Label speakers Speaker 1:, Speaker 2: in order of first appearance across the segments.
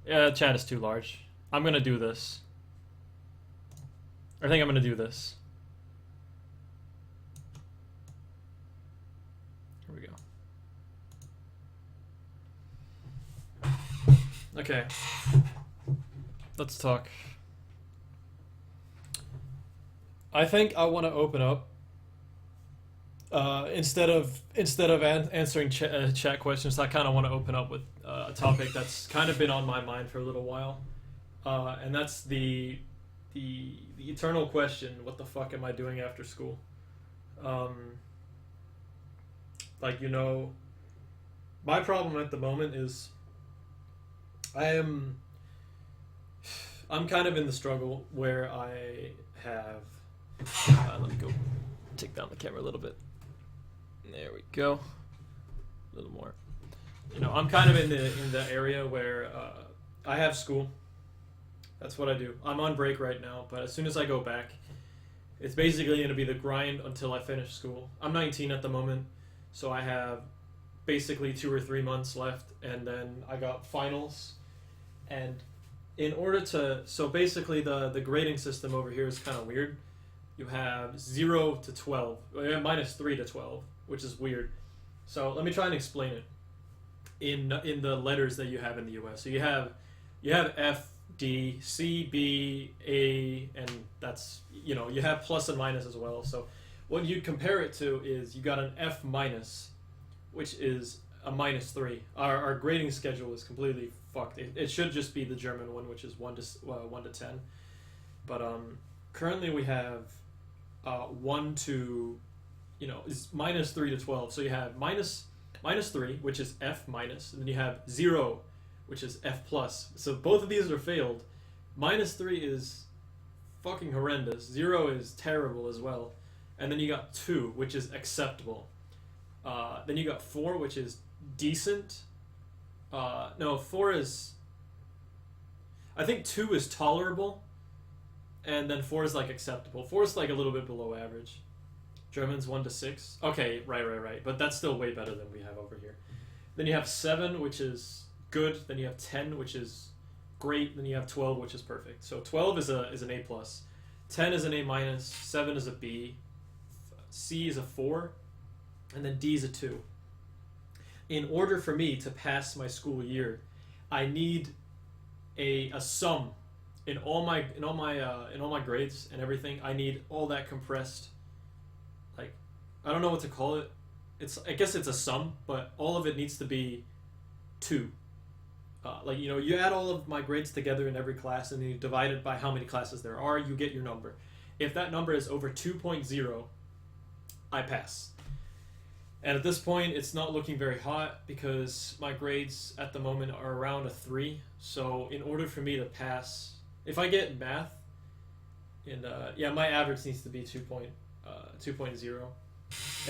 Speaker 1: Chat is too large. I'm gonna do this. I think I'm gonna do this. Here we go. Okay. Let's talk. I think I want to open up instead of answering chat questions. I kind of want to open up with a topic that's kind of been on my mind for a little while, and that's the eternal question: what the fuck am I doing after school? Um, like my problem at the moment is I am I'm kind of in the struggle where I have. Let me go take down the camera a little bit. There we go. A little more. I'm kind of in the area where I have school. That's what I do. I'm on break right now, but as soon as I go back, it's basically going to be the grind until I finish school. I'm 19 at the moment, so I have basically 2 or 3 months left, and then I got finals. And in order to, so basically the grading system over here is kind of weird. You have 0 to 12, minus 3 to 12, which is weird. So let me try and explain it in the letters that you have in the U.S. So you have F, D, C, B, A, and that's you have plus and minus as well. So what you'd compare it to is you got an F minus, which is a minus 3. Our grading schedule is completely fucked. It should just be the German one, which is 1 to 10. But currently we have 1 to is minus 3 to 12. So you have minus 3, which is F minus, and then you have 0, which is F plus. So both of these are failed. Minus 3 is fucking horrendous. 0 is terrible as well. And then you got 2, which is acceptable. Then you got 4, which is decent. No, 4 is... I think 2 is tolerable. And then 4 is like acceptable. 4 is like a little bit below average. German's 1 to 6. Okay, right. But that's still way better than we have over here. Then you have 7, which is good. Then you have 10, which is great. Then you have 12, which is perfect. So 12 is an A plus. 10 is an A minus. 7 is a B. C is a 4. And then D is a 2. In order for me to pass my school year, I need a sum in all my grades and everything. I need all that compressed. Like, I don't know what to call it. I guess it's a sum, but all of it needs to be 2. You add all of my grades together in every class, and then you divide it by how many classes there are. You get your number. If that number is over 2.0, I pass. And at this point, it's not looking very hot because my grades at the moment are around a 3. So in order for me to pass, if I get math, and my average needs to be 2.0.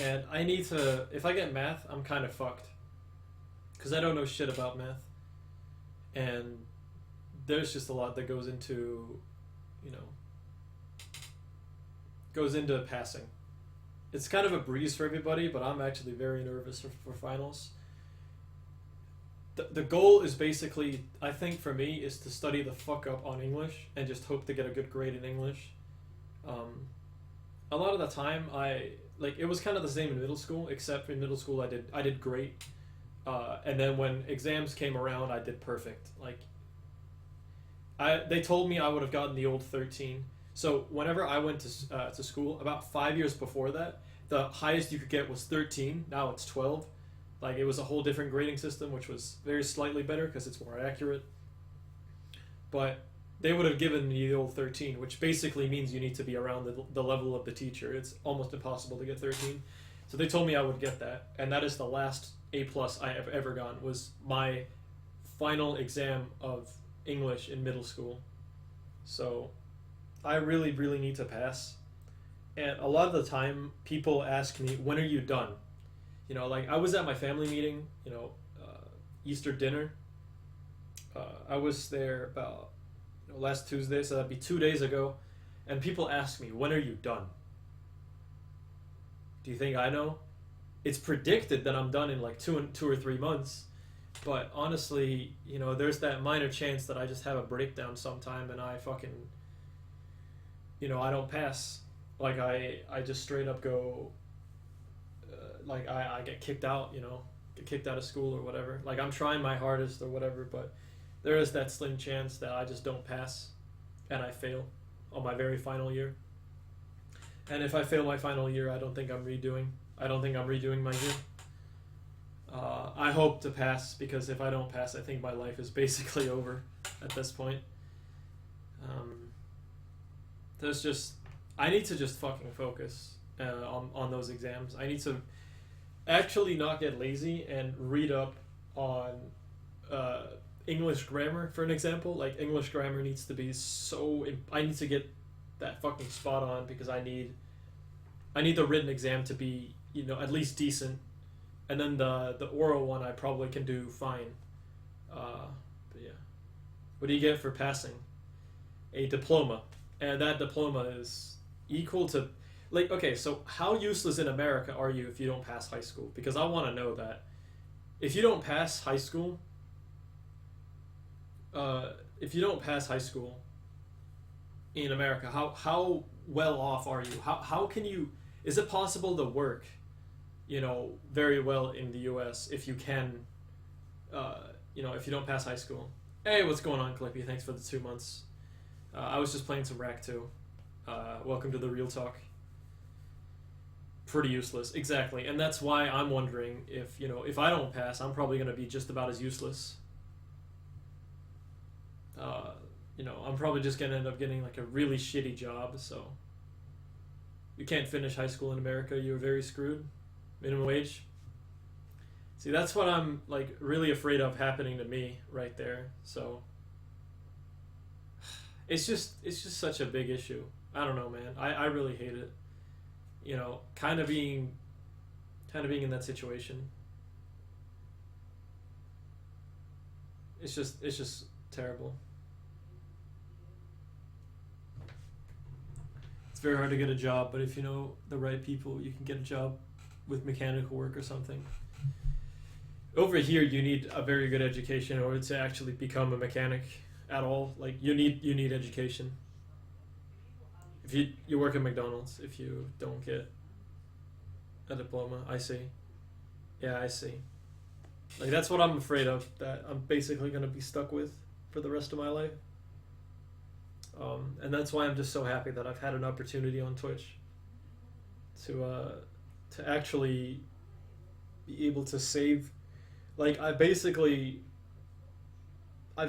Speaker 1: And I need to, if I get math, I'm kind of fucked. Because I don't know shit about math. And there's just a lot that goes into passing. It's kind of a breeze for everybody, but I'm actually very nervous for finals. The goal is basically, I think for me, is to study the fuck up on English and just hope to get a good grade in English. A lot of the time, it was kind of the same in middle school, except in middle school I did great. And then when exams came around, I did perfect. They told me I would have gotten the old 13. So whenever I went to school, about 5 years before that, the highest you could get was 13. Now it's 12. It was a whole different grading system, which was very slightly better because it's more accurate. But they would have given me the old 13, which basically means you need to be around the level of the teacher. It's almost impossible to get 13. So they told me I would get that, and that is the last A plus I have ever gotten, was my final exam of English in middle school. So I really, really need to pass. And a lot of the time, people ask me, when are you done? I was at my family meeting, Easter dinner. I was there about last Tuesday, so that'd be 2 days ago. And people ask me, when are you done? Do you think I know? It's predicted that I'm done in 2 or 3 months. But honestly, there's that minor chance that I just have a breakdown sometime and I fucking, I don't pass. Like I just straight up go, like I get kicked out, get kicked out of school or whatever. Like I'm trying my hardest or whatever, but there is that slim chance that I just don't pass and I fail on my very final year. And if I fail my final year, I don't think I'm redoing my year. I hope to pass, because if I don't pass, I think my life is basically over at this point. There's just, I need to just fucking focus on those exams. I need to actually not get lazy and read up on English grammar, for an example. Like English grammar needs to be I need to get that fucking spot on, because I need the written exam to be, at least decent. And then the oral one I probably can do fine. But yeah. What do you get for passing? A diploma. And that diploma is equal to... Like, okay, so how useless in America are you if you don't pass high school? Because I want to know that. If you don't pass high school... in America, how well off are you? How can you... Is it possible to work, very well in the U.S. if you can, if you don't pass high school? Hey, what's going on, Clippy? Thanks for the 2 months. I was just playing some Rack 2. Welcome to the Real Talk. Pretty useless, exactly. And that's why I'm wondering if I don't pass, I'm probably going to be just about as useless. I'm probably just going to end up getting like a really shitty job, so... You can't finish high school in America, you're very screwed. Minimum wage. See, that's what I'm like really afraid of happening to me right there. So it's just such a big issue. I don't know, man. I really hate it. Kind of being in that situation. It's just terrible. It's very hard to get a job, but if you know the right people, you can get a job with mechanical work or something. Over here, you need a very good education in order to actually become a mechanic at all. Like you need education. If you work at McDonald's, if you don't get a diploma, I see. Yeah, I see. Like that's what I'm afraid of, that I'm basically gonna be stuck with for the rest of my life. And that's why I'm just so happy that I've had an opportunity on Twitch to actually be able to save. Like I've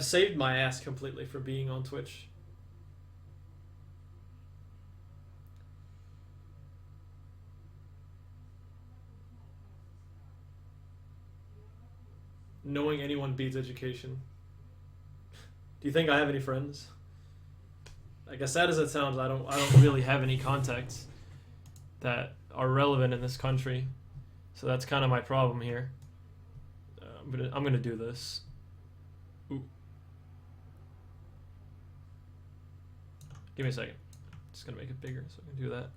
Speaker 1: saved my ass completely for being on Twitch. Knowing anyone beats education. Do you think I have any friends? Like as sad as it sounds, I don't really have any contacts that are relevant in this country. So that's kind of my problem here. I'm gonna do this. Ooh. Give me a second. Just gonna make it bigger so I can do that.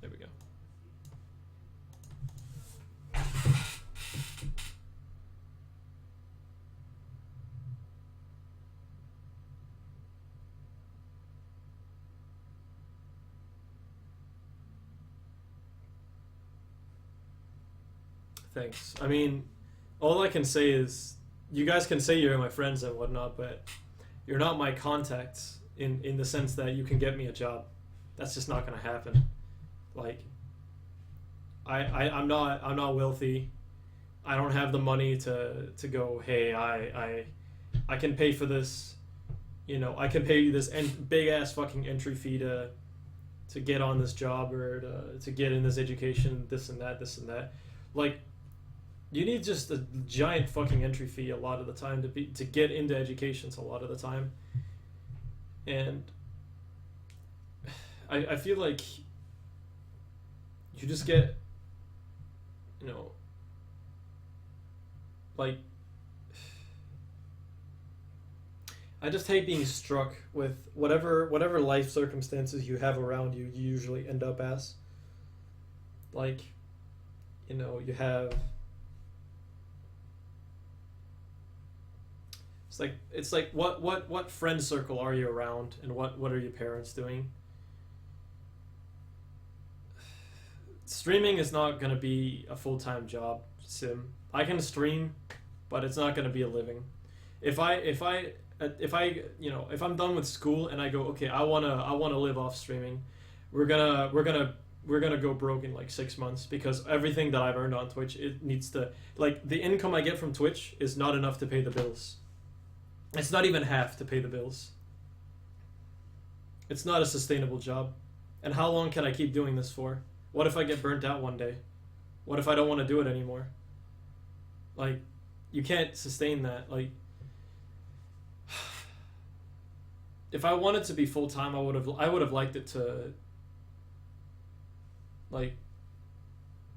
Speaker 1: There we go. Thanks. I mean, all I can say is, you guys can say you're my friends and whatnot, but you're not my contacts in the sense that you can get me a job. That's just not gonna happen. Like, I'm not wealthy. I don't have the money to go, hey, I can pay for this. I can pay you this big ass fucking entry fee to get on this job, or to get in this education, this and that. Like, you need just a giant fucking entry fee a lot of the time to get into educations a lot of the time. And I feel like you just get, like, I just hate being struck with whatever life circumstances you have around you, you usually end up as. Like, you have It's like what friend circle are you around, and what are your parents doing? Streaming is not gonna be a full-time job, Sim. I can stream, but it's not gonna be a living. If I'm done with school and I go, okay, I wanna live off streaming, we're gonna go broke in like 6 months, because everything that I've earned on Twitch, it needs to, like, the income I get from Twitch is not enough to pay the bills. It's not even half to pay the bills. It's not a sustainable job. And how long can I keep doing this for? What if I get burnt out one day? What if I don't want to do it anymore? Like, you can't sustain that. Like, if I wanted to be full time, I would have liked it to, like,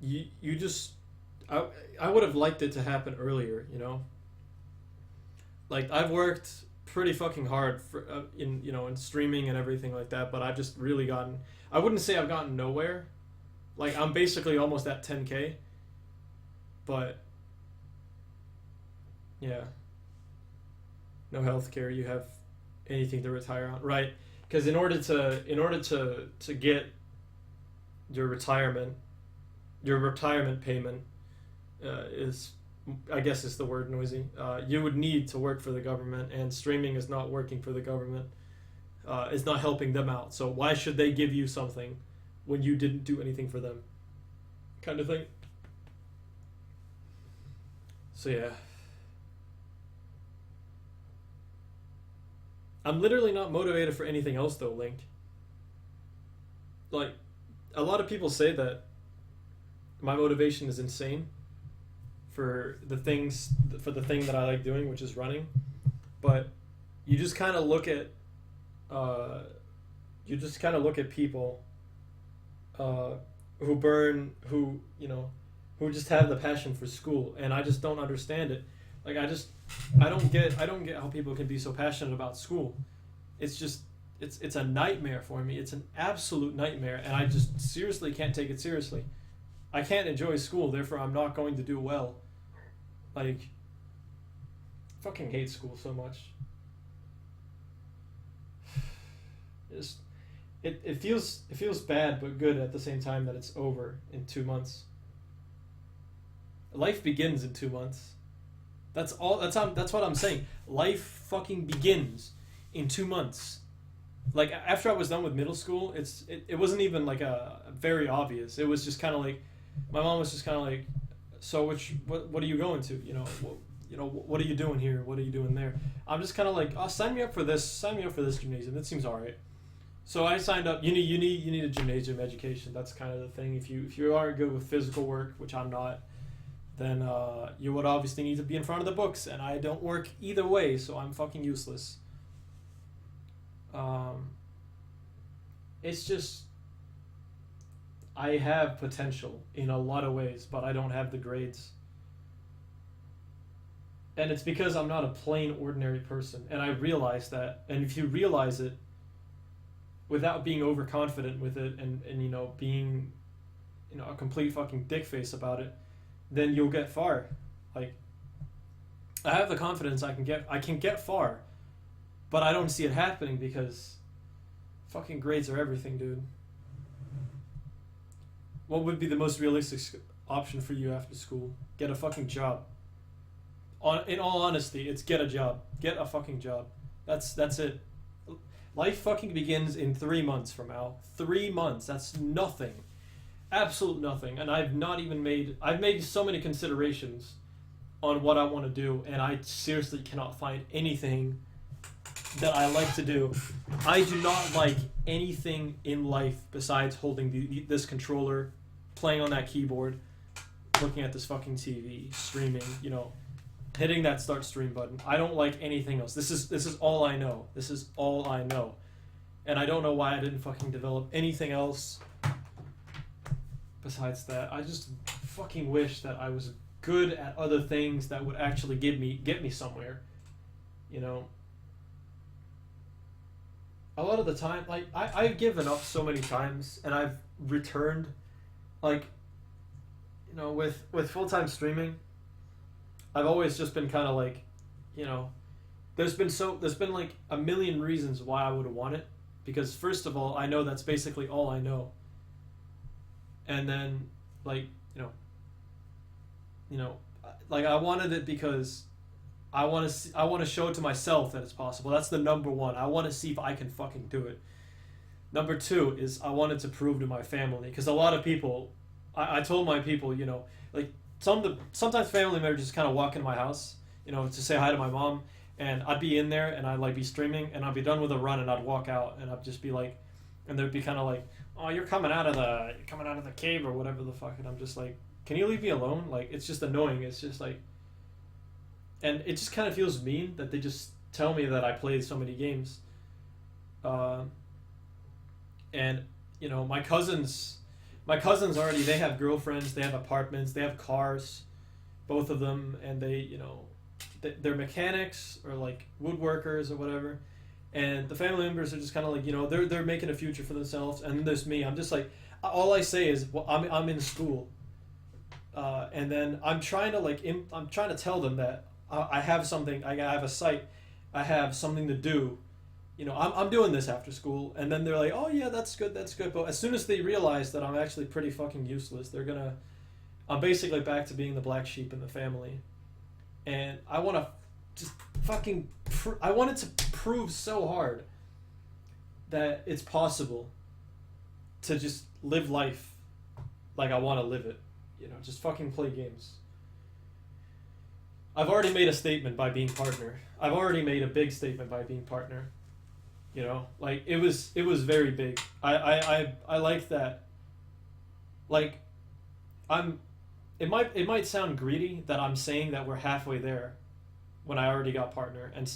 Speaker 1: you just I would have liked it to happen earlier, you know? Like, I've worked pretty fucking hard for in streaming and everything like that, but I've just really gotten, I wouldn't say I've gotten nowhere. Like, I'm basically almost at 10K, but yeah, no healthcare. You have anything to retire on, right? Because in order to get your retirement payment, is, I guess is the word noisy. You would need to work for the government, and streaming is not working for the government. It's not helping them out. So why should they give you something when you didn't do anything for them? Kind of thing. So yeah. I'm literally not motivated for anything else though, Link. Like, a lot of people say that my motivation is insane for the thing that I like doing, which is running. But you just kind of look at uh, people who just have the passion for school, and I just don't understand it. Like, I don't get how people can be so passionate about school. It's just it's a nightmare for me. It's an absolute nightmare, and I just seriously can't take it seriously. I can't enjoy school, therefore I'm not going to do well. Like, fucking hate school so much. Just, it feels bad but good at the same time that it's over in 2 months. Life begins in 2 months. That's what I'm saying. Life fucking begins in 2 months. Like, after I was done with middle school, it wasn't even like a very obvious. It was just kind of like, my mom was just kind of like, so what are you going to? What are you doing here? What are you doing there? I'm just kind of like, oh, sign me up for this. Sign me up for this gymnasium. That seems all right. So I signed up. You need a gymnasium education. That's kind of the thing. If you are good with physical work, which I'm not, then you would obviously need to be in front of the books, and I don't work either way, so I'm fucking useless. Um, it's just, I have potential in a lot of ways, but I don't have the grades. And it's because I'm not a plain ordinary person, and I realize that. And if you realize it without being overconfident with it, and being a complete fucking dick face about it, then you'll get far. Like, I have the confidence I can get far, but I don't see it happening because fucking grades are everything, dude. What would be the most realistic option for you after school? Get a fucking job. In all honesty, it's get a job. Get a fucking job. That's it. Life fucking begins in 3 months from now. 3 months. That's nothing. Absolute nothing. And I've made so many considerations on what I want to do, and I seriously cannot find anything that I like to do. I do not like anything in life besides holding this controller, playing on that keyboard, looking at this fucking TV, streaming, hitting that start stream button. I don't like anything else. This is all I know. This is all I know. And I don't know why I didn't fucking develop anything else besides that. I just fucking wish that I was good at other things that would actually get me somewhere. A lot of the time, like, I've given up so many times, and I've returned, like, with full-time streaming, I've always just been kind of like, there's been like a million reasons why I would want it, because first of all, I know that's basically all I know, and then like you know, like I wanted it because I want to show it to myself that it's possible. That's the number one. I want to see if I can fucking do it. Number two is I wanted to prove to my family, because a lot of people, I told my people, like sometimes family members just kind of walk into my house, to say hi to my mom, and I'd be in there and I'd like be streaming and I'd be done with a run and I'd walk out and I'd just be like, and they'd be kind of like, oh, you're coming out of the cave or whatever the fuck, and I'm just like, can you leave me alone? Like, it's just annoying. It's just like, and it just kind of feels mean that they just tell me that I played so many games. And my cousins already, they have girlfriends, they have apartments, they have cars, both of them, and they're mechanics or like woodworkers or whatever. And the family members are just kind of like, they're making a future for themselves. And then there's me. I'm just like, all I say is, well, I'm in school. And then I'm trying to tell them that I have something, I have a site, I have something to do. I'm doing this after school, and then they're like, oh yeah, that's good. But as soon as they realize that I'm actually pretty fucking useless, I'm basically back to being the black sheep in the family. And I want to just fucking, I wanted to prove so hard that it's possible to just live life like I want to live it. Just fucking play games. I've already made a statement by being partner. I've already made a big statement by being partner. Like it was very big. I like that. Like, it might sound greedy that I'm saying that we're halfway there when I already got partner, and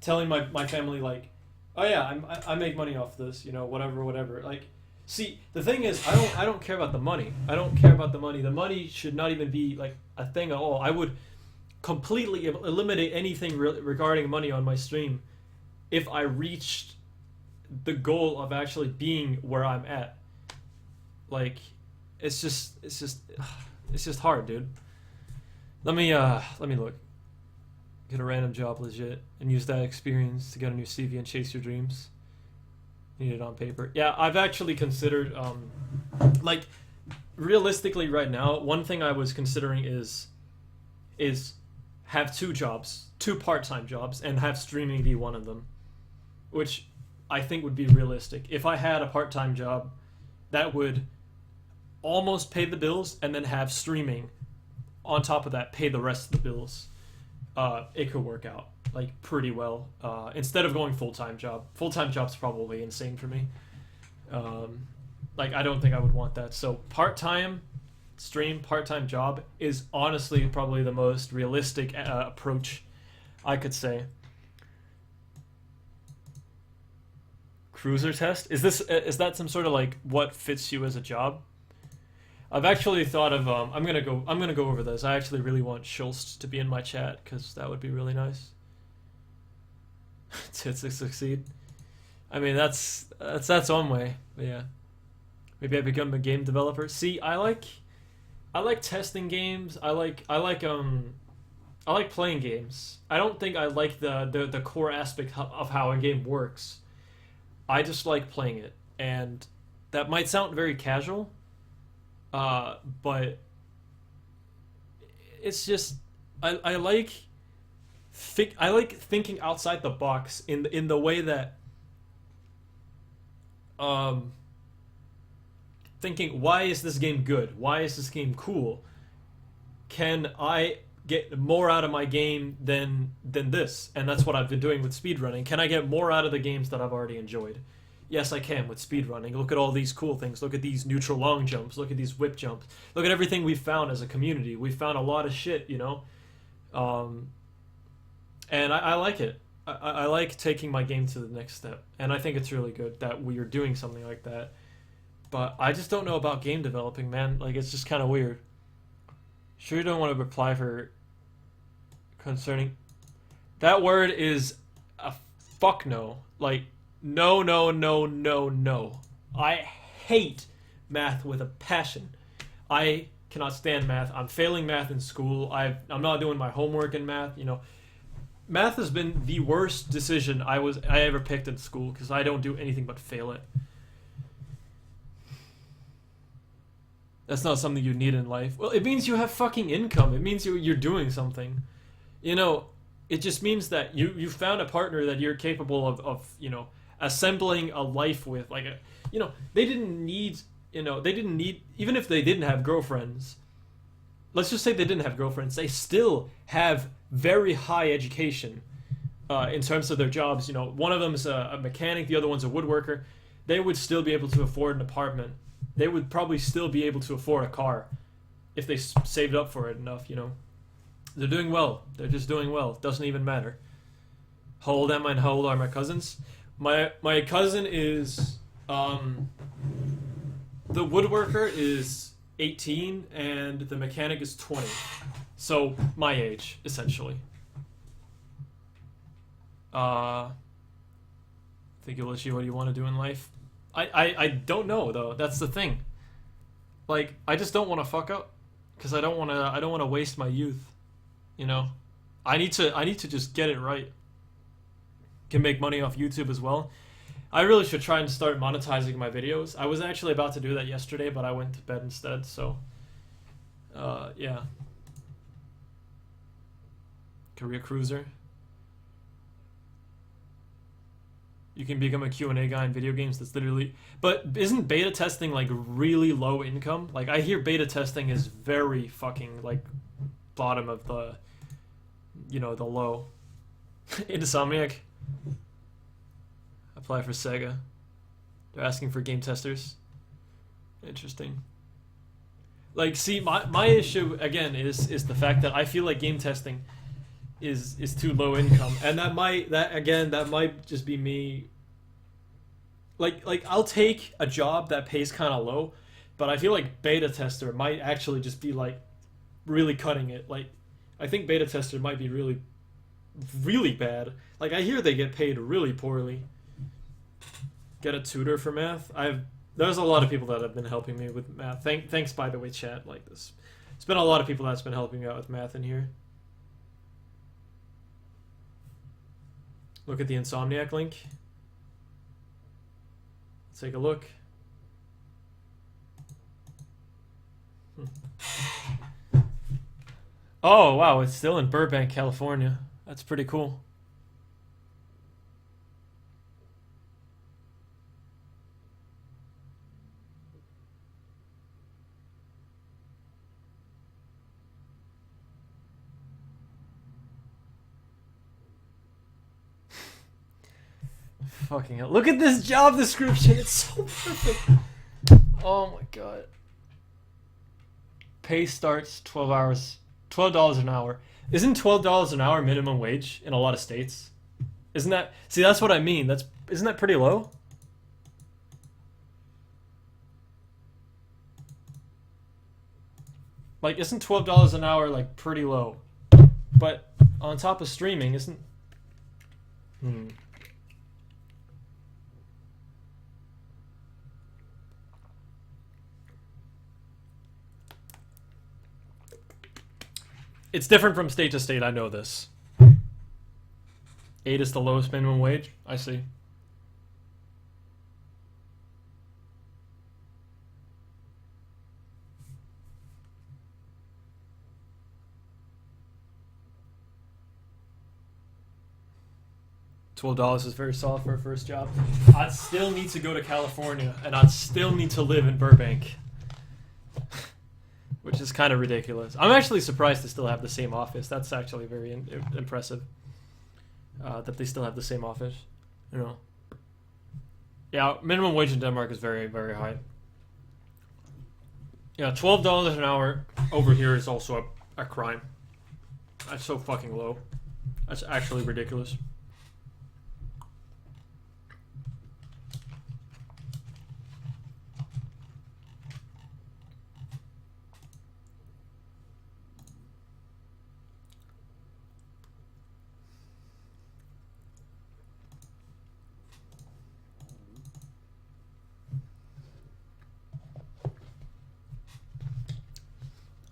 Speaker 1: telling my family like, oh yeah, I make money off this, whatever. Like, see, the thing is, I don't care about the money. I don't care about the money. The money should not even be like a thing at all. I would completely eliminate anything regarding money on my stream if I reached the goal of actually being where I'm at. Like, it's just hard, dude. Let me look. Get a random job legit and use that experience to get a new CV and chase your dreams. Need it on paper. Yeah, I've actually considered, like, realistically right now, one thing I was considering is have two part-time jobs, and have streaming be one of them, which I think would be realistic. If I had a part-time job that would almost pay the bills, and then have streaming on top of that pay the rest of the bills, it could work out like pretty well. Instead of going full-time job's probably insane for me. Like, I don't think I would want that. So part-time stream, part-time job is honestly probably the most realistic approach I could say. Cruiser test? Is that some sort of like what fits you as a job? I've actually thought of I'm gonna go over this. I actually really want Schultz to be in my chat, because that would be really nice to succeed. I mean, that's one way. But yeah, maybe I become a game developer. See, I like testing games. I like playing games. I don't think I like the core aspect of how a game works. I just like playing it, and that might sound very casual, but it's just I like thinking outside the box in the way that thinking, why is this game good? Why is this game cool? Can I get more out of my game than this? And that's what I've been doing with speedrunning. Can I get more out of the games that I've already enjoyed? Yes, I can with speedrunning. Look at all these cool things. Look at these neutral long jumps. Look at these whip jumps. Look at everything we've found as a community. We've found a lot of shit, and I like it. I like taking my game to the next step. And I think it's really good that we are doing something like that. But I just don't know about game developing, man. Like, it's just kind of weird. Sure you don't want to reply for concerning... That word is a fuck no. Like, no. I hate math with a passion. I cannot stand math. I'm failing math in school. I'm not doing my homework in math. math has been the worst decision I ever picked in school because I don't do anything but fail it. That's not something you need in life. Well, it means you have fucking income. It means you're doing something. You know, it just means that you found a partner that you're capable of you know, assembling a life with. Like, you know, they didn't need, even if they didn't have girlfriends, let's just say they didn't have girlfriends, they still have very high education in terms of their jobs. You know, one of them is a mechanic, the other one's a woodworker. They would still be able to afford an apartment. They would probably still be able to afford a car if they saved up for it enough, you know. They're doing well. They're just doing well. It doesn't even matter. How old am I and how old are my cousins? My cousin is... the woodworker is 18 and the mechanic is 20. So, my age, essentially. Think you'll issue what you want to do in life? I don't know though. That's the thing. Like, I just don't want to fuck up because I don't want to waste my youth. You know, I need to just get it right. Can make money off YouTube as well. I really should try and start monetizing my videos. I was actually about to do that yesterday, but I went to bed instead. So, yeah. Career cruiser. You can become a Q&A guy in video games. That's literally... But isn't beta testing, like, really low income? Like, I hear beta testing is very fucking, like, bottom of the... You know, the low. Insomniac. Apply for Sega. They're asking for game testers. Interesting. Like, see, my issue, again, is the fact that I feel like game testing... is too low income, and that might just be me. Like I'll take a job that pays kind of low, but I feel like beta tester might actually just be like really cutting it. Like, I think beta tester might be really, really bad. Like, I hear they get paid really poorly. Get a tutor for math. There's a lot of people that have been helping me with math. Thanks by the way, chat. Like this, it's been a lot of people that's been helping me out with math in here. Look at the Insomniac link. Let's take a look. Oh, wow, it's still in Burbank, California. That's pretty cool. Fucking hell. Look at this job description. It's so perfect. Oh my god. Pay starts 12 hours. $12 an hour. Isn't $12 an hour minimum wage in a lot of states? Isn't that... See, that's what I mean. Isn't that pretty low? Like, isn't $12 an hour, like, pretty low? But on top of streaming, isn't... It's different from state to state, I know this. 8 is the lowest minimum wage? I see. $12 is very solid for a first job. I'd still need to go to California, and I'd still need to live in Burbank. Which is kind of ridiculous. I'm actually surprised to still have the same office. That's actually very impressive. That they still have the same office. You know. Yeah, minimum wage in Denmark is very, very high. Yeah, $12 an hour over here is also a crime. That's so fucking low. That's actually ridiculous.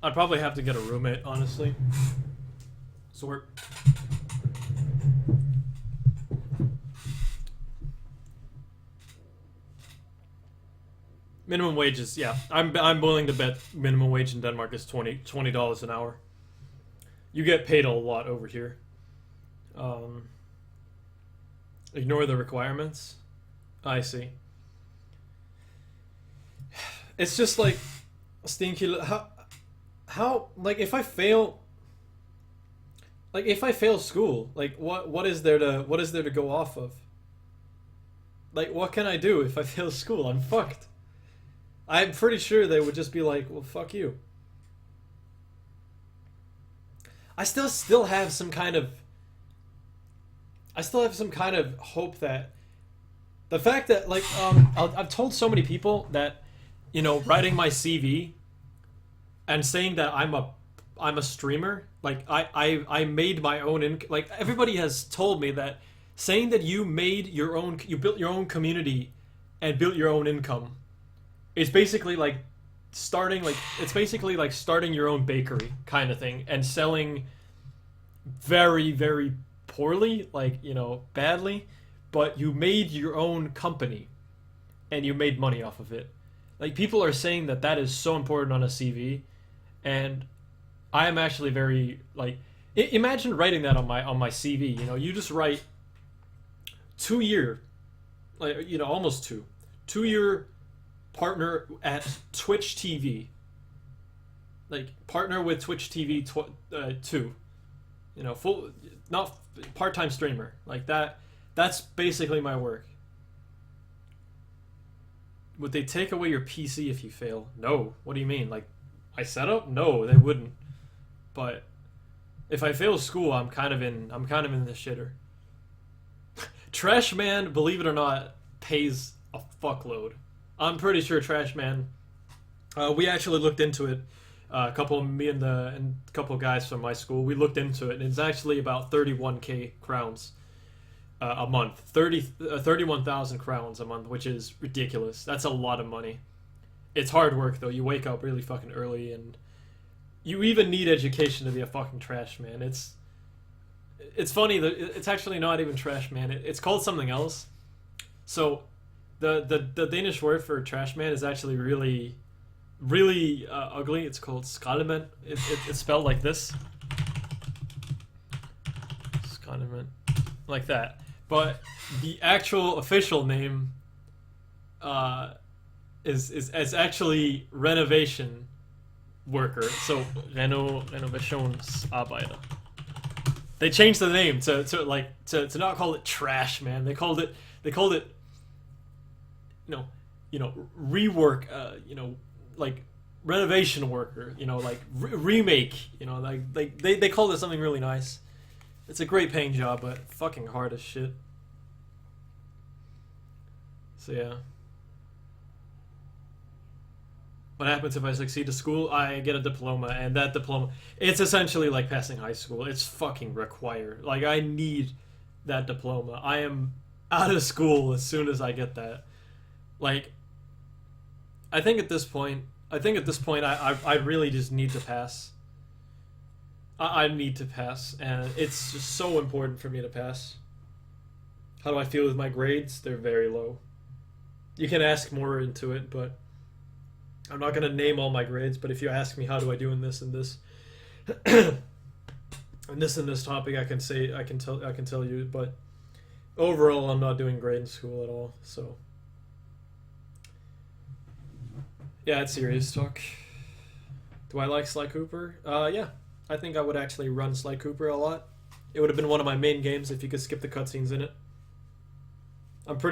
Speaker 1: I'd probably have to get a roommate, honestly. Sort. Minimum wage is, yeah. I'm willing to bet minimum wage in Denmark is $20 an hour. You get paid a lot over here. Um, Ignore the requirements. I see. It's just like stinky. How like if I fail school, like what is there to go off of? Like what can I do if I fail school? I'm fucked. I'm pretty sure they would just be like, well, fuck you. I still have some kind of I still have some kind of hope that the fact that like I've told so many people that writing my CV and saying that I'm a streamer, like I made my own like everybody has told me that saying that you built your own community and built your own income is basically like starting your own bakery kind of thing and selling very, very poorly, like badly, but you made your own company and you made money off of it. Like people are saying that is so important on a CV, and I am actually very like imagine writing that on my CV. You just write 2 year, like almost 2 year partner at Twitch TV, like partner with Twitch TV 2, full not part-time streamer like that. That's basically my work. Would they take away your PC if you fail? No. What do you mean? Like, I set up? No, they wouldn't. But if I fail school, I'm kind of in the shitter. Trash Man, believe it or not, pays a fuckload. I'm pretty sure Trash Man. We actually looked into it. Me and a couple of guys from my school, we looked into it, and it's actually about 31k crowns. A month, 31,000 crowns a month, which is ridiculous. That's a lot of money. It's hard work though. You wake up really fucking early, and you even need education to be a fucking trash man. It's funny that it's actually not even trash man. It's called something else. So, the Danish word for trash man is actually really, really ugly. It's called skraldemand. It's spelled like this. Skraldemand, like that. But the actual official name is actually renovation worker. So renovationsarbejder. They changed the name to not call it trash man. They called it rework. Like renovation worker. Like remake. Like they called it something really nice. It's a great paying job, but fucking hard as shit. So yeah. What happens if I succeed at school? I get a diploma, and that diploma, it's essentially like passing high school. It's fucking required. Like, I need that diploma. I am out of school as soon as I get that. Like, I think at this point, I really just need to pass. I need to pass, and it's just so important for me to pass. How do I feel with my grades? They're very low. You can ask more into it, but I'm not going to name all my grades, but if you ask me how do I do in this and this and this topic, I can tell you, but overall I'm not doing great in school at all. So yeah, it's serious talk. Do I like Sly Cooper? Yeah. I think I would actually run Sly Cooper a lot. It would have been one of my main games if you could skip the cutscenes in it. Like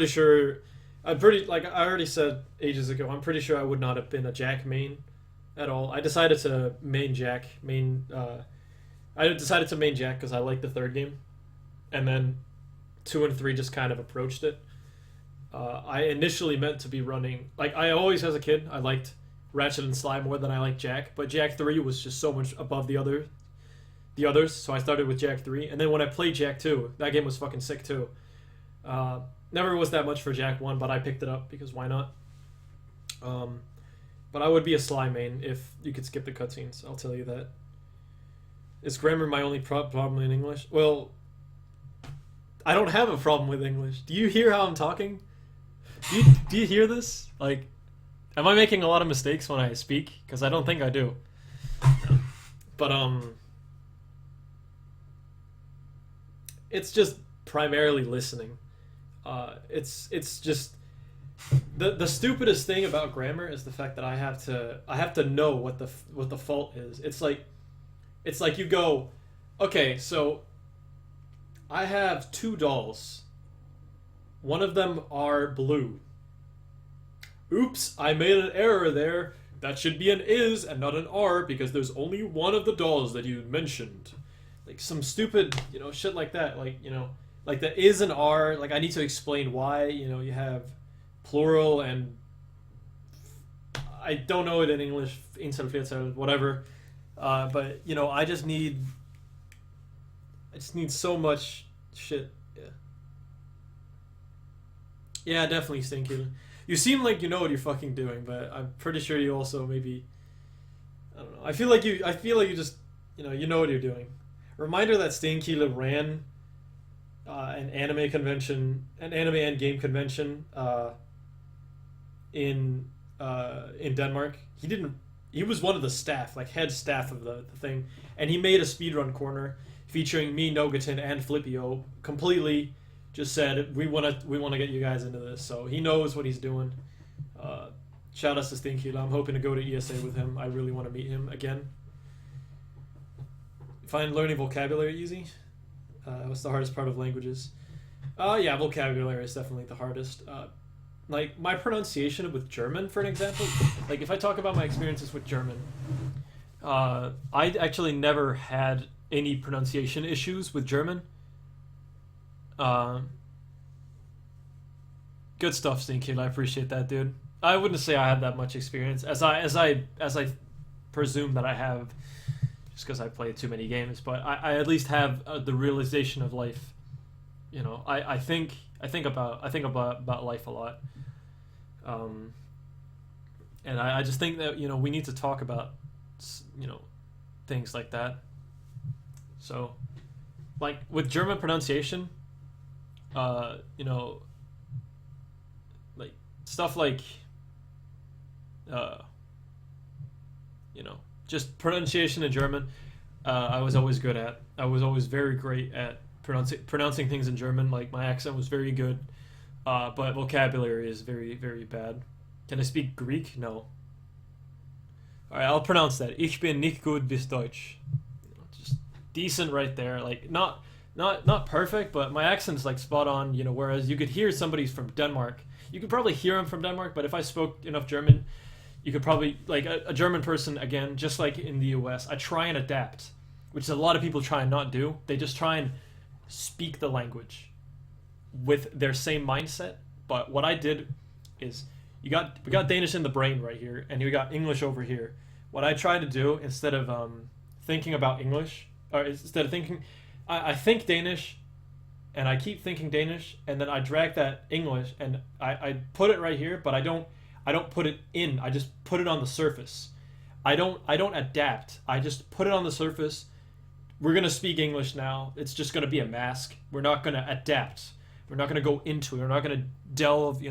Speaker 1: I already said ages ago, I'm pretty sure I would not have been a Jack main at all. I decided to main Jack because I liked the third game, and then 2 and 3 just kind of approached it. I initially meant to be running, like I always as a kid, I liked Ratchet and Sly more than I liked Jack, but Jack 3 was just so much above the others, so I started with Jack 3, and then when I played Jack 2, that game was fucking sick too. Never was that much for Jack 1, but I picked it up because why not? But I would be a Sly main if you could skip the cutscenes, I'll tell you that. Is grammar my only problem in English? Well, I don't have a problem with English. Do you hear how I'm talking? Do you hear this? Like, Am I making a lot of mistakes when I speak? Because I don't think I do. But it's just primarily listening. It's just the stupidest thing about grammar is the fact that I have to know what the fault is. It's like you go, okay, so I have two dolls. One of them are blue. Oops, I made an error there. That should be an is and not an are because there's only one of the dolls that you mentioned. Like some stupid, shit like that. Like, like the is and are, like I need to explain why, you have plural and I don't know it in English, Einzel, Vierzahl, whatever. But, I just need so much shit. Yeah. Yeah, definitely Stinky. You seem like you know what you're fucking doing, but I'm pretty sure you also maybe I don't know. I feel like you just you know what you're doing. Reminder that Steenkila ran an anime convention, an anime and game convention in Denmark. He was one of the staff, like head staff of the thing, and he made a speedrun corner featuring me, Nogatin, and Flippio. Completely just said we want to get you guys into this, so he knows what he's doing. Shout out to Stinkila. I'm hoping to go to ESA with him. I really want to meet him again. Find learning vocabulary easy. What's the hardest part of languages? Yeah, vocabulary is definitely the hardest. Like my pronunciation with German, for an example. Like if I talk about my experiences with German, I actually never had any pronunciation issues with German. Good stuff, Stinky. I appreciate that, dude. I wouldn't say I have that much experience, as I presume that I have, just because I played too many games. But I at least have the realization of life. I think about life a lot. And I just think that we need to talk about things like that. So, like with German pronunciation, like stuff like just pronunciation in German, I was always good at. I was always very great at pronouncing things in German. Like my accent was very good, but vocabulary is very, very bad. Can I speak Greek? No. All right, I'll pronounce that. Ich bin nicht gut bis Deutsch. Just decent right there. Like not perfect, but my accent's like spot on. Whereas you could hear somebody's from Denmark. You could probably hear him from Denmark, but if I spoke enough German, you could probably, like a German person, again, just like in the US, I try and adapt, which a lot of people try and not do. They just try and speak the language with their same mindset. But what I did is, we got Danish in the brain right here, and we got English over here. What I try to do, instead of thinking about English, or instead of thinking, I think Danish, and I keep thinking Danish, and then I drag that English, and I put it right here, but I don't put it in. I just put it on the surface. I don't adapt. I just put it on the surface. We're gonna speak English now. It's just gonna be a mask. We're not gonna adapt. We're not gonna go into it. We're not gonna delve,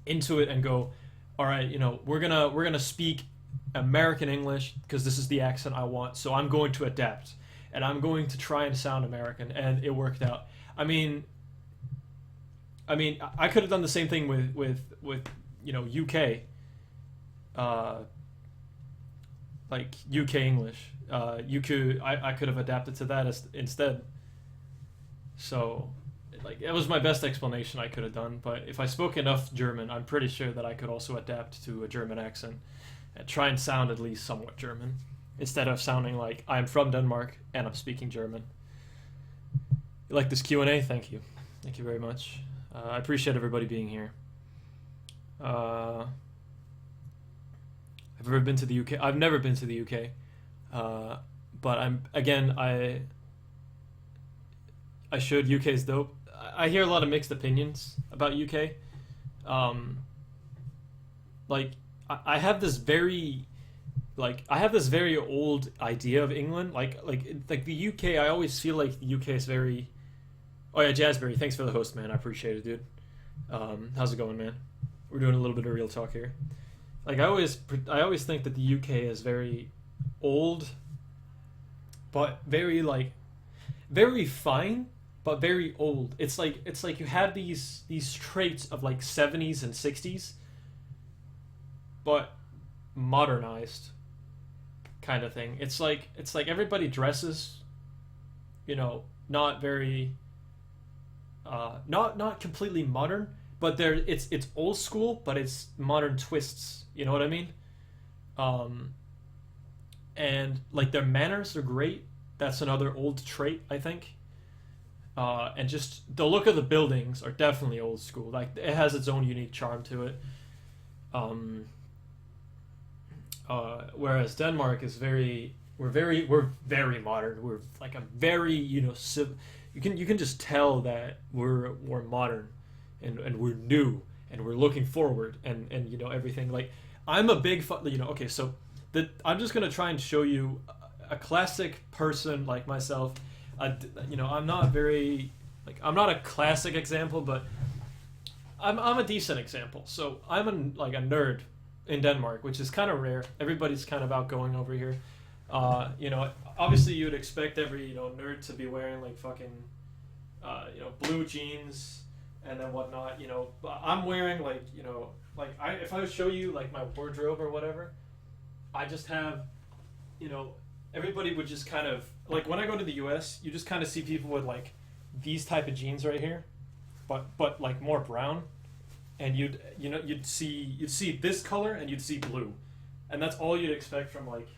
Speaker 1: into it and go, all right, we're gonna speak American English because this is the accent I want. So I'm going to adapt, and I'm going to try and sound American, and it worked out. I mean, I could have done the same thing with UK, like UK English. I could have adapted to that instead. So, like, it was my best explanation I could have done. But if I spoke enough German, I'm pretty sure that I could also adapt to a German accent and try and sound at least somewhat German, instead of sounding like I'm from Denmark and I'm speaking German. You like this Q&A? Thank you very much. I appreciate everybody being here. I've ever been to the UK. I've never been to the UK, but I should. UK is dope. I hear a lot of mixed opinions about UK. Like I have this very old idea of England. Like the UK. I always feel like the UK is very. Oh yeah, Jazzberry. Thanks for the host, man. I appreciate it, dude. How's it going, man? We're doing a little bit of real talk here. Like I always think that the UK is very old, but very like very fine, but very old. It's like you have these traits of like 70s and 60s, but modernized kind of thing. It's like everybody dresses, not very not completely modern, but it's old school, but it's modern twists. You know what I mean? Um, and like their manners are great. That's another old trait, I think. And just the look of the buildings are definitely old school. Like it has its own unique charm to it. Um, Whereas Denmark is we're very modern. We're like a very you can just tell that we're modern, and we're new, and we're looking forward, and everything. Like I'm a big okay, so I'm just gonna try and show you a classic person like myself. I'm not very I'm not a classic example, but I'm a decent example. So I'm like a nerd in Denmark, which is kind of rare. Everybody's kind of outgoing over here. Obviously you'd expect every nerd to be wearing like fucking blue jeans and then whatnot. But I'm wearing if I would show you like my wardrobe or whatever, I just have everybody would just kind of like when I go to the U.S. you just kind of see people with like these type of jeans right here, but like more brown, and you'd see this color and you'd see blue, and that's all you'd expect from like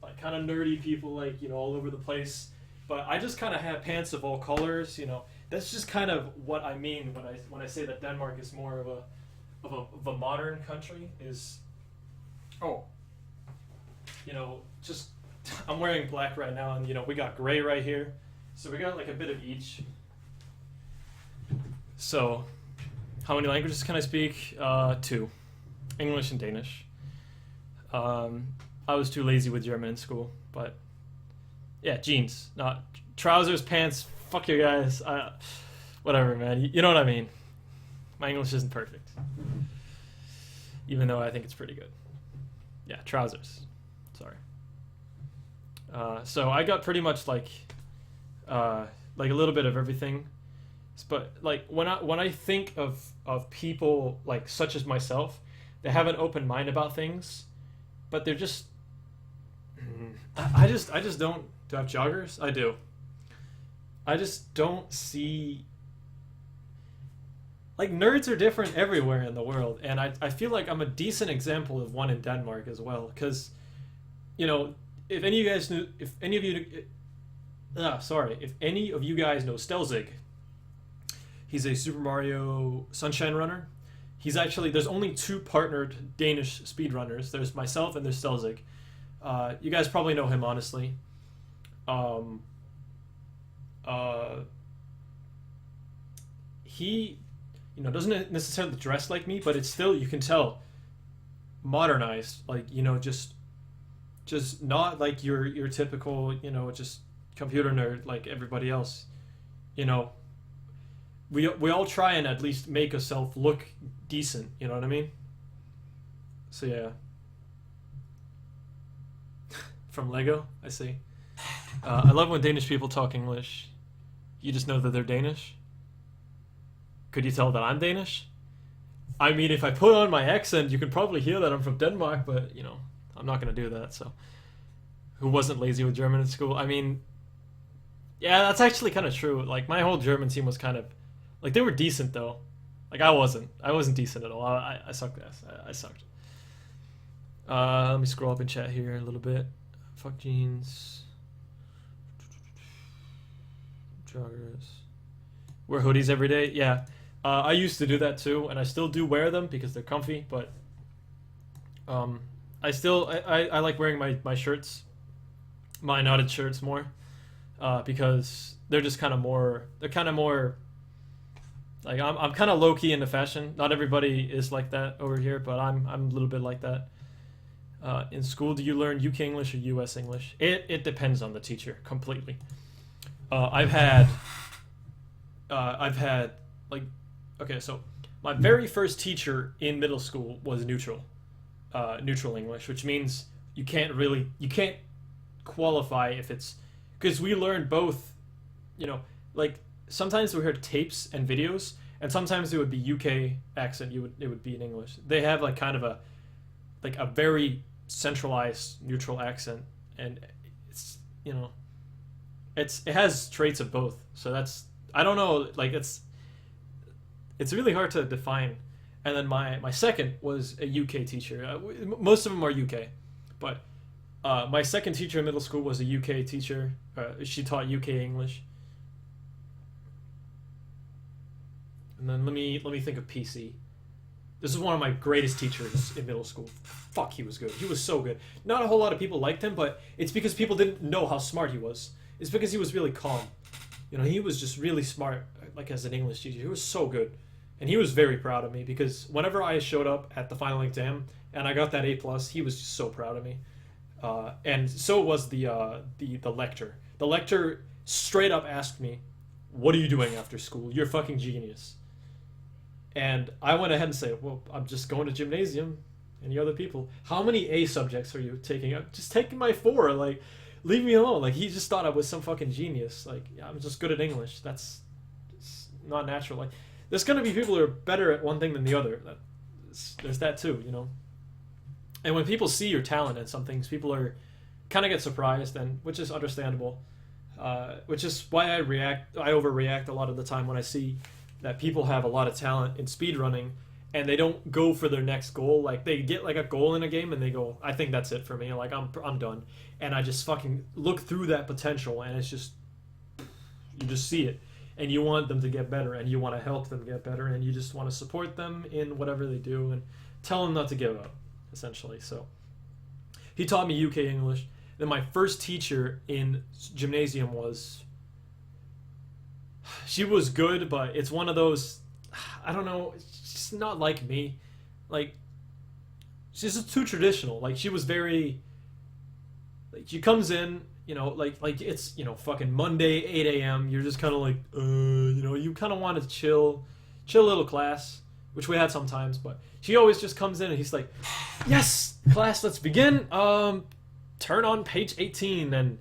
Speaker 1: like kind of nerdy people like all over the place. But I just kind of have pants of all colors. That's just kind of what I mean when I say that Denmark is more of a modern country. Is just I'm wearing black right now, and we got gray right here, so we got like a bit of each. So, how many languages can I speak? Two, English and Danish. I was too lazy with German in school, but yeah, jeans, not trousers, pants. Fuck you guys. Whatever, man. You know what I mean. My English isn't perfect, even though I think it's pretty good. Yeah, trousers. Sorry. So I got pretty much like a little bit of everything, but like when I think of people like such as myself, they have an open mind about things, but they're just I just don't. Do I have joggers? I do. I just don't see like nerds are different everywhere in the world, and I feel like I'm a decent example of one in Denmark as well, because if any of you guys knew, if any of you guys know Stelzig, he's a Super Mario Sunshine runner. There's only two partnered Danish speedrunners. There's myself and there's Stelzig. You guys probably know him, honestly. He, doesn't necessarily dress like me, but it's still, you can tell, modernized. Like, just not like your typical, just computer nerd like everybody else. We all try and at least make ourselves look decent. You know what I mean? So yeah. From Lego, I see. I love when Danish people talk English. You just know that they're Danish. Could you tell that I'm Danish? I mean, if I put on my accent, you can probably hear that I'm from Denmark, but, I'm not going to do that, so. Who wasn't lazy with German in school? I mean, yeah, that's actually kind of true. Like, my whole German team was kind of, like, they were decent, though. Like, I wasn't decent at all. I sucked ass. I sucked. Let me scroll up in chat here a little bit. Fuck jeans. Joggers. Wear hoodies every day. Yeah. I used to do that too, and I still do wear them because they're comfy, but I like wearing my shirts, my knotted shirts more, because they're just kind of more, like I'm kind of low key into fashion. Not everybody is like that over here, but I'm a little bit like that. In school, do you learn UK English or US English? It depends on the teacher completely. I've had like, okay, so my very first teacher in middle school was neutral. neutral English, which means you can't qualify if it's because we learned both, you know, like sometimes we heard tapes and videos, and sometimes it would be UK accent. It would be in English. They have like kind of a very centralized neutral accent, and it's it has traits of both. So that's I don't know like it's really hard to define. And then my second was a UK teacher. Most of them are UK, but my second teacher in middle school was a UK teacher. She taught UK English. And then let me think of PC. This is one of my greatest teachers in middle school. Fuck, he was good. He was so good. Not a whole lot of people liked him, but it's because people didn't know how smart he was. It's because he was really calm. He was just really smart, like as an English teacher. He was so good. And he was very proud of me because whenever I showed up at the final exam and I got that A+, he was just so proud of me. And so was the lecturer. The lecturer straight up asked me, "What are you doing after school? You're a fucking genius." And I went ahead and said, "Well, I'm just going to gymnasium. Any other people? How many A subjects are you taking? I'm just taking my 4. Like, leave me alone." Like, he just thought I was some fucking genius. Like, I'm just good at English. That's not natural. Like, there's gonna be people who are better at one thing than the other. There's that too, And when people see your talent in some things, people are kind of get surprised, and which is understandable. Which is why I overreact a lot of the time when I see that people have a lot of talent in speedrunning and they don't go for their next goal. Like, they get like a goal in a game and they go, "I think that's it for me. Like, I'm done." And I just fucking look through that potential, and it's just you just see it. And you want them to get better, and you want to help them get better, and you just want to support them in whatever they do and tell them not to give up, essentially. So he taught me UK English. Then my first teacher in gymnasium she was good, but it's one of those, I don't know, it's just not like me. Like, she's just too traditional. Like, she was very, like, she comes in, like it's, fucking Monday, 8 a.m. You're just kind of like, you kind of want to chill little class, which we had sometimes, but she always just comes in and he's like, "Yes, class, let's begin. Turn on page 18, and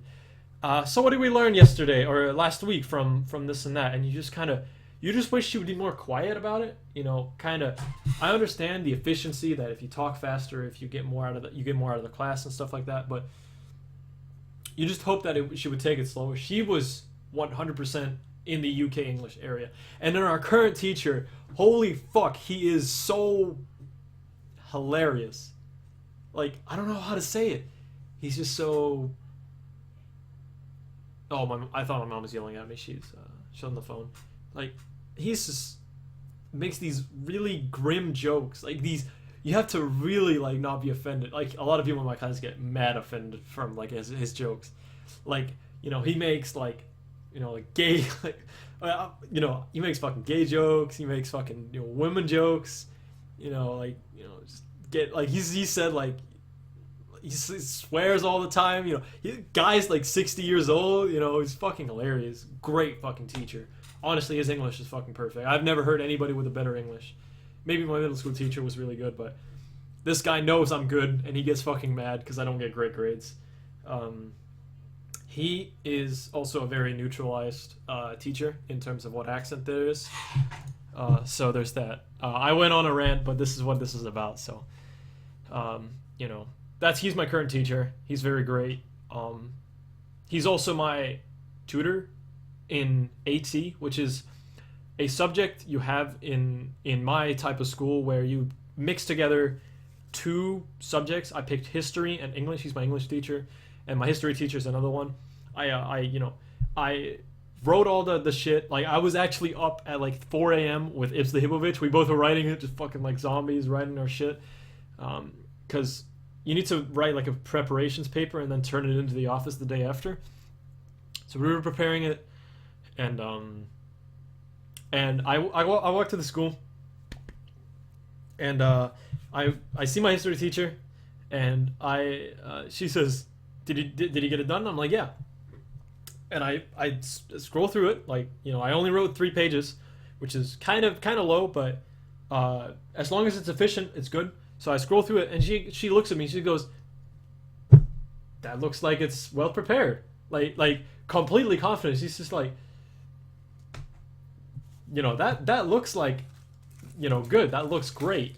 Speaker 1: so what did we learn yesterday or last week from this and that?" And you just wish she would be more quiet about it. I understand the efficiency that if you talk faster, if you get more out of the class and stuff like that, but you just hope that she would take it slower. She was 100% in the UK English area. And then our current teacher, holy fuck, he is so hilarious. Like, I don't know how to say it. He's just so... Oh, I thought my mom was yelling at me. She's on the phone. Like, he's just makes these really grim jokes. Like, these... You have to really, like, not be offended. Like, a lot of people in my class get mad offended from, like, his jokes. Like, he makes, like, like, gay, like, he makes fucking gay jokes. He makes fucking, women jokes. Just get, like, he said, like, he swears all the time. Guy's, like, 60 years old. He's fucking hilarious. Great fucking teacher. Honestly, his English is fucking perfect. I've never heard anybody with a better English. Maybe my middle school teacher was really good, but this guy knows I'm good, and he gets fucking mad because I don't get great grades. He is also a very neutralized teacher in terms of what accent there is. So there's that. I went on a rant, but this is what this is about. So, he's my current teacher. He's very great. He's also my tutor in AT, which is a subject you have in my type of school where you mix together 2 subjects. I picked history and English. He's my English teacher, and my history teacher is another one. I wrote all the shit. Like, I was actually up at like 4 a.m. with Ibs Lihibovic. We both were writing it, just fucking like zombies writing our shit. Because you need to write like a preparations paper and then turn it into the office the day after. So we were preparing it, and I walked to the school, and I see my history teacher, and she says, did he get it done? I'm like, yeah. And I scroll through it, like, I only wrote 3 pages, which is kind of low, but as long as it's efficient, it's good. So I scroll through it, and she looks at me. She goes, "That looks like it's well prepared." Like completely confident. She's just like, that looks like, good. That looks great.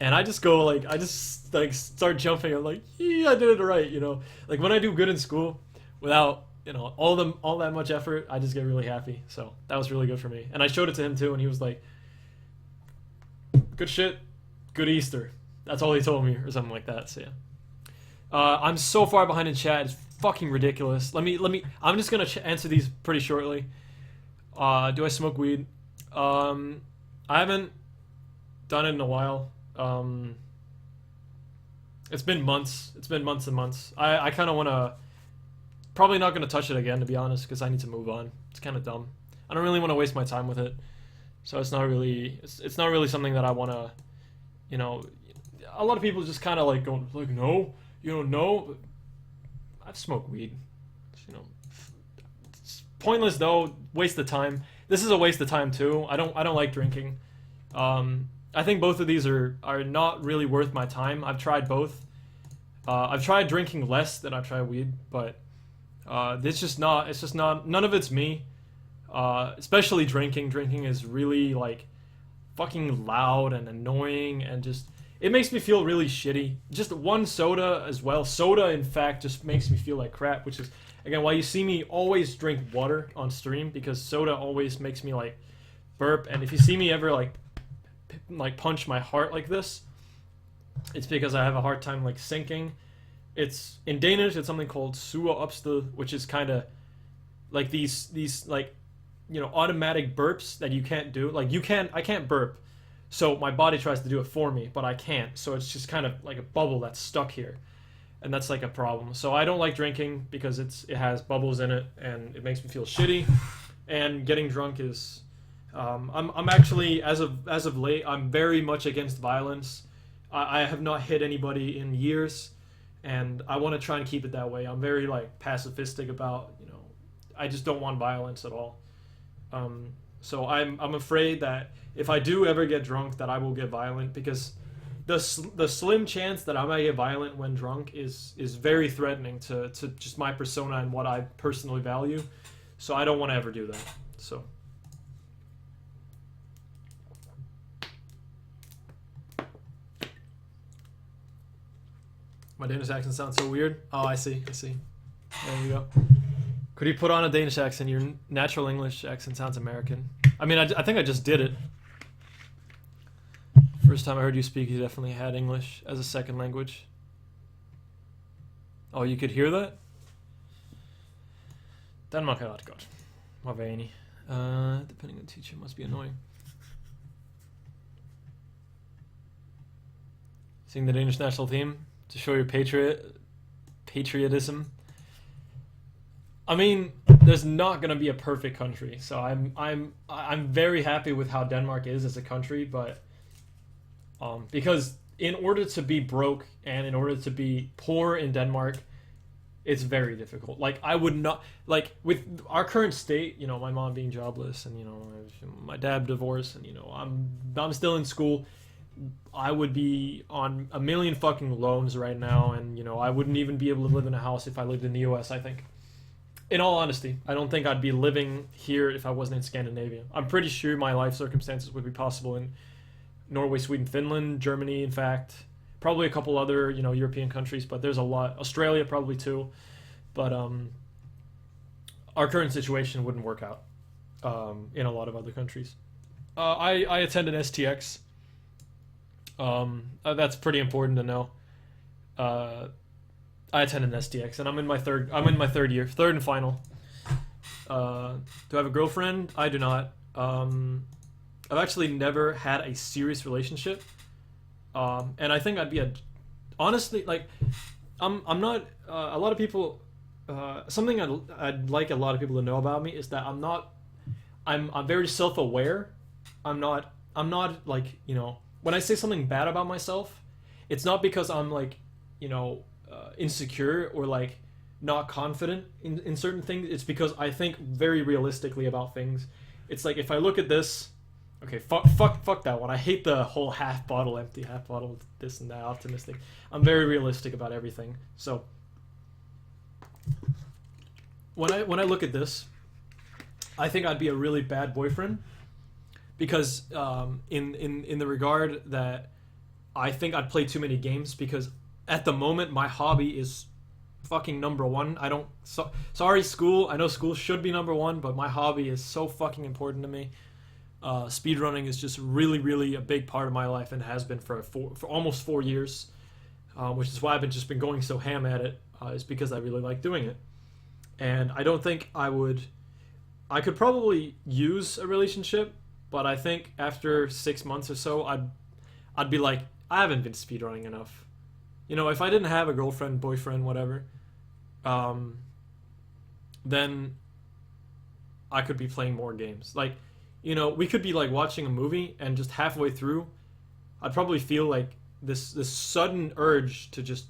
Speaker 1: And I just go like, I just like start jumping. I'm like, yeah, I did it right. Like when I do good in school without all that much effort, I just get really happy. So that was really good for me. And I showed it to him too, and he was like, good shit, good Easter. That's all he told me, or something like that. So yeah. I'm so far behind in chat. It's fucking ridiculous. Let me. I'm just gonna answer these pretty shortly. Do I smoke weed? I haven't done it in a while. It's been months. It's been months and months. I kind of want to. Probably not gonna touch it again, to be honest, because I need to move on. It's kind of dumb. I don't really want to waste my time with it. So it's not really. It's not really something that I want to. A lot of people just kind of like going like, no, no. I've smoked weed. It's pointless though. Waste of time. This is a waste of time too. I don't like drinking. I think both of these are not really worth my time. I've tried both. I've tried drinking less than I've tried weed, but it's just not. None of it's me. Especially drinking. Drinking is really like fucking loud and annoying, and just it makes me feel really shitty. Just one soda as well. Soda, in fact, just makes me feel like crap, which is again why you see me always drink water on stream, because soda always makes me like burp. And if you see me ever like punch my heart like this, it's because I have a hard time like sinking. It's in Danish. It's something called sugeopsted, which is kind of like these like automatic burps that you can't do. Like I can't burp, so my body tries to do it for me, but I can't. So it's just kind of like a bubble that's stuck here, and that's like a problem. So I don't like drinking because it has bubbles in it, and it makes me feel shitty. And getting drunk is, I'm actually as of late, I'm very much against violence. I have not hit anybody in years, and I want to try and keep it that way. I'm very like pacifistic about, I just don't want violence at all. So I'm afraid that if I do ever get drunk, that I will get violent, because the slim chance that I might get violent when drunk is very threatening to just my persona and what I personally value. So I don't want to ever do that. So. My Danish accent sounds so weird. Oh, I see. There we go. Could you put on a Danish accent? Your natural English accent sounds American. I mean, I think I just did it. First time I heard you speak, you definitely had English as a second language. Oh, you could hear that? Danmark er ret godt. Var var enig. Depending on teacher must be annoying. Sing the Danish national theme to show your patriotism. I mean, there's not gonna be a perfect country, so I'm very happy with how Denmark is as a country, but because in order to be broke and in order to be poor in Denmark, it's very difficult. Like I would not like with our current state, my mom being jobless and my dad divorced and I'm still in school. I would be on a million fucking loans right now, and I wouldn't even be able to live in a house if I lived in the US, I think. In all honesty, I don't think I'd be living here if I wasn't in Scandinavia. I'm pretty sure my life circumstances would be possible in Norway, Sweden, Finland, Germany, in fact. Probably a couple other, European countries, but there's a lot. Australia probably too. But our current situation wouldn't work out in a lot of other countries. I attend an STX. That's pretty important to know. I attend an STX, and I'm in my third year, third and final. Do I have a girlfriend? I do not. I've actually never had a serious relationship, and I think I'd be honestly like, I'm not. A lot of people. Something I'd like a lot of people to know about me is that I'm very self-aware. I'm not like when I say something bad about myself, it's not because I'm like insecure or like not confident in certain things. It's because I think very realistically about things. It's like if I look at this, Okay, fuck that one. I hate the whole half bottle empty, half bottle this and that optimistic. I'm very realistic about everything. So when I look at this, I think I'd be a really bad boyfriend because in the regard that I think I'd play too many games because at the moment my hobby is fucking number one. I don't sorry school. I know school should be number one, but my hobby is so fucking important to me. Speedrunning is just really a big part of my life and has been for almost 4 years, which is why I've just been going so ham at it. Is because I really like doing it, and I don't think I would. I could probably use a relationship, but I think after 6 months or so, I'd be like, I haven't been speedrunning enough. You know, if I didn't have a girlfriend, boyfriend, whatever, then I could be playing more games. Like, you know, we could be like watching a movie and just halfway through, I'd probably feel like this sudden urge to just,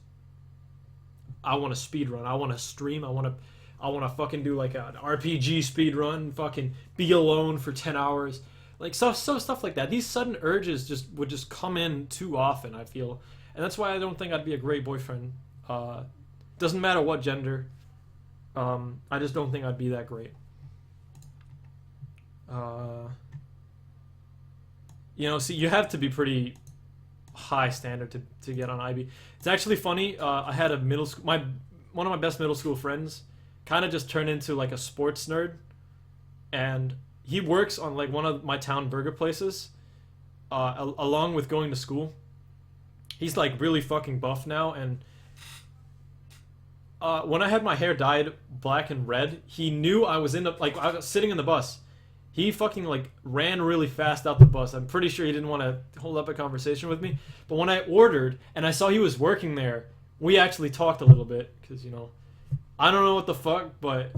Speaker 1: I want to speedrun, I want to stream, I want to fucking do like an RPG speedrun, fucking be alone for 10 hours. Like stuff like that. These sudden urges would just come in too often, I feel. And that's why I don't think I'd be a great boyfriend. Doesn't matter what gender. I just don't think I'd be that great. You know, see, you have to be pretty high standard to get on IB. It's actually funny. I had a middle school. One of my best middle school friends kind of just turned into like a sports nerd, and he works on like one of my town burger places, along with going to school. He's like really fucking buff now, and when I had my hair dyed black and red, he knew I was I was sitting in the bus. He fucking like ran really fast out the bus. I'm pretty sure he didn't want to hold up a conversation with me. But when I ordered and I saw he was working there, we actually talked a little bit because, you know, I don't know what the fuck, but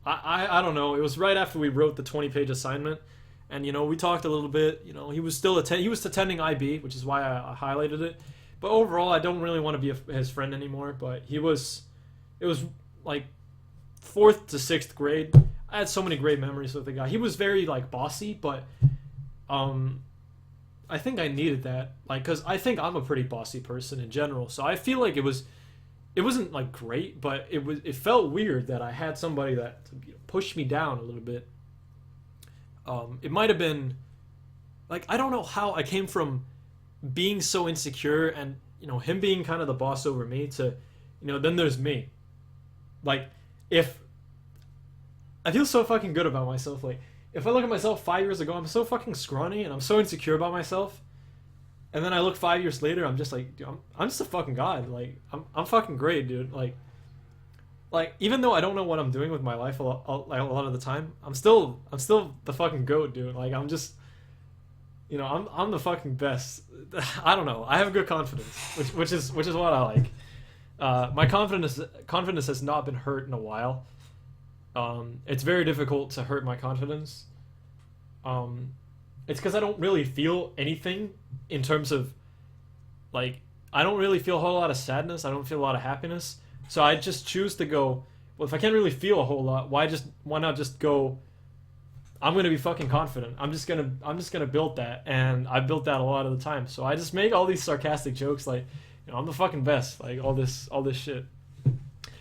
Speaker 1: I don't know. It was right after we wrote the 20-page assignment, and, you know, we talked a little bit. You know, he was still attending IB, which is why I highlighted it. But overall, I don't really want to be his friend anymore. But it was like 4th to 6th grade. I had so many great memories with the guy. He was very like bossy, but I think I needed that, like, because I think I'm a pretty bossy person in general. So I feel like it wasn't like great, but it felt weird that I had somebody that pushed me down a little bit. It might have been like, I don't know how I came from being so insecure and, you know, him being kind of the boss over me to, you know, then there's me. Like, if I feel so fucking good about myself, like if I look at myself 5 years ago, I'm so fucking scrawny and I'm so insecure about myself, and then I look 5 years later, I'm just like, dude, I'm just a fucking god. Like I'm fucking great, dude. Like even though I don't know what I'm doing with my life a lot of the time, I'm still the fucking goat, dude. Like I'm just, you know, I'm the fucking best. I don't know. I have good confidence, which is what I like. My confidence has not been hurt in a while. It's very difficult to hurt my confidence. It's because I don't really feel anything in terms of, like, I don't really feel a whole lot of sadness. I don't feel a lot of happiness. So I just choose to go, well, if I can't really feel a whole lot, why not just go, I'm gonna be fucking confident. I'm just gonna build that, and I built that a lot of the time. So I just make all these sarcastic jokes like, you know, I'm the fucking best, like all this shit.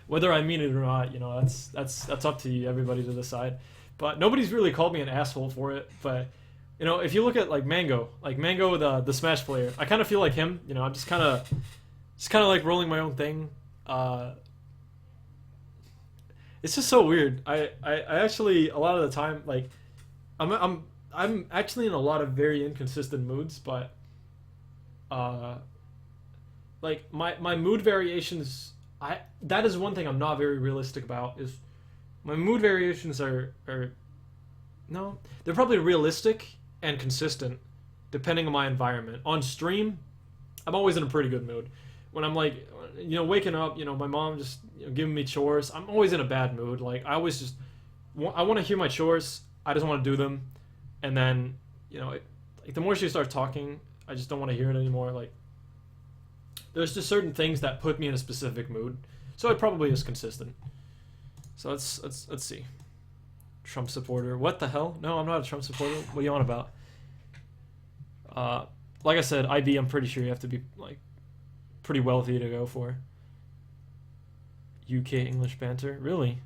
Speaker 1: Whether I mean it or not, you know, that's up to you, everybody to decide. But nobody's really called me an asshole for it. But, you know, if you look at like Mango, the Smash player, I kind of feel like him. You know, I'm just kind of like rolling my own thing. It's just so weird. I actually, a lot of the time, like, I'm actually in a lot of very inconsistent moods, but like my mood variations, that is one thing I'm not very realistic about, is my mood variations are no, they're probably realistic and consistent depending on my environment. On stream, I'm always in a pretty good mood. When I'm like, you know, waking up, you know, my mom just, you know, giving me chores, I'm always in a bad mood. Like, I always just, I want to hear my chores, I just want to do them, and then, you know, like the more she starts talking, I just don't want to hear it anymore. Like, there's just certain things that put me in a specific mood, so it probably is consistent. So let's see. Trump supporter. What the hell? No, I'm not a Trump supporter. What are you on about? Like I said, IB, I'm pretty sure you have to be like pretty wealthy to go for. UK English banter? Really?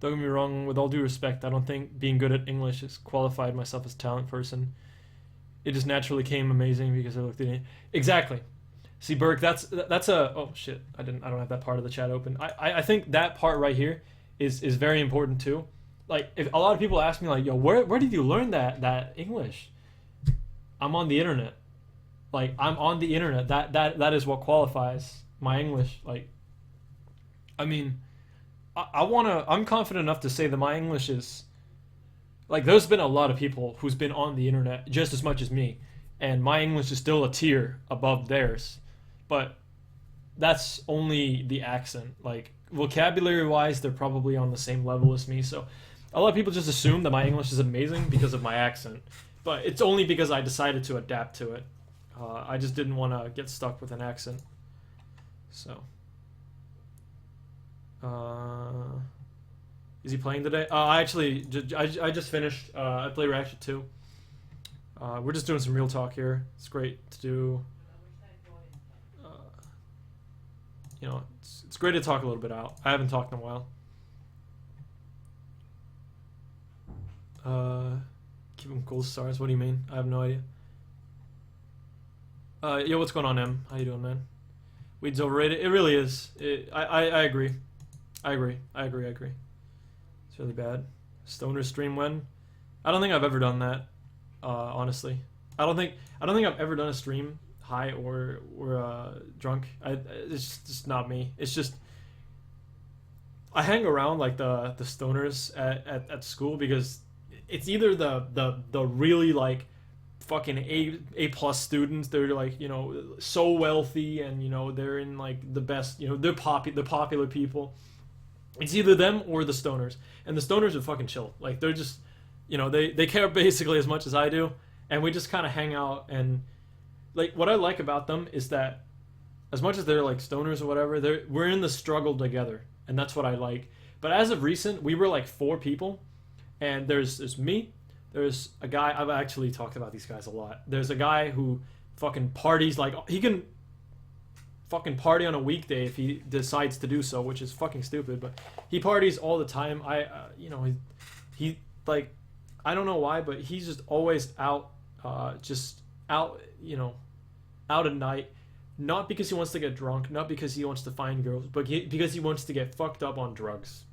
Speaker 1: Don't get me wrong, with all due respect, I don't think being good at English has qualified myself as a talent person. It just naturally came amazing because I looked at it. Exactly. See, Burke, that's a oh shit. I don't have that part of the chat open. I think that part right here is very important too. Like if a lot of people ask me like, yo, where did you learn that English? I'm on the internet. Like I'm on the internet. That is what qualifies my English. Like I mean, I'm confident enough to say that my English is like there's been a lot of people who's been on the internet just as much as me, and my English is still a tier above theirs. But that's only the accent. Like vocabulary wise, they're probably on the same level as me. So a lot of people just assume that my English is amazing because of my accent. But it's only because I decided to adapt to it. I just didn't want to get stuck with an accent. So. Is he playing today? I actually, I just finished. I play Ratchet 2. We're just doing some real talk here. It's great to do. You know, it's great to talk a little bit out. I haven't talked in a while. Keep him gold stars. What do you mean? I have no idea. Yo, what's going on, M? How you doing, man? Weed's overrated. It really is. I agree. I agree. It's really bad. Stoner stream when? I don't think I've ever done that. Honestly, I don't think I've ever done a stream high or drunk. It's just not me. It's just I hang around like the stoners at school because it's either the really like fucking A plus students. They're like, you know, so wealthy and you know they're in like the best, you know, they're popular people. It's either them or the stoners, and the stoners are fucking chill. Like they're just, you know, they care basically as much as I do, and we just kind of hang out. And like what I like about them is that as much as they're like stoners or whatever, we're in the struggle together, and that's what I like. But as of recent, we were like 4 people, and there's me, there's a guy. I've actually talked about these guys a lot. There's a guy who fucking parties like he can fucking party on a weekday if he decides to do so, which is fucking stupid, but he parties all the time. You know, he like, I don't know why, but he's just always out, just out, you know, out at night, not because he wants to get drunk, not because he wants to find girls, but because he wants to get fucked up on drugs.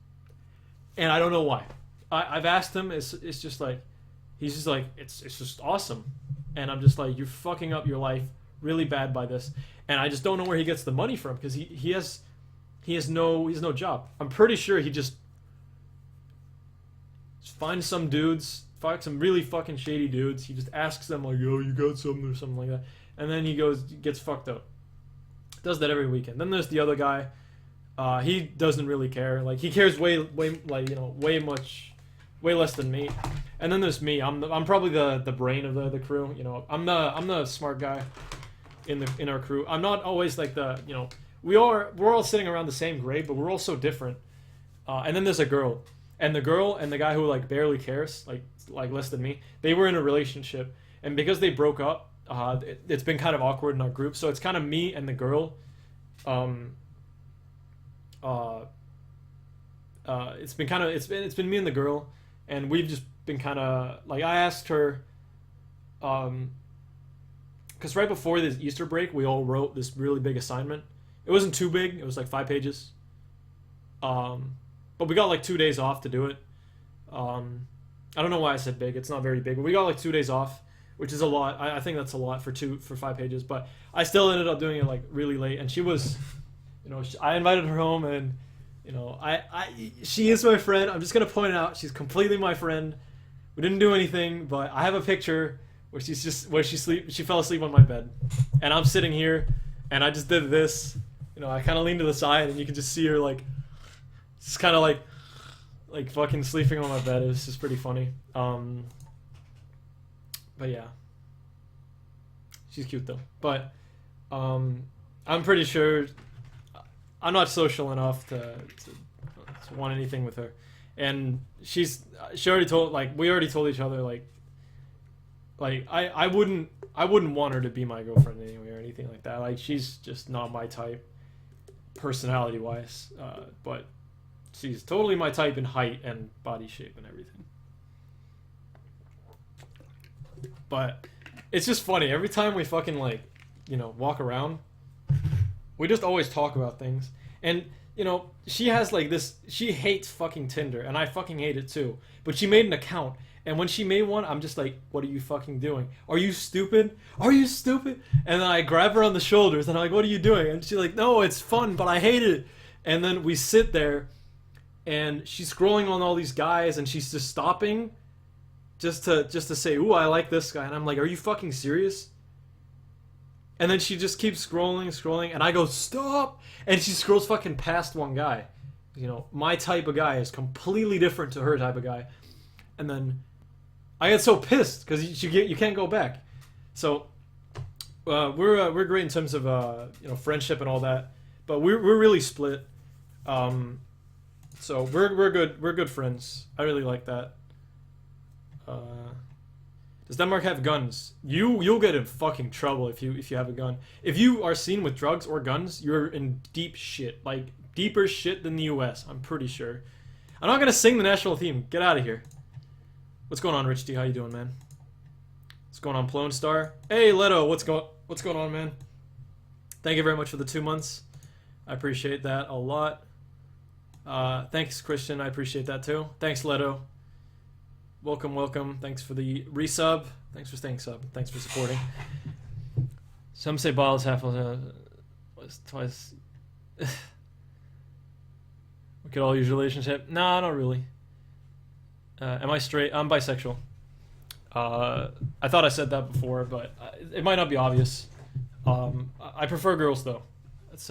Speaker 1: And I don't know why. I've asked him, it's just like, he's just like, it's just awesome. And I'm just like, you're fucking up your life really bad by this. And I just don't know where he gets the money from because he has no job. I'm pretty sure he just finds some dudes, some really fucking shady dudes. He just asks them like, "Yo, you got something?" or something like that, and then he gets fucked up. Does that every weekend. Then there's the other guy. He doesn't really care. Like he cares way like, you know, way less than me. And then there's me. I'm probably the brain of the crew. You know, I'm the smart guy in our crew. I'm not always like the, you know, we're all sitting around the same grade, but we're all so different. And then there's a girl, and the girl and the guy who like barely cares, like less than me. They were in a relationship, and because they broke up, it's been kind of awkward in our group. So it's kind of me and the girl. It's been me and the girl, and we've just been kind of like, I asked her, because right before this Easter break, we all wrote this really big assignment. It wasn't too big. It was like 5 pages. But we got like 2 days off to do it. I don't know why I said big. It's not very big, but we got like 2 days off, which is a lot. I think that's a lot for 5 pages. But I still ended up doing it like really late. And she was, you know, I invited her home, and you know, she is my friend. I'm just gonna point it out. She's completely my friend. We didn't do anything, but I have a picture where she fell asleep on my bed, and I'm sitting here, and I just did this. You know, I kind of leaned to the side, and you can just see her like, just kind of like fucking sleeping on my bed. It was just pretty funny. But yeah, she's cute though. But I'm pretty sure I'm not social enough to want anything with her, and she already told, like, we already told each other, like I wouldn't want her to be my girlfriend anyway or anything like that. Like, she's just not my type, personality wise, but she's totally my type in height and body shape and everything. But it's just funny every time we fucking, like, you know, walk around, we just always talk about things. And, you know, she has like this, she hates fucking Tinder, and I fucking hate it too, but she made an account, and when she made one, I'm just like, what are you fucking doing? Are you stupid? Are you stupid? And then I grab her on the shoulders and I'm like, what are you doing? And she's like, no, it's fun, but I hate it. And then we sit there and she's scrolling on all these guys, and she's just stopping just to say, ooh, I like this guy. And I'm like, are you fucking serious? And then she just keeps scrolling, and I go, stop! And she scrolls fucking past one guy. You know, my type of guy is completely different to her type of guy. And then I get so pissed because you can't go back. So we're great in terms of you know, friendship and all that, but we're really split. So we're good friends. I really like that. Does Denmark have guns? You'll get in fucking trouble if you have a gun. If you are seen with drugs or guns, you're in deep shit. Like, deeper shit than the US, I'm pretty sure. I'm not gonna sing the national theme. Get out of here. What's going on, Rich D? How you doing, man? What's going on, Plone Star? Hey, Leto, what's going on, man? Thank you very much for the 2 months. I appreciate that a lot. Thanks, Christian. I appreciate that too. Thanks, Leto. Welcome. Thanks for the resub. Thanks for staying sub. Thanks for supporting. Some say ball is half twice. We could all use relationship. No, not really. Am I straight? I'm bisexual. I thought I said that before, but it might not be obvious. I prefer girls though. It's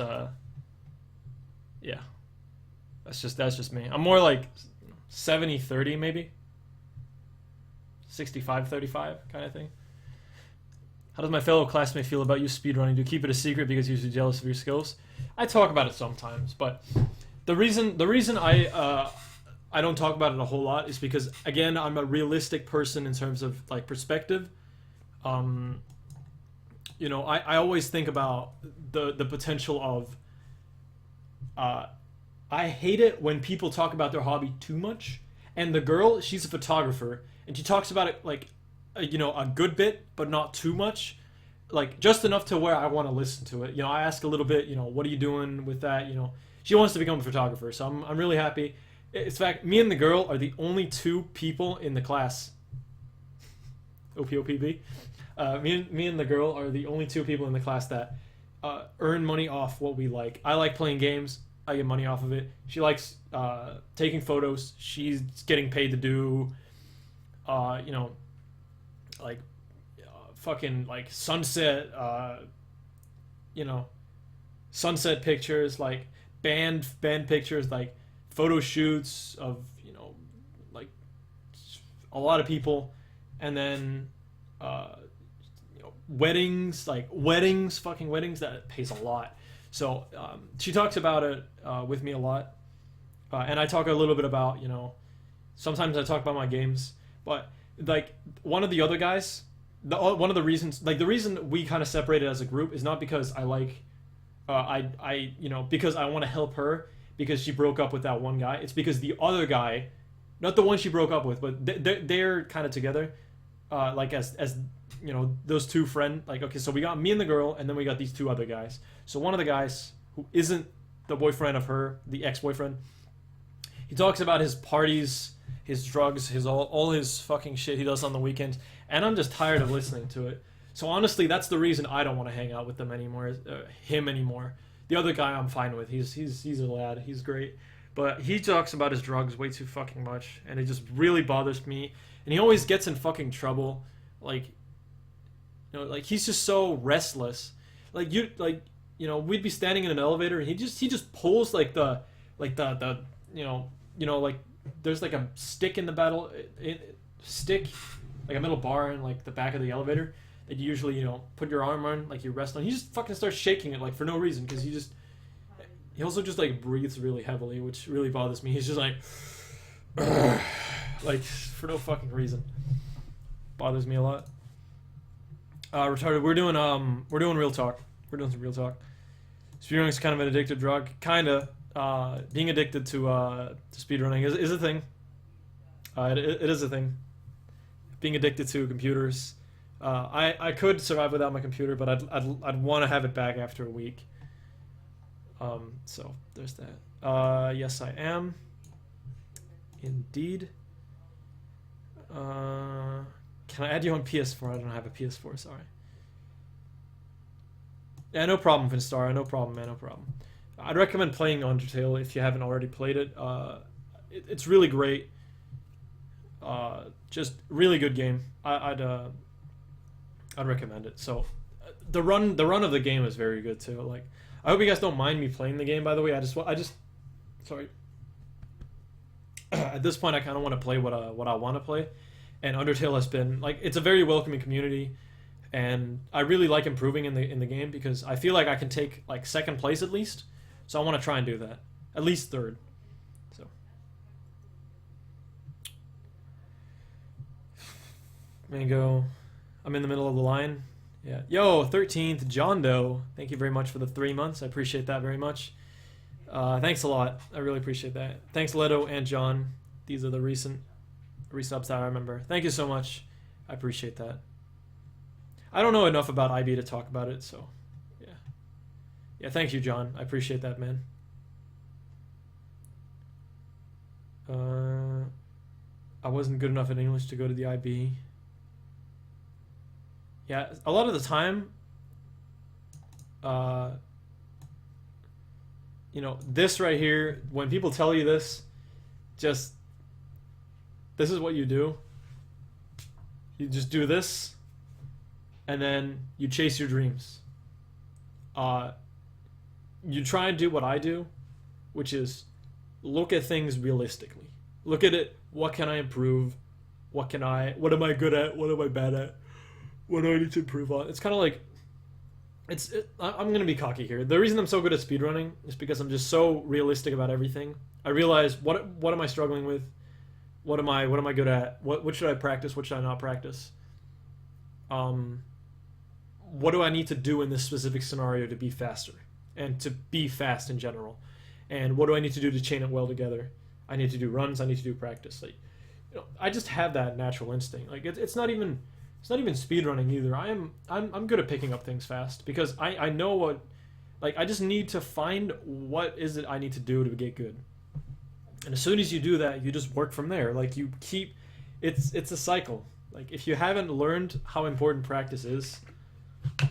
Speaker 1: yeah. That's just me. I'm more like 70-30 maybe. 65-35 kind of thing. How does my fellow classmate feel about you speedrunning? Do you keep it a secret because you're jealous of your skills? I talk about it sometimes, but the reason I don't talk about it a whole lot is because, again, I'm a realistic person in terms of, like, perspective. You know, I always think about the potential of I hate it when people talk about their hobby too much. And the girl, she's a photographer, and she talks about it like, you know, a good bit, but not too much. Like, just enough to where I want to listen to it. You know, I ask a little bit, you know, what are you doing with that? You know, she wants to become a photographer, so I'm really happy. In fact, me and the girl are the only 2 people in the class. OPOPB. Me and the girl are the only 2 people in the class that earn money off what we like. I like playing games. I get money off of it. She likes taking photos. She's getting paid to do, you know, like fucking like sunset, you know, sunset pictures, like band pictures, like photo shoots of, you know, like a lot of people, and then you know, weddings, fucking weddings. That pays a lot. So she talks about it with me a lot, and I talk a little bit about, you know, sometimes I talk about my games, but like one of the other guys, one of the reasons, like the reason we kind of separated as a group is not because I like, you know, because I want to help her because she broke up with that one guy. It's because the other guy, not the one she broke up with, but they're kind of together, like as you know, those 2 friends, like, okay, so we got me and the girl, and then we got these 2 other guys. So one of the guys who isn't the boyfriend of her, the ex-boyfriend, he talks about his parties, his drugs, his all his fucking shit he does on the weekends, and I'm just tired of listening to it. So honestly, that's the reason I don't want to hang out with them anymore, him anymore. The other guy I'm fine with. He's a lad. He's great. But he talks about his drugs way too fucking much, and it just really bothers me. And he always gets in fucking trouble. Like, you know, like he's just so restless. Like you know, we'd be standing in an elevator, and he just pulls like the you know, like there's like a stick in the stick, like a metal bar in like the back of the elevator that you usually, you know, put your arm on, like you rest on. He just fucking starts shaking it like for no reason, because he He also just like breathes really heavily, which really bothers me. He's just like, like for no fucking reason. Bothers me a lot. Retarded. We're doing real talk. We're doing some real talk. Speedrunning is kind of an addictive drug. Kinda. Being addicted to speedrunning is a thing. It is a thing. Being addicted to computers. I could survive without my computer, but I'd want to have it back after a week. So there's that. Yes, I am. Indeed. Can I add you on PS4? I don't have a PS4. Sorry. Yeah, no problem, Finstar. No problem, man. No problem. I'd recommend playing Undertale if you haven't already played it. It's really great. Just really good game. I'd recommend it. So, the run of the game is very good too. Like, I hope you guys don't mind me playing the game. By the way, sorry. At this point, I kind of want to play what I want to play, and Undertale has been like it's a very welcoming community, and I really like improving in the game because I feel like I can take like second place at least. So I want to try and do that, at least third. So. Mango, I'm in the middle of the line. Yeah. Yo, 13th, John Doe. Thank you very much for the 3 months. I appreciate that very much. Thanks a lot. I really appreciate that. Thanks, Leto and John. These are the recent resubs that I remember. Thank you so much. I appreciate that. I don't know enough about IB to talk about it, so yeah. Yeah, thank you, John. I appreciate that, man. I wasn't good enough in English to go to the IB. Yeah, a lot of the time, you know, this right here, when people tell you this, just, this is what you do. You just do this, and then you chase your dreams. You try and do what I do, which is look at things realistically. Look at it, what can I improve? What am I good at? What am I bad at? What do I need to improve on? It's kind of like, I'm going to be cocky here. The reason I'm so good at speedrunning is because I'm just so realistic about everything. I realize what am I struggling with? What am I good at? What should I practice? What should I not practice? What do I need to do in this specific scenario to be faster and to be fast in general? And what do I need to do to chain it well together? I need to do runs. I need to do practice. Like, you know, I just have that natural instinct. Like it's not even speedrunning either. I'm good at picking up things fast because I know what, like I just need to find what is it I need to do to get good. And as soon as you do that, you just work from there. Like you keep, it's a cycle. Like if you haven't learned how important practice is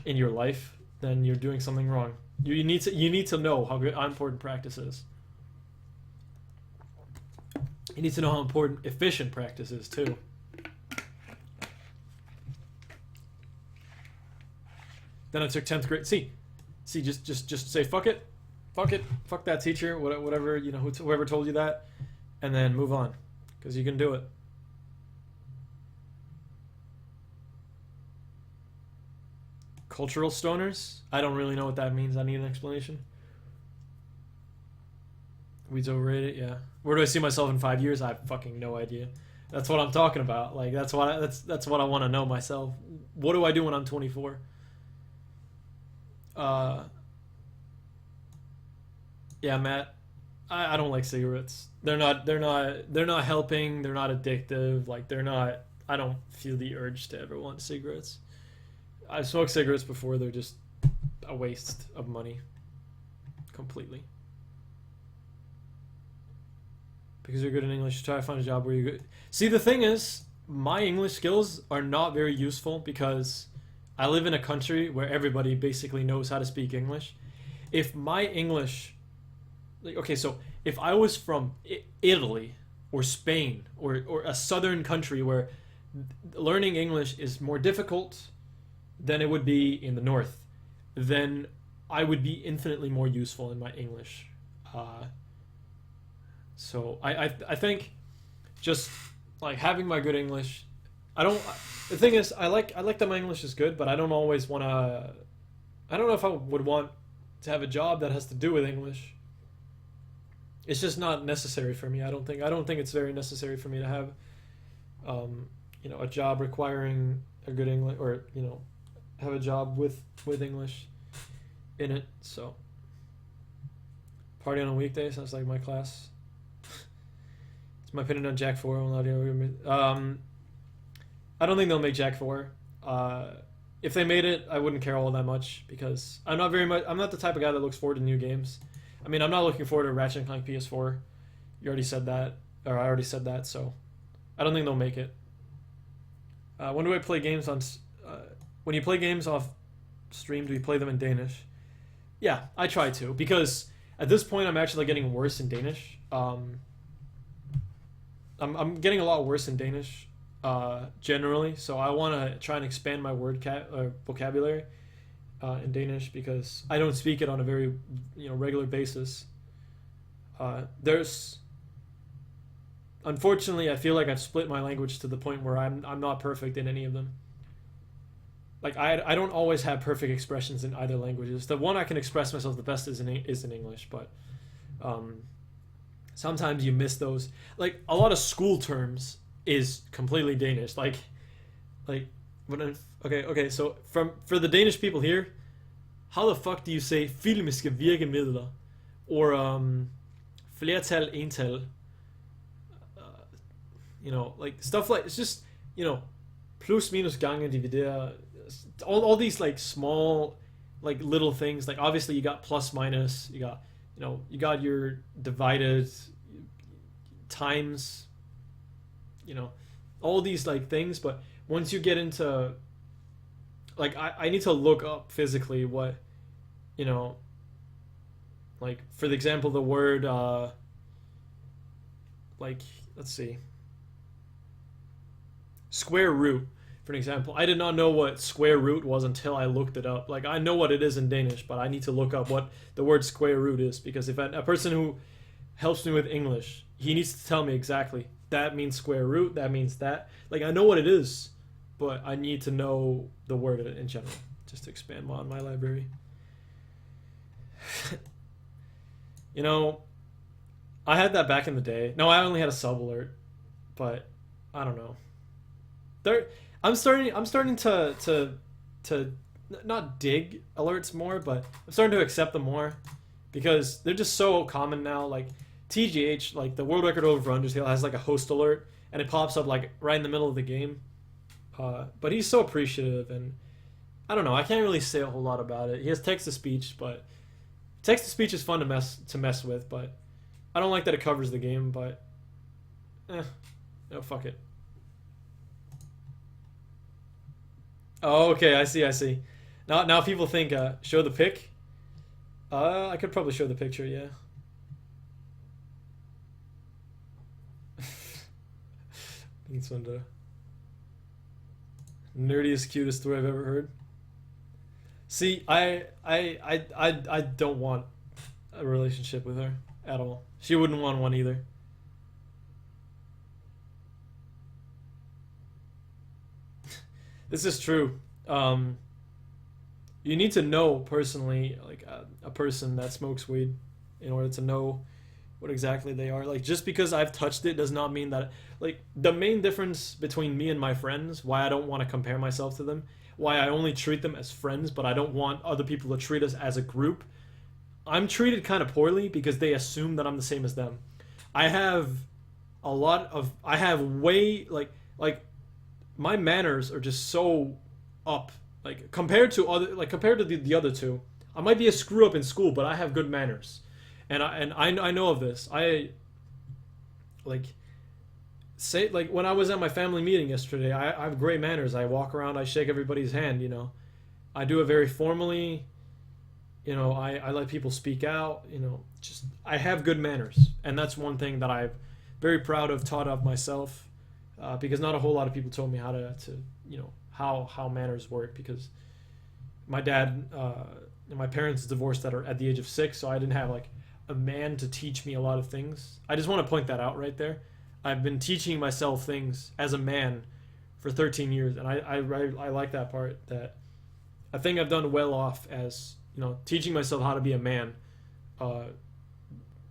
Speaker 1: in your life, then you're doing something wrong. You need to know how important practice is. You need to know how important efficient practice is too. Then I took 10th grade. See, just say fuck it, fuck that teacher, whatever, you know, whoever told you that, and then move on, because you can do it. Cultural stoners? I don't really know what that means. I need an explanation. Weeds overrated? Yeah. Where do I see myself in 5 years? I have fucking no idea. That's what I'm talking about. Like that's what I want to know myself. What do I do when I'm 24? Yeah, Matt. I don't like cigarettes. They're not helping. They're not addictive. Like they're not. I don't feel the urge to ever want cigarettes. I've smoked cigarettes before. They're just a waste of money. Completely. Because you're good in English, try to find a job where you're good. See, the thing is, my English skills are not very useful because I live in a country where everybody basically knows how to speak English. If my English, like, okay, so if I was from Italy or Spain or a southern country where learning English is more difficult than it would be in the north, then I would be infinitely more useful in my English. So I think just like having my good English, the thing is I like that my English is good, but I don't always want to, I don't know if I would want to have a job that has to do with English. It's just not necessary for me. I don't think it's very necessary for me to have a job requiring a good English, or have a job with English in it. So party on a weekday sounds like my class. It's my opinion on Jak 4. I don't think they'll make Jak 4. If they made it, I wouldn't care all that much because I'm not the type of guy that looks forward to new games. I mean, I'm not looking forward to Ratchet and Clank PS4. You already said that, or I already said that, so I don't think they'll make it. When do I play games on? When you play games off stream, do you play them in Danish? Yeah, I try to because at this point I'm actually getting worse in Danish. I'm getting a lot worse in Danish generally, so I want to try and expand my vocabulary in Danish because I don't speak it on a very regular basis. There's Unfortunately, I feel like I've split my language to the point where I'm not perfect in any of them. Like I don't always have perfect expressions in either languages. The one I can express myself the best is in English, but sometimes you miss those. Like a lot of school terms is completely Danish. Like okay. So for the Danish people here, how the fuck do you say filmiske virkemidler or flertal ental? Like stuff like it's just plus minus gange dividere, all these like small like little things. Like obviously you got plus minus, you got your divided times, all these like things. But once you get into like I need to look up physically what like for the example the word like let's see, square root, for an example. I did not know what square root was until I looked it up. Like I know what it is in Danish, but I need to look up what the word square root is because if a person who helps me with English, he needs to tell me exactly that means square root, that means that. Like I know what it is, but I need to know the word in general just to expand on my library. I had that back in the day. No, I only had a sub alert, but I don't know. I'm starting to not dig alerts more, but I'm starting to accept them more because they're just so common now. Like TGH, like the world record over for Undertale has like a host alert and it pops up like right in the middle of the game. But he's so appreciative, and I don't know. I can't really say a whole lot about it. He has text to speech, but text to speech is fun to mess with. But I don't like that it covers the game. But no, fuck it. Oh, okay, I see. Now people think, show the pic. I could probably show the picture, yeah. Nerdiest, cutest story I've ever heard. See, I don't want a relationship with her at all. She wouldn't want one either. This is true. You need to know personally, like a person that smokes weed, in order to know what exactly they are. Like just because I've touched it does not mean that. Like the main difference between me and my friends, why I don't want to compare myself to them, why I only treat them as friends, but I don't want other people to treat us as a group. I'm treated kind of poorly because they assume that I'm the same as them. I have I have way like my manners are just so up, like compared to the other two. I might be a screw up in school, but I have good manners, and I know of this. I like say like when I was at my family meeting yesterday, I have great manners. I walk around, I shake everybody's hand. I do it very formally. I let people speak out. Just I have good manners, and that's one thing that I'm very proud of, taught of myself. Because not a whole lot of people told me how to how manners work. Because my dad and my parents divorced at the age of 6, so I didn't have like a man to teach me a lot of things. I just want to point that out right there. I've been teaching myself things as a man for 13 years, and I like that part. That I think I've done well off as teaching myself how to be a man.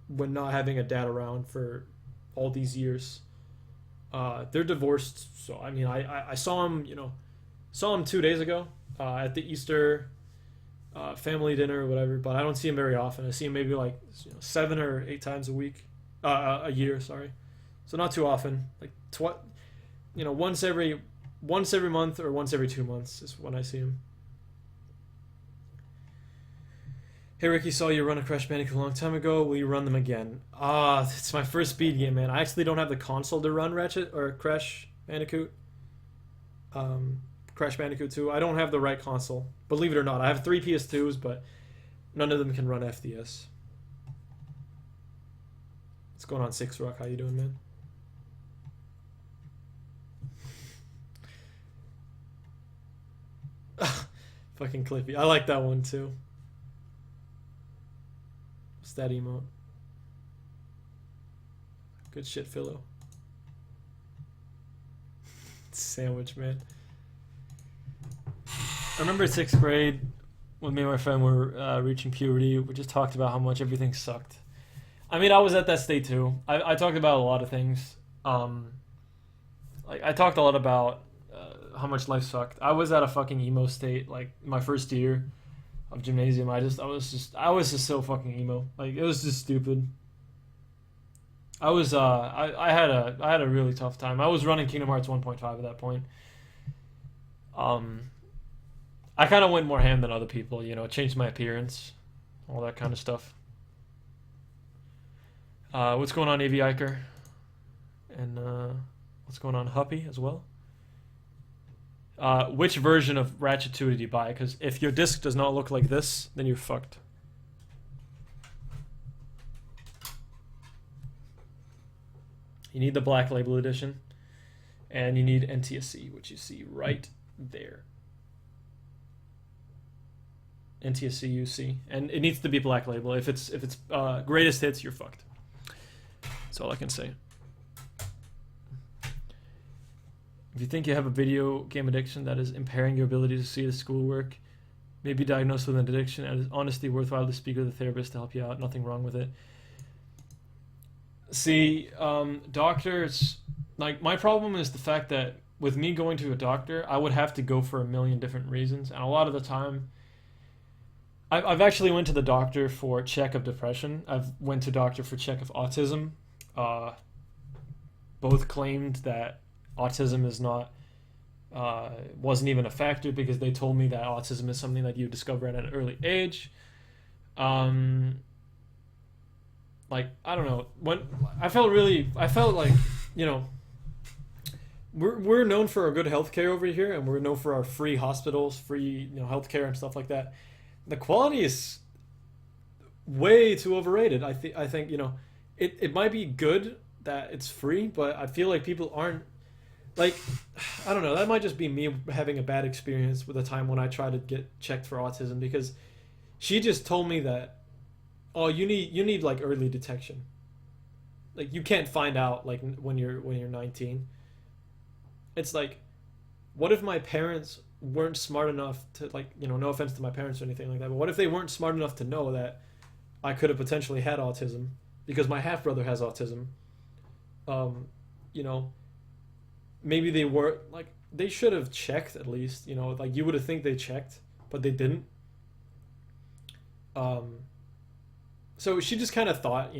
Speaker 1: when not having a dad around for all these years. They're divorced, so I mean, I saw him, saw him 2 days ago at the Easter family dinner or whatever, but I don't see him very often. I see him maybe like 7 or 8 times a week, a year, sorry. So not too often, like once every month or once every 2 months is when I see him. Hey Ricky, saw you run a Crash Bandicoot a long time ago. Will you run them again? It's my first speed game, man. I actually don't have the console to run Ratchet or Crash Bandicoot. Crash Bandicoot 2. I don't have the right console. Believe it or not, I have 3 PS2s, but none of them can run FDS. What's going on, Six Rock? How you doing, man? Fucking Clippy. I like that one too. What's that emote? Good shit, Philo. Sandwich, man. I remember 6th grade when me and my friend were reaching puberty. We just talked about how much everything sucked. I mean, I was at that state too. I talked about a lot of things. Like I talked a lot about how much life sucked. I was at a fucking emo state like my first year of gymnasium. I was just so fucking emo. Like it was just stupid. I had a really tough time. I was running Kingdom Hearts 1.5 at that point. I kind of went more ham than other people, changed my appearance, all that kind of stuff. What's going on, AV Iker? And what's going on, Huppy, as well? Which version of Ratchet 2 did you buy? Because if your disc does not look like this, then you're fucked. You need the Black Label Edition. And you need NTSC, which you see right there. NTSC UC. And it needs to be Black Label. If it's greatest hits, you're fucked. That's all I can say. If you think you have a video game addiction that is impairing your ability to see the schoolwork, maybe diagnosed with an addiction, and it's honestly worthwhile to speak with a therapist to help you out. Nothing wrong with it. See, doctors, like, my problem is the fact that with me going to a doctor, I would have to go for a million different reasons, and a lot of the time, I've actually went to the doctor for check of depression. I've went to doctor for check of autism. Both claimed that autism is not wasn't even a factor because they told me that autism is something that you discover at an early age. Like, I don't know, when I felt like, we're known for our good healthcare over here, and we're known for our free hospitals, free healthcare and stuff like that. The quality is way too overrated. I think it might be good that it's free, but I feel like people aren't, like, I don't know, that might just be me having a bad experience with the time when I tried to get checked for autism, because she just told me that, oh, you need like early detection. Like, you can't find out like when you're 19. It's like, what if my parents weren't smart enough to, like, no offense to my parents or anything like that, but what if they weren't smart enough to know that I could have potentially had autism because my half brother has autism? Maybe they were, like, they should have checked at least, like, you would have think they checked, but they didn't. So she just kind of thought,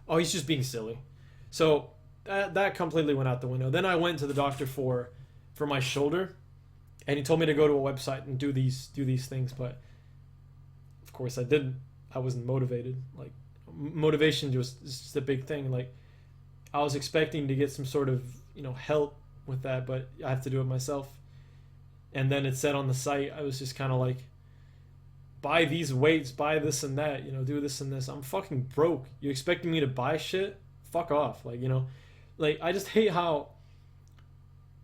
Speaker 1: oh, he's just being silly. So that completely went out the window. Then I went to the doctor for my shoulder, and he told me to go to a website and do these things, but of course I didn't. I wasn't motivated. Like, motivation is just a big thing. Like, I was expecting to get some sort of help with that, but I have to do it myself. And then it said on the site, I was just kind of like, buy these weights, buy this and that, do this and this. I'm fucking broke. You expecting me to buy shit? Fuck off. Like, like, I just hate how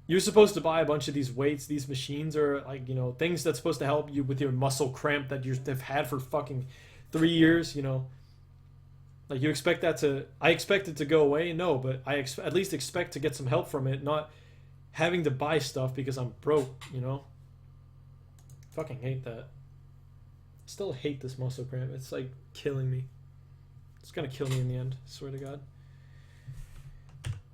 Speaker 1: you're supposed to buy a bunch of these weights, these machines, or like, things that's supposed to help you with your muscle cramp that you've had for fucking 3 years, Like, you expect that to... I expect it to go away? No, but I at least expect to get some help from it, not having to buy stuff because I'm broke, Fucking hate that. Still hate this muscle cramp. It's, like, killing me. It's gonna kill me in the end. Swear to God.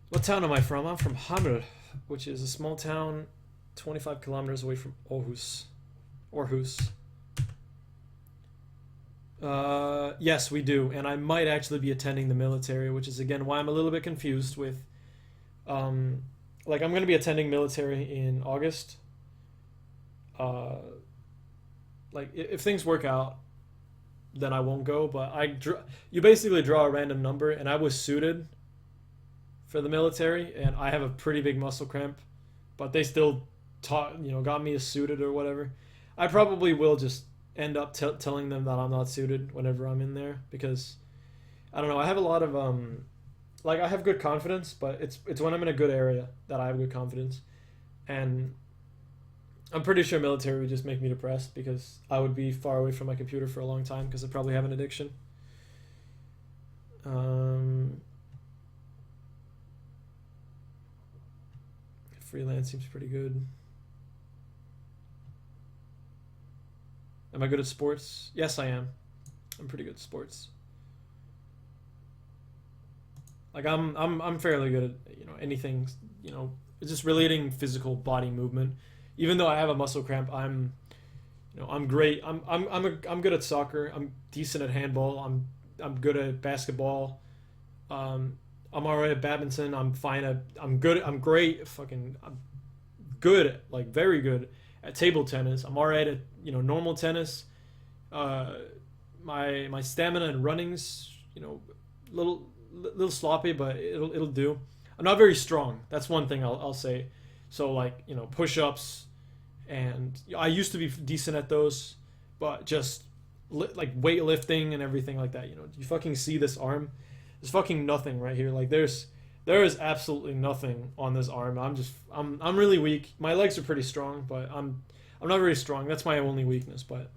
Speaker 1: What town am I from? I'm from Hamr, which is a small town 25 kilometers away from Aarhus. Aarhus. Yes, we do, and I might actually be attending the military, which is again why I'm a little bit confused with, like I'm gonna be attending military in August. Like if things work out, then I won't go. But you basically draw a random number, and I was suited for the military, and I have a pretty big muscle cramp, but they still got me as suited or whatever. I probably will just end up telling them that I'm not suited whenever I'm in there because I don't know. I have a lot of like I have good confidence, but it's when I'm in a good area that I have good confidence, and I'm pretty sure military would just make me depressed because I would be far away from my computer for a long time because I probably have an addiction. Freelance seems pretty good. Am I good at sports? Yes, I am. I'm pretty good at sports. Like I'm fairly good at anything, just relating physical body movement. Even though I have a muscle cramp, I'm great. I'm good at soccer. I'm decent at handball. I'm good at basketball. I'm alright at badminton. I'm fine at I'm good. I'm great. I'm good, like very good at table tennis. I'm alright at normal tennis. My stamina and running's little sloppy, but it'll do. I'm not very strong. That's one thing I'll say. So like push-ups, and I used to be decent at those, but just like weightlifting and everything like that. You fucking see this arm? There's fucking nothing right here. Like there is absolutely nothing on this arm. I'm really weak. My legs are pretty strong, but I'm not very strong. That's my only weakness. But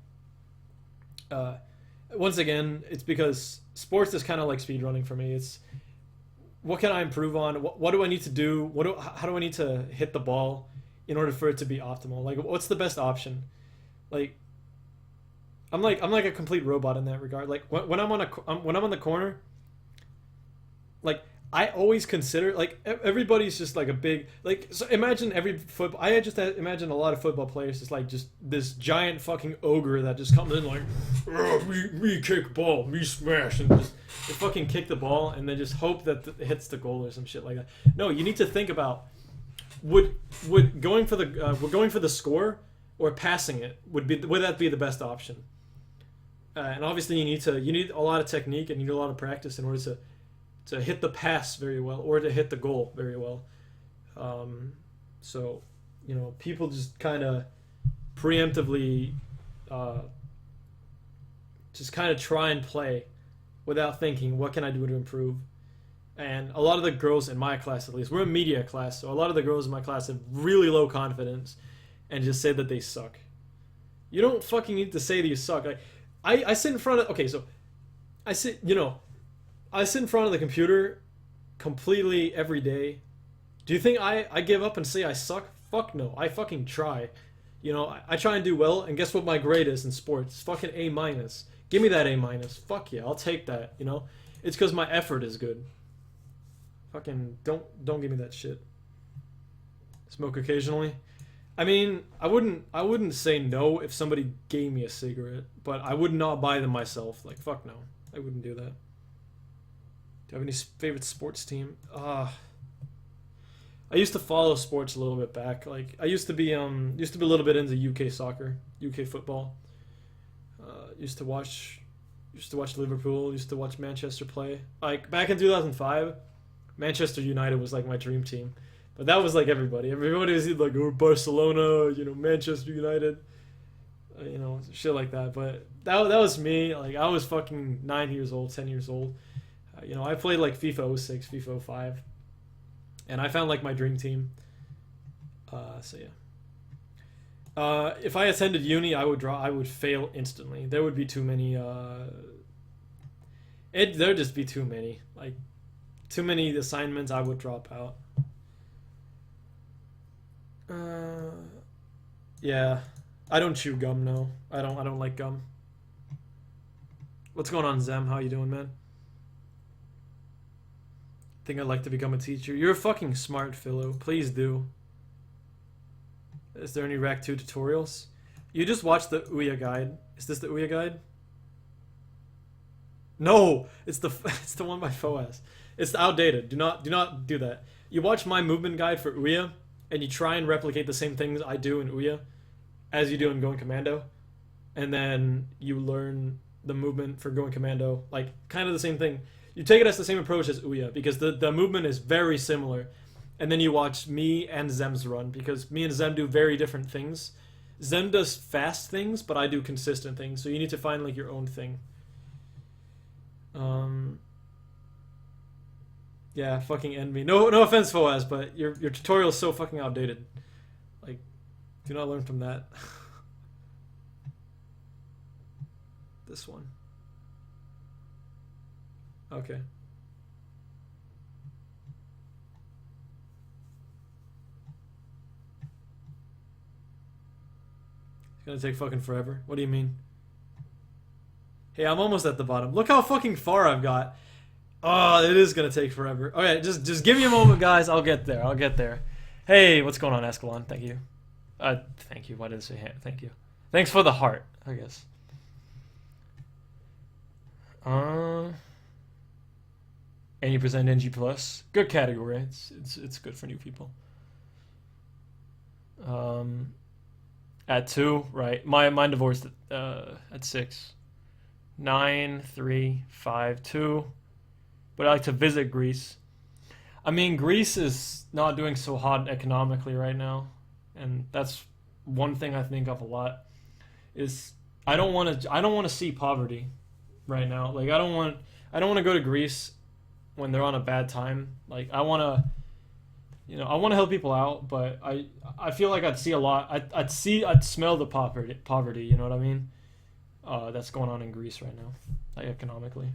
Speaker 1: once again, it's because sports is kind of like speedrunning for me. It's what can I improve on? What do I need to do? How do I need to hit the ball in order for it to be optimal? Like what's the best option? Like I'm like a complete robot in that regard. Like when I'm on the corner, like I always consider like everybody's just like a big like so imagine every football. I just imagine a lot of football players is like just this giant fucking ogre that just comes in like me kick ball, me smash, and just they fucking kick the ball and then just hope that it hits the goal or some shit like that. No, you need to think about would going for the score or passing it would that be the best option? And obviously you need a lot of technique and you need a lot of practice in order to hit the pass very well or to hit the goal very well. So, people just kind of preemptively just kind of try and play without thinking, what can I do to improve? And a lot of the girls in my class, at least, we're a media class, so a lot of the girls in my class have really low confidence and just say that they suck. You don't fucking need to say that you suck. I sit in front of... Okay, so I sit in front of the computer completely every day. Do you think I give up and say I suck? Fuck no. I fucking try. I try and do well, and guess what my grade is in sports? Fucking A-. Give me that A-. Fuck yeah, I'll take that, It's because my effort is good. Fucking don't give me that shit. Smoke occasionally. I mean, I wouldn't say no if somebody gave me a cigarette, but I would not buy them myself. Like, fuck no. I wouldn't do that. Do you have any favorite sports team? I used to follow sports a little bit back. Like I used to be a little bit into UK soccer, UK football. Used to watch Liverpool. Used to watch Manchester play. Like back in 2005, Manchester United was like my dream team. But that was like everybody. Everybody was like, oh, Barcelona, Manchester United, shit like that. But that was me. Like I was fucking 9 years old, 10 years old. I played like FIFA 06, FIFA 05, and I found like my dream team. So yeah. If I attended uni, I would fail instantly. There would be too many. There'd just be too many. Like, too many assignments. I would drop out. Yeah. I don't chew gum. No, I don't like gum. What's going on, Zem? How you doing, man? Think I'd like to become a teacher. You're fucking smart, Philo. Please do. Is there any Rack 2 tutorials? You just watched the Ouya guide. Is this the Ouya guide? No, it's the it's the one by Foaz. It's outdated. Do not do that. You watch my movement guide for Ouya, and you try and replicate the same things I do in Ouya, as you do in Going Commando, and then you learn the movement for Going Commando, like kind of the same thing. You take it as the same approach as Ouya because the movement is very similar, and then you watch me and Zem's run because me and Zem do very different things. Zem does fast things, but I do consistent things. So you need to find like your own thing. Yeah, fucking end me. No offense, Foaz, but your tutorial is so fucking outdated. Like, do not learn from that. This one. Okay. It's gonna take fucking forever. What do you mean? Hey, I'm almost at the bottom. Look how fucking far I've got. Oh, it is gonna take forever. Okay, just give me a moment, guys. I'll get there. I'll get there. Hey, what's going on, Escalon? Thank you. Thank you. Why did I say hand? Thank you. Thanks for the heart, I guess. And you present NG plus. Good category. It's good for new people. At 2, right? Mine divorced at 6. 9, 3, 5, 2. But I like to visit Greece. I mean, Greece is not doing so hot economically right now, and that's one thing I think of a lot. Is I don't want to see poverty right now. Like I don't want to go to Greece when they're on a bad time. Like I want to help people out, but I feel like I'd see a lot. I'd smell the poverty. You know what I mean? That's going on in Greece right now, like economically.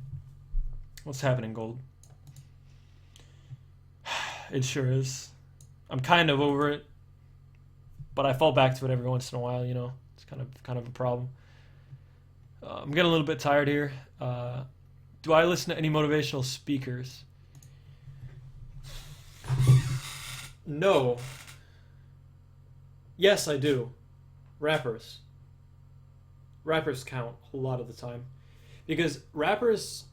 Speaker 1: What's happening, Gold? It sure is. I'm kind of over it, but I fall back to it every once in a while. You know, it's kind of a problem. I'm getting a little bit tired here. Do I listen to any motivational speakers? No. Yes, I do. Rappers. Rappers count a lot of the time. Because rappers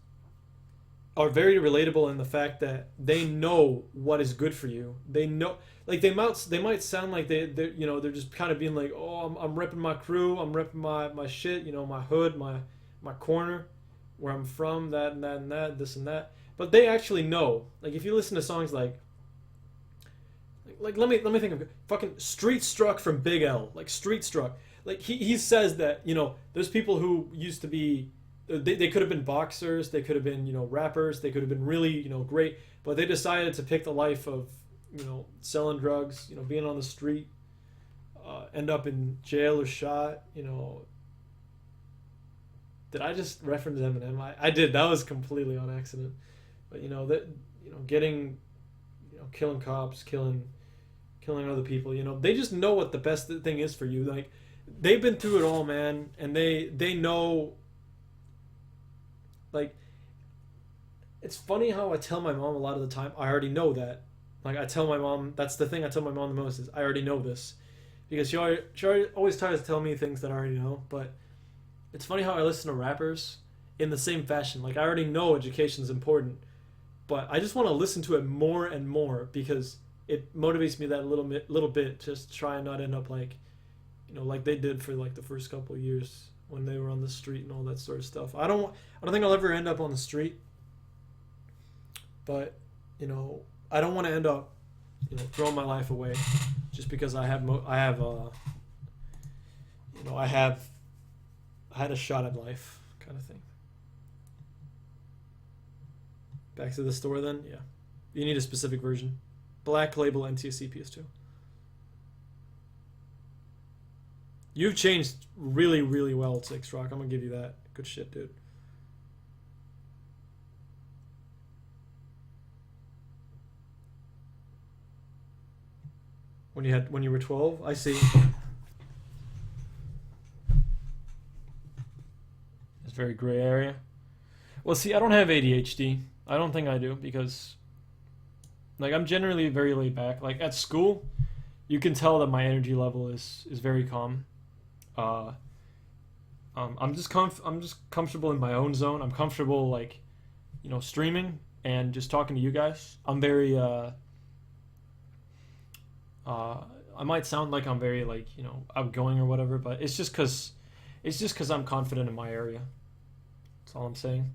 Speaker 1: are very relatable in the fact that they know what is good for you. They know, like they might sound like they're just kind of being like, oh, I'm repping my crew, I'm repping my shit, you know, my hood, my corner, where I'm from, that and that and that, this and that. But they actually know. Like if you listen to songs like let me think of fucking Street Struck from Big L, like Street Struck. Like he says that, you know, there's people who used to be they could have been boxers, they could have been, you know, rappers, they could have been really, you know, great, but they decided to pick the life of, you know, selling drugs, you know, being on the street, end up in jail or shot, you know. Did I just reference Eminem? I did. That was completely on accident. But you know that, you know, getting, you know, killing cops, killing other people, you know, they just know what the best thing is for you. Like they've been through it all, man, and they know. Like, it's funny how I tell my mom a lot of the time, I already know that. Like, I tell my mom, that's the thing I tell my mom the most is, I already know this. Because she always tries to tell me things that I already know. But it's funny how I listen to rappers in the same fashion. Like, I already know education is important. But I just want to listen to it more and more because it motivates me that little bit just to try and not end up like, you know, like they did for like the first couple of years when they were on the street and all that sort of stuff. I don't think I'll ever end up on the street, but you know, I don't want to end up, you know, throwing my life away just because I had a shot at life kind of thing. Back to the store then, yeah. You need a specific version. Black Label NTSC PS2. You've changed really, really well, Six Rock. I'm gonna give you that. Good shit, dude. When you were 12, I see. It's a very gray area. Well, see, I don't have ADHD. I don't think I do because Like I'm generally very laid back. Like at school, you can tell that my energy level is very calm. Uh, I'm just comfortable in my own zone. I'm comfortable like, streaming and just talking to you guys. I'm very uh, I might sound like I'm very like outgoing or whatever, but it's just cause I'm confident in my area. That's all I'm saying.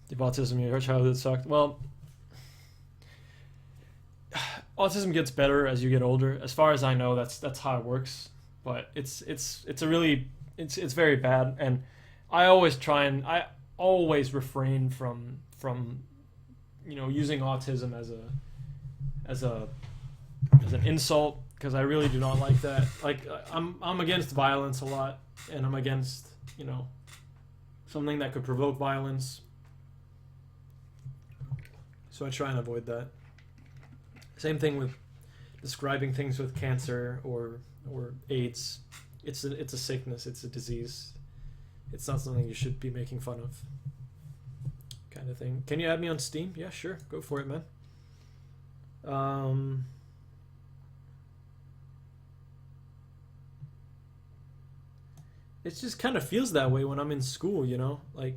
Speaker 1: If autism, your childhood sucked. Well, autism gets better as you get older. As far as I know, that's how it works. But it's very bad, and I always refrain from using autism as a as an insult because I really do not like that. Like I'm against violence a lot, and I'm against something that could provoke violence. So I try and avoid that. Same thing with describing things with cancer or AIDS. It's a sickness. It's a disease. It's not something you should be making fun of. Kind of thing. Can you add me on Steam? Yeah, sure. Go for it, man. Um, it just kind of feels that way when I'm in school. Like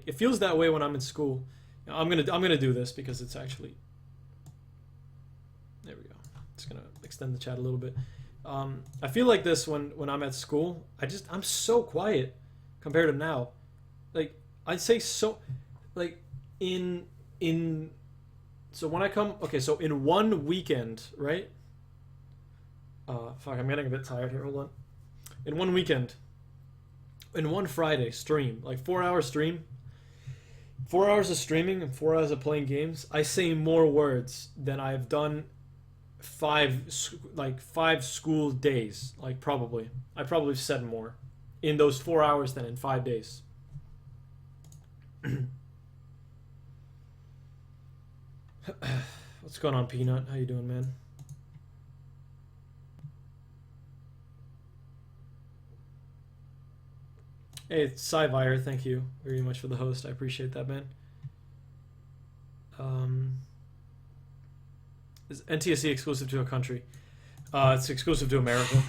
Speaker 1: it feels that way when I'm in school. I'm gonna do this because it's actually there we go. Just gonna extend the chat a little bit. I feel like this when I'm at school. I'm so quiet compared to now. Like I'd say so, like in so when I come okay so in one weekend, right? Fuck, I'm getting a bit tired here. Hold on. In one weekend, in one Friday stream, like 4 hour stream. 4 hours of streaming and 4 hours of playing games, I say more words than I've done five school days. Like probably, I probably said more in those 4 hours than in 5 days. What's going on, Peanut? How you doing, man? Hey, it's Cyvire. Thank you very much for the host. I appreciate that, man. Um, is NTSC exclusive to a country? It's exclusive to America.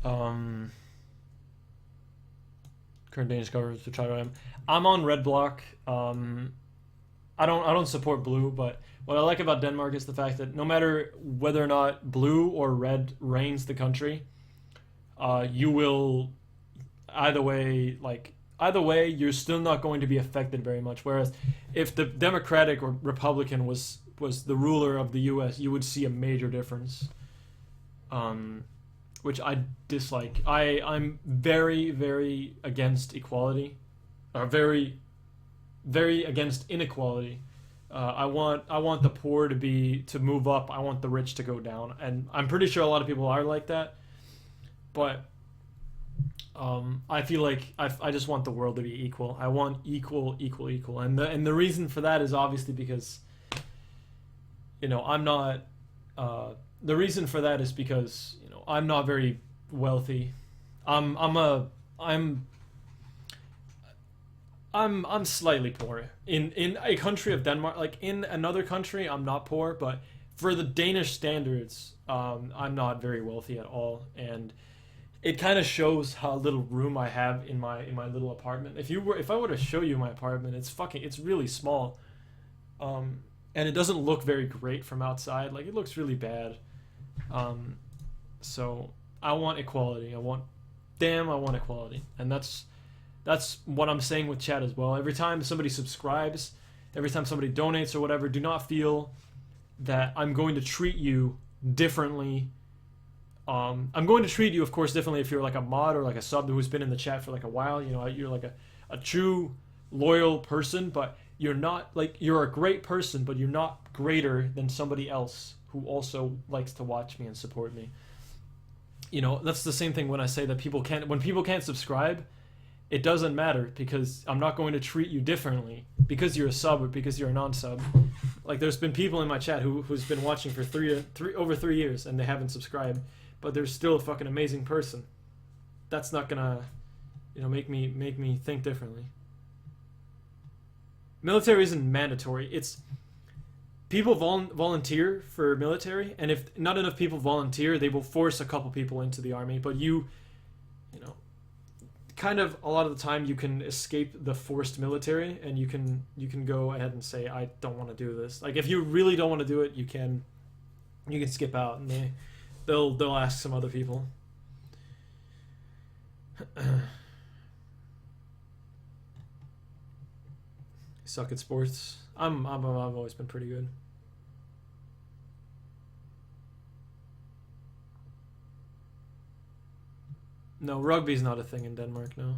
Speaker 1: Um, Current Danish government to try to I'm on red block. I don't support blue, but what I like about Denmark is the fact that no matter whether or not blue or red reigns the country, you will either way you're still not going to be affected very much. Whereas if the Democratic or Republican was the ruler of the U.S., you would see a major difference. Which I dislike. I'm very, very against equality, or very, very against inequality. I want the poor to move up. I want the rich to go down, and I'm pretty sure a lot of people are like that. But I feel like I just want the world to be equal. I want equal, and the reason for that is obviously because I'm not. The reason for that is because I'm not very wealthy. I'm I'm a I'm slightly poor in a country of Denmark. Like in another country, I'm not poor, but for the Danish standards, I'm not very wealthy at all, and it kind of shows how little room I have in my little apartment. If I were to show you my apartment, it's really small, and it doesn't look very great from outside. Like it looks really bad. So I want equality. I want equality, and that's what I'm saying with chat as well. Every time somebody subscribes, every time somebody donates or whatever, do not feel that I'm going to treat you differently. I'm going to treat you, of course, differently if you're like a mod or like a sub who's been in the chat for like a while. You're like a true loyal person, but you're not like you're a great person, but you're not greater than somebody else who also likes to watch me and support me. That's the same thing when I say that when people can't subscribe, it doesn't matter because I'm not going to treat you differently because you're a sub or because you're a non-sub. Like there's been people in my chat who's been watching for over 3 years and they haven't subscribed, but they're still a fucking amazing person. That's not gonna, make me think differently. military isn't mandatory. It's people volunteer for military, and if not enough people volunteer, they will force a couple people into the army. But you know, kind of a lot of the time you can escape the forced military, and you can go ahead and say, I don't want to do this. Like if you really don't want to do it, you can skip out, and they'll ask some other people. Suck at sports. I've always been pretty good. No, rugby's not a thing in Denmark. No,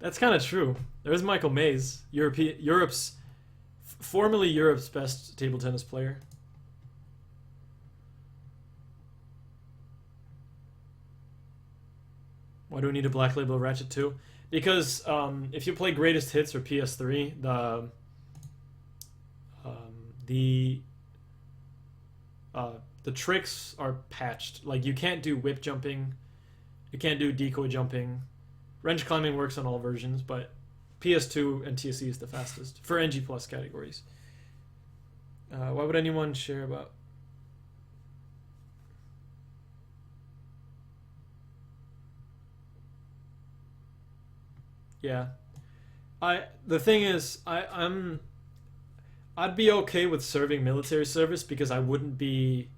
Speaker 1: that's kind of true. There's Michael Mays, formerly Europe's best table tennis player. Why do we need a Black Label Ratchet 2? Because if you play Greatest Hits or PS3, the the tricks are patched. Like you can't do whip jumping, you can't do decoy jumping. Wrench climbing works on all versions, but PS2 and TSC is the fastest for NG Plus categories. Why would anyone share about? Yeah, the thing is, I'd be okay with serving military service because I wouldn't be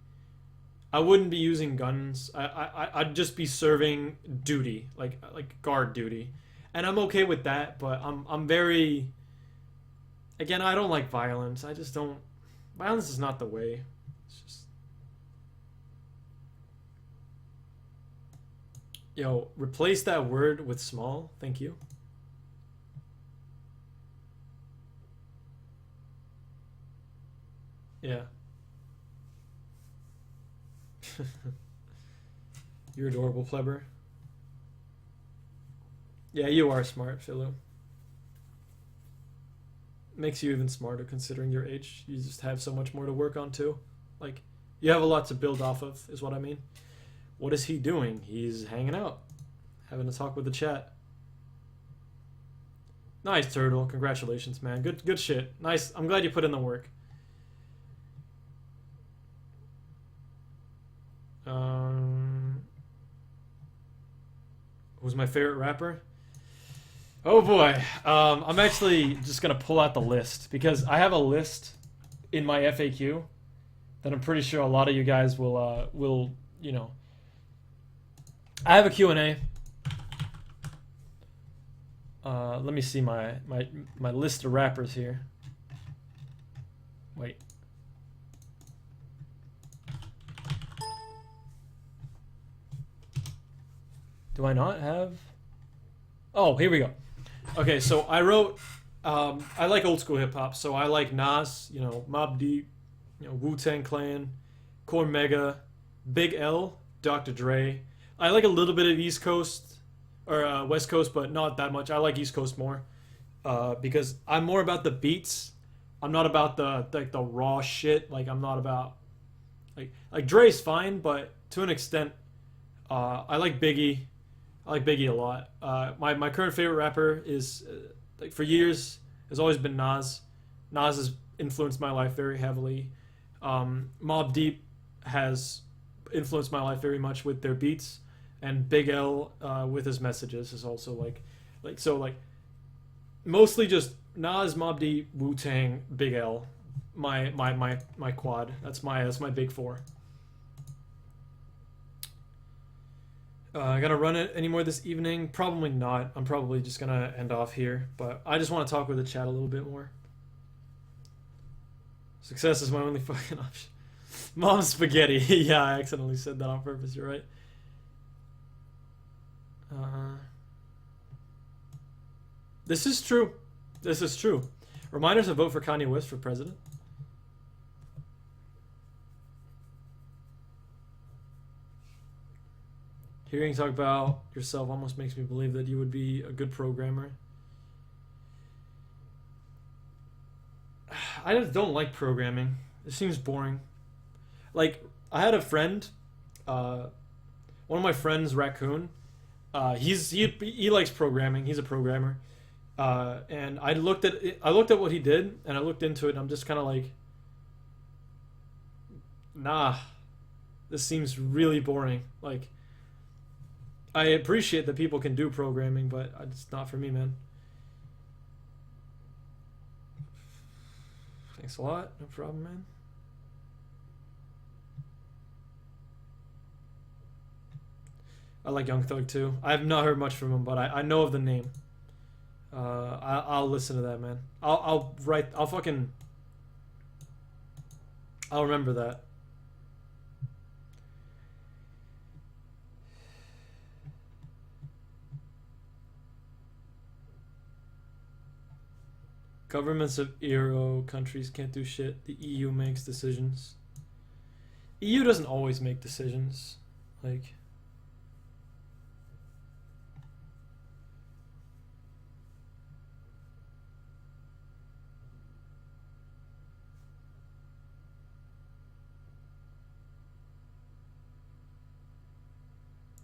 Speaker 1: using guns. I'd just be serving duty, like guard duty, and I'm okay with that. But I'm very, again, I don't like violence. I just don't. Violence is not the way. It's just, yo, replace that word with small. Thank you. Yeah. You're adorable, Pleber. Yeah, you are smart, Philu. Makes you even smarter considering your age. You just have so much more to work on too. Like, you have a lot to build off of, is what I mean. What is he doing? He's hanging out, having a talk with the chat. Nice, Turtle. Congratulations, man. Good shit. Nice. I'm glad you put in the work. Who's my favorite rapper? Oh boy, I'm actually just gonna pull out the list because I have a list in my FAQ that I'm pretty sure a lot of you guys will I have a Q&A. Let me see my list of rappers here. Wait. Do I not have? Oh, here we go. Okay, so I wrote. I like old school hip hop, so I like Nas, Mobb Deep, Wu Tang Clan, Cormega, Big L, Dr. Dre. I like a little bit of East Coast or West Coast, but not that much. I like East Coast more because I'm more about the beats. I'm not about the raw shit. Like I'm not about like Dre's fine, but to an extent, I like Biggie. I like Biggie a lot. My current favorite rapper is, like for years, has always been Nas. Nas has influenced my life very heavily. Mobb Deep has influenced my life very much with their beats, and Big L with his messages is also like mostly just Nas, Mobb Deep, Wu Tang, Big L. My quad. That's my big four. Gonna run it anymore this evening? Probably not. I'm probably just gonna end off here. But I just want to talk with the chat a little bit more. Success is my only fucking option. Mom spaghetti. Yeah, I accidentally said that on purpose. You're right. This is true. This is true. Reminders to vote for Kanye West for president. Hearing you talk about yourself almost makes me believe that you would be a good programmer. I just don't like programming. It seems boring. Like, I had a friend, one of my friends, Raccoon, He likes programming. He's a programmer. And I looked at what he did, and I looked into it, and I'm just kind of like, nah, this seems really boring. Like, I appreciate that people can do programming, but it's not for me, man. Thanks a lot. No problem, man. I like Young Thug too. I have not heard much from him, but I know of the name. I'll listen to that, man. I'll write. I'll fucking. I'll remember that. Governments of Euro countries can't do shit. The EU makes decisions. EU doesn't always make decisions. Like.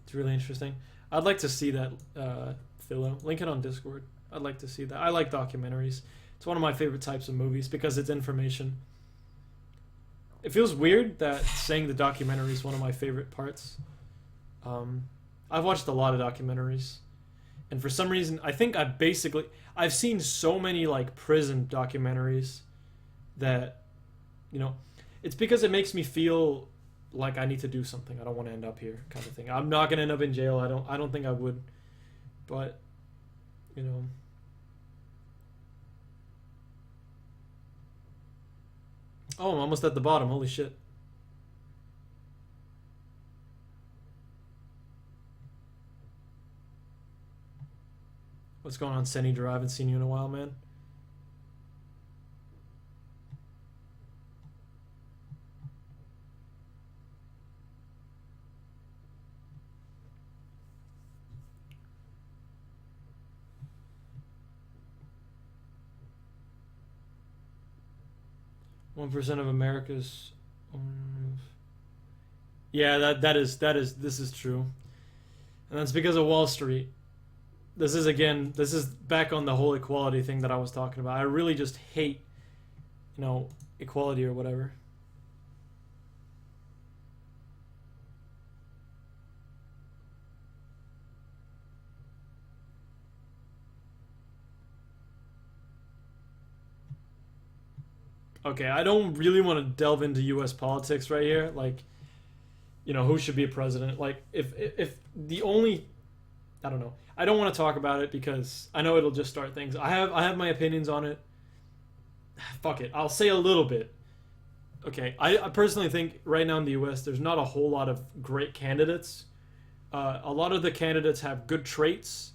Speaker 1: It's really interesting. I'd like to see that, Philo. Link it on Discord. I'd like to see that. I like documentaries. It's one of my favorite types of movies because it's information. It feels weird that saying the documentary is one of my favorite parts. I've watched a lot of documentaries, and for some reason, I think I've seen so many like prison documentaries that, you know, it's because it makes me feel like I need to do something. I don't want to end up here, kind of thing. I'm not gonna end up in jail. I don't think I would, but you know. Oh, I'm almost at the bottom. Holy shit. What's going on, Senny Drive? I haven't seen you in a while, man. 1% of America's. Yeah, this is true, and that's because of Wall Street. This is back on the whole equality thing that I was talking about. I really just hate, equality or whatever. Okay, I don't really want to delve into U.S. politics right here. Like, who should be a president? Like, if the only, I don't know. I don't want to talk about it because I know it'll just start things. I have my opinions on it. Fuck it. I'll say a little bit. Okay, I personally think right now in the U.S. there's not a whole lot of great candidates. A lot of the candidates have good traits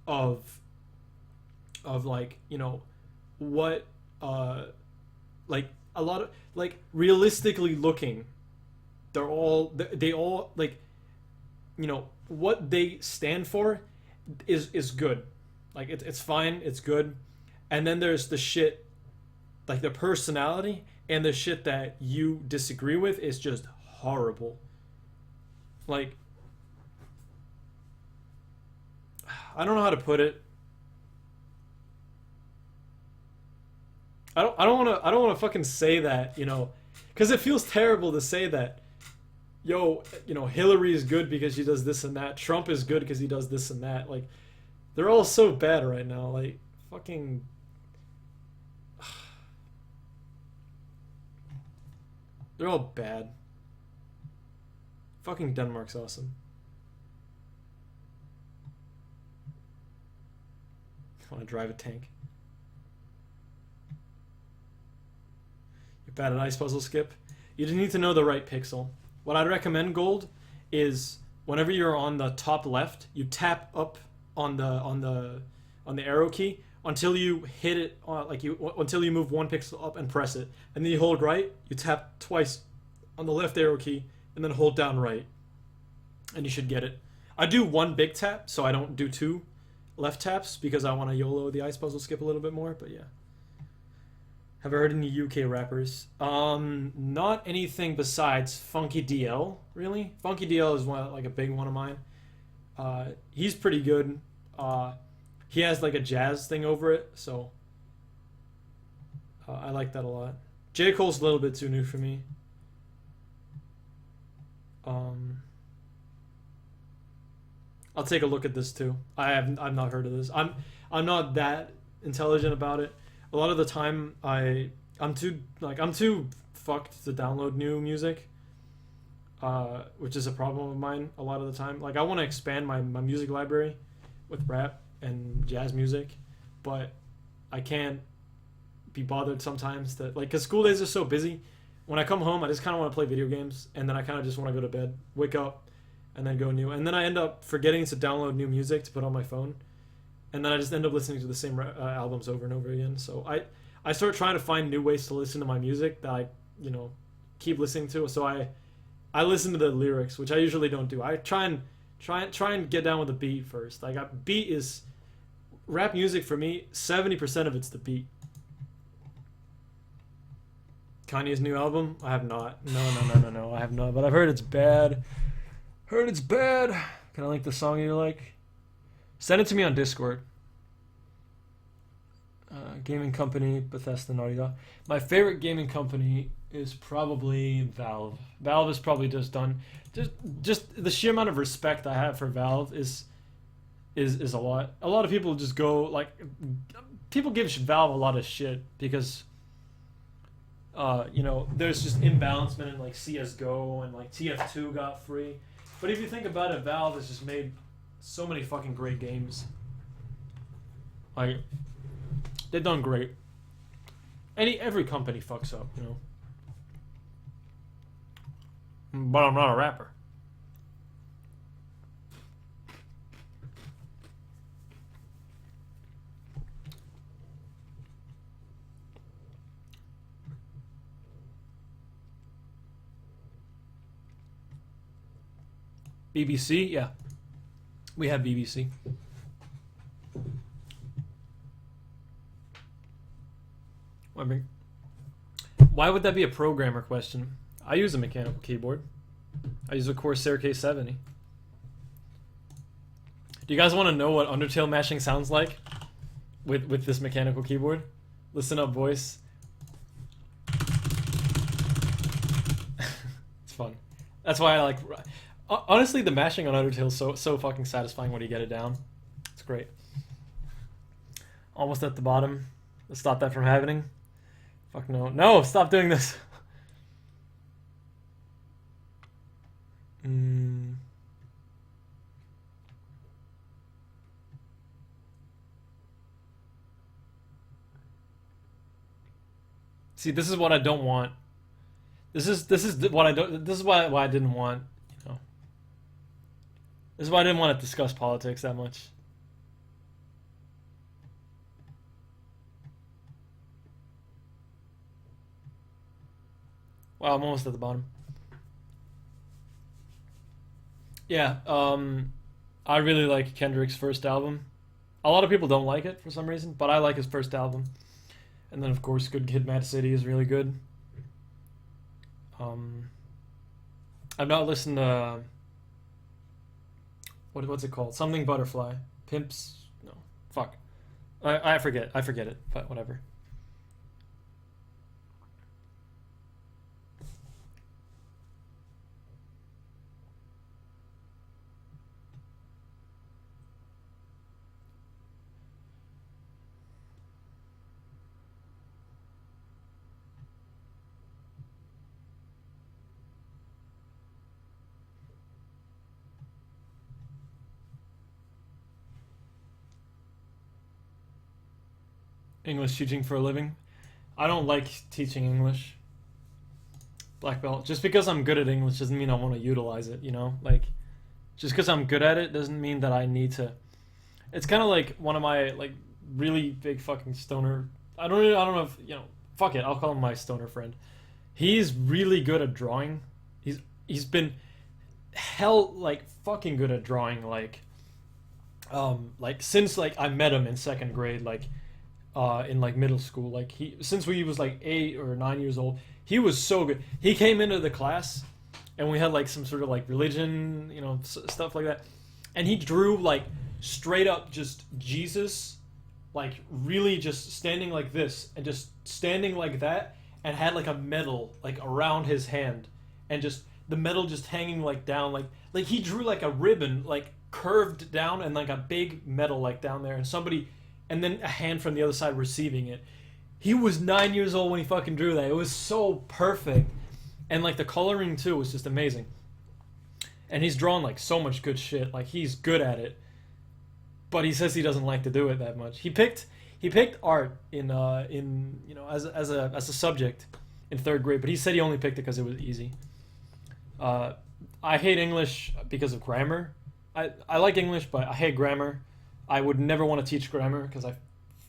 Speaker 1: of like what like a lot of like realistically looking, they all like what they stand for is good. Like it's fine, it's good. And then there's the shit, like the personality, and the shit that you disagree with is just horrible. Like, I don't know how to put it. I don't want to fucking say that, because it feels terrible to say that. Hillary is good because she does this and that. Trump is good because he does this and that. Like, they're all so bad right now. Like, fucking. They're all bad. Fucking Denmark's awesome. I want to drive a tank. You're bad at ice puzzle, Skip. You just need to know the right pixel. What I'd recommend, Gold, is whenever you're on the top left, you tap up on the arrow key until you hit it, until you move one pixel up and press it, and then you hold right. You tap twice on the left arrow key, and then hold down right, and you should get it. I do one big tap, so I don't do two left taps because I want to YOLO the ice puzzle Skip a little bit more. But yeah. Have I heard any UK rappers? Not anything besides Funky DL, really. Funky DL is like a big one of mine. He's pretty good. He has like a jazz thing over it, so I like that a lot. J. Cole's a little bit too new for me. Um, I'll take a look at this too. I've not heard of this. I'm not that intelligent about it. A lot of the time I'm too fucked to download new music, which is a problem of mine a lot of the time. Like I want to expand my music library with rap and jazz music, but I can't be bothered sometimes to like because school days are so busy. When I come home, I just kind of want to play video games, and then I kind of just want to go to bed, wake up, and then go new. And then I end up forgetting to download new music to put on my phone, and then I just end up listening to the same albums over and over again. So I start trying to find new ways to listen to my music that I keep listening to. So I listen to the lyrics, which I usually don't do. I try and get down with the beat first. Like beat is rap music for me. 70% of it's the beat. Kanye's new album? I have not. No. I have not. But I've heard it's bad. Heard it's bad. Can I link the song you like? Send it to me on Discord. Gaming company, Bethesda, Naughty Dog. My favorite gaming company is probably Valve. Valve is probably just done. Just the sheer amount of respect I have for Valve is a lot. A lot of people just go like people give Valve a lot of shit because there's just imbalancement in like CS:GO and like TF2 got free. But if you think about it, Valve has just made so many fucking great games. Like they've done great. Every company fucks up, But I'm not a rapper. BBC, yeah. We have BBC. Why would that be a programmer question? I use a mechanical keyboard. I use a Corsair K70. Do you guys want to know what Undertale mashing sounds like with this mechanical keyboard? Listen up, voice. It's fun. That's why I like. Honestly, the mashing on Undertale is so fucking satisfying when you get it down. It's great. Almost at the bottom. Let's stop that from happening. Fuck no. No, stop doing this. See, this is what I don't want. This is what I don't. This is why I didn't want. This is why I didn't want to discuss politics that much. Wow, I'm almost at the bottom. Yeah, I really like Kendrick's first album. A lot of people don't like it for some reason, but I like his first album. And then, of course, Good Kid, Mad City is really good. I've not listened to... What's it called? Something Butterfly. Pimps... No. Fuck. I forget. I forget it, but whatever. English teaching for a living. I don't like teaching English. Black belt. Just because I'm good at English doesn't mean I want to utilize it, Like, just because I'm good at it doesn't mean that I need to. It's kind of like one of my, like, really big fucking stoner... I don't know if, fuck it, I'll call him my stoner friend. He's really good at drawing. He's been fucking good at drawing, since, I met him in second grade, in middle school, since he was 8 or 9 years old, he was so good. He came into the class and we had some sort of religion, stuff like that, and he drew like straight up just Jesus, like really just standing like this and just standing like that, and had like a medal like around his hand, and just the medal just hanging like down, like he drew like a ribbon like curved down, and like a big medal like down there, and somebody, and then a hand from the other side receiving it. He was 9 years old when he fucking drew that. It was so perfect, and like the coloring too was just amazing. And he's drawn like so much good shit. Like he's good at it, but he says he doesn't like to do it that much. He picked art in you know, as a subject in third grade, but he said he only picked it because it was easy. I hate English because of grammar. I like English, but I hate grammar. I would never want to teach grammar because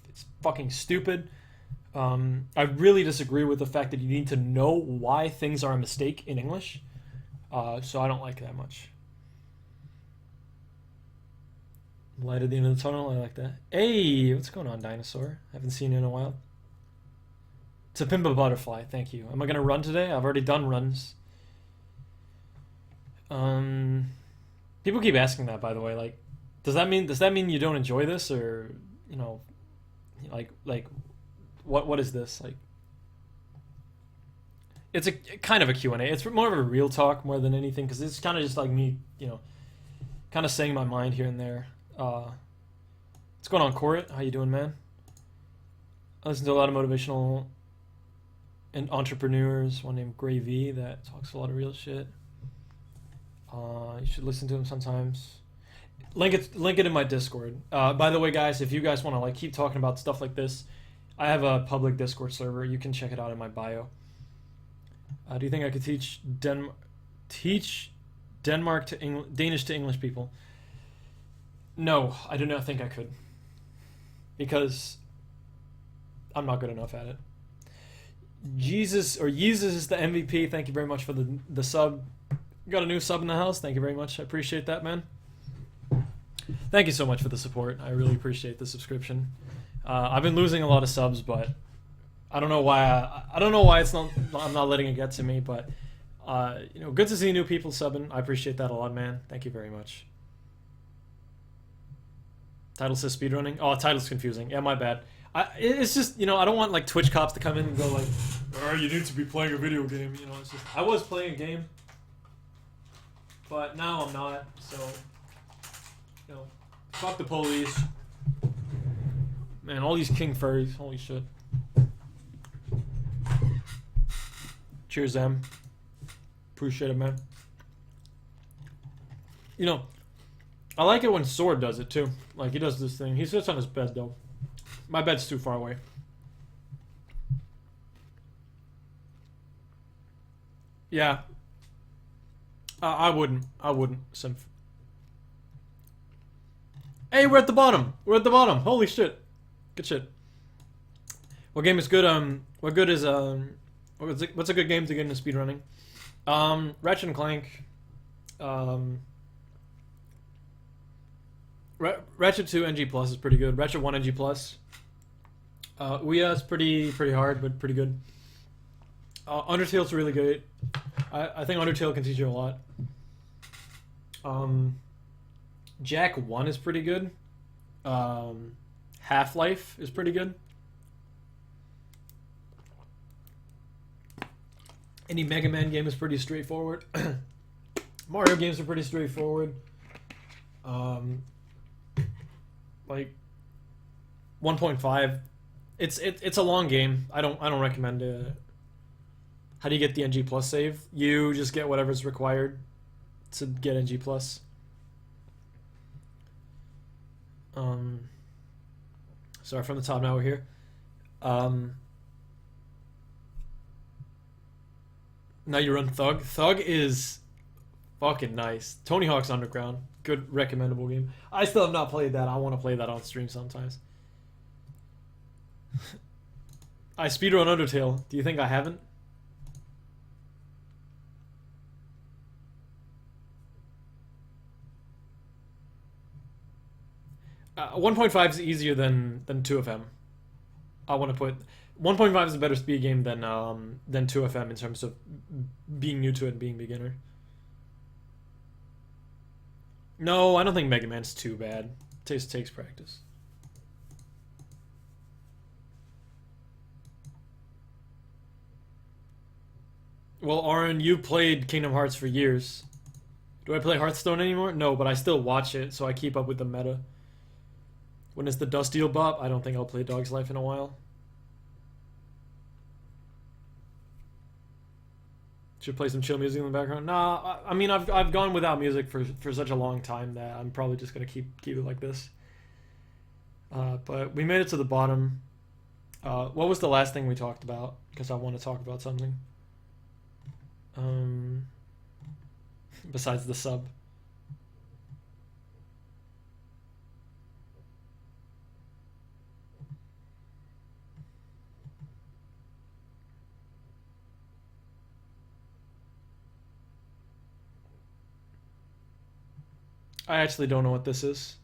Speaker 1: it's fucking stupid. I really disagree with the fact that you need to know why things are a mistake in English. So I don't like that much. Light at the end of the tunnel, I like that. Hey, what's going on, dinosaur? Haven't seen you in a while. It's a Pimba butterfly, thank you. Am I gonna run today? I've already done runs. People keep asking that, by the way. Like, does that mean you don't enjoy this, or you know, like what is this like? It's a kind of a Q&A. It's more of a real talk more than anything, because it's kind of just like me, you know, kind of saying my mind here and there. What's going on, Corit? How you doing, man? I listen to a lot of motivational and entrepreneurs. One named Gray V that talks a lot of real shit. You should listen to him sometimes. Link it in my Discord. By the way, guys, if you guys want to like keep talking about stuff like this, I have a public Discord server. You can check it out in my bio. Do you think I could teach Denmark to Danish to English people? No, I do not think I could, because I'm not good enough at it. Jesus is the MVP. Thank you very much for the sub. Got a new sub in the house. Thank you very much. I appreciate that, man. Thank you so much for the support. I really appreciate the subscription. I've been losing a lot of subs, but I don't know why. I don't know why I'm not letting it get to me. But you know, good to see new people subbing. I appreciate that a lot, man. Thank you very much. Title says speedrunning. Oh, title's confusing. Yeah, my bad. It's just, you know, I don't want like Twitch cops to come in and go like, "Oh, you need to be playing a video game." You know, it's just, I was playing a game, but now I'm not. So, you know, fuck the police. Man, all these king furries. Holy shit. Cheers, Em. Appreciate it, man. You know, I like it when Sword does it too. Like, he does this thing. He sits on his bed, though. My bed's too far away. Yeah. I wouldn't, Synth. Hey, we're at the bottom. We're at the bottom. Holy shit. Good shit. What game is good? What good is, what's a good game to get into speedrunning? Ratchet and Clank. Ratchet 2 NG Plus is pretty good. Ratchet 1 NG Plus. Ouya is pretty hard, but pretty good. Undertale's really good. I think Undertale can teach you a lot. Jak 1 is pretty good. Half-Life is pretty good. Any Mega Man game is pretty straightforward. Mario games are pretty straightforward. Like 1.5, it's a long game. I don't recommend it. How do you get the NG Plus save? You just get whatever's required to get NG Plus. Sorry, from the top now we're here. Now you run Thug. Thug is fucking nice. Tony Hawk's Underground. Good, recommendable game. I still have not played that. I want to play that on stream sometimes. I speedrun Undertale. Do you think I haven't? Uh, 1.5 is easier than 2FM. I want to put 1.5 is a better speed game than 2FM in terms of being new to it and being beginner. No, I don't think Mega Man's too bad. Takes practice. Well, Aaron, you played Kingdom Hearts for years. Do I play Hearthstone anymore? No, but I still watch it, so I keep up with the meta. When it's the Dusteel Bop, I don't think I'll play Dog's Life in a while. Should play some chill music in the background. Nah, I mean I've gone without music for such a long time that I'm probably just gonna keep it like this. But we made it to the bottom. What was the last thing we talked about? Because I want to talk about something. Um, besides the sub. I actually don't know what this is.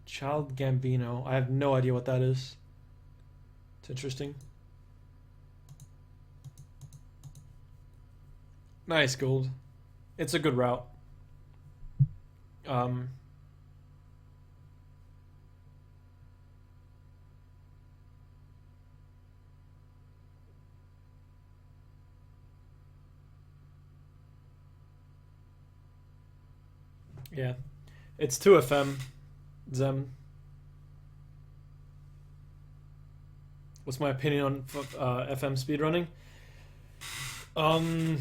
Speaker 1: Child Gambino. I have no idea what that is. It's interesting. Nice, Gold. It's a good route. Um, yeah. It's 2FM. Zem. What's my opinion on FM speedrunning? Um,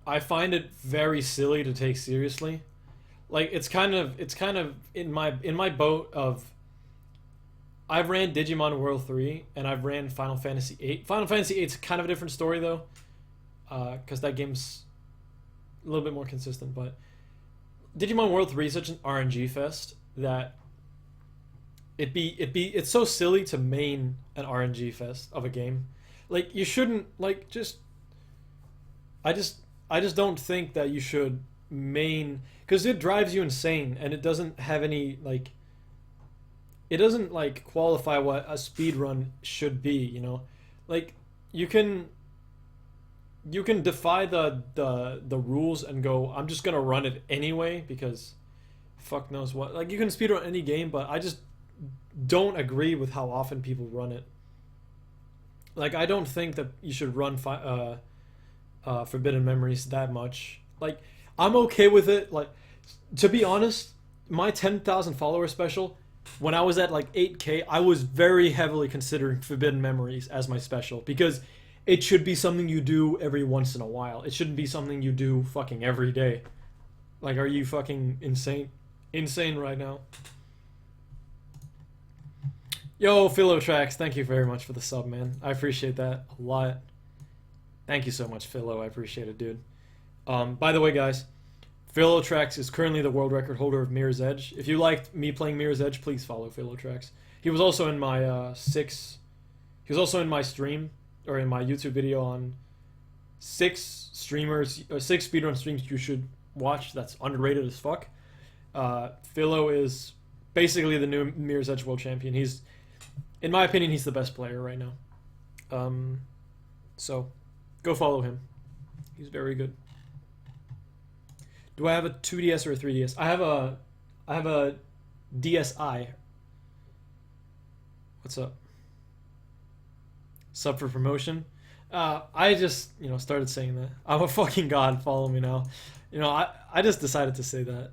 Speaker 1: I find it very silly to take seriously. Like it's kind of in my boat of I've ran Digimon World 3 and I've ran Final Fantasy 8. Final Fantasy 8's kind of a different story though, because that game's a little bit more consistent. But Digimon World 3 is such an RNG fest that it's so silly to main an RNG fest of a game. Like you shouldn't like just I just I just don't think that you should main because it drives you insane and it doesn't have any like it doesn't like qualify what a speed run should be, you know? Like you can you can defy the rules and go I'm just going to run it anyway because fuck knows what. Like you can speedrun any game, but I just don't agree with how often people run it. Like I don't think that you should run Forbidden Memories that much. Like I'm okay with it. Like to be honest, my 10,000 follower special, when I was at like 8K, I was very heavily considering Forbidden Memories as my special because it should be something you do every once in a while. It shouldn't be something you do fucking every day. Like, are you fucking insane? Insane right now. Yo, Philotrax, thank you very much for the sub, man. I appreciate that a lot. Thank you so much, Philo. I appreciate it, dude. By the way, guys, Philotrax is currently the world record holder of Mirror's Edge. If you liked me playing Mirror's Edge, please follow Philotrax. He was also in my He was also in my stream or in my YouTube video on 6 streamers or 6 speedrun streams you should watch. That's underrated as fuck. Philo is basically the new Mirror's Edge world champion. He's, in my opinion, he's the best player right now. So, go follow him. He's very good. Do I have a 2DS or a 3DS? I have a DSi. What's up? Sub for promotion. I just, started saying that. I'm a fucking god. Follow me now. I just decided to say that.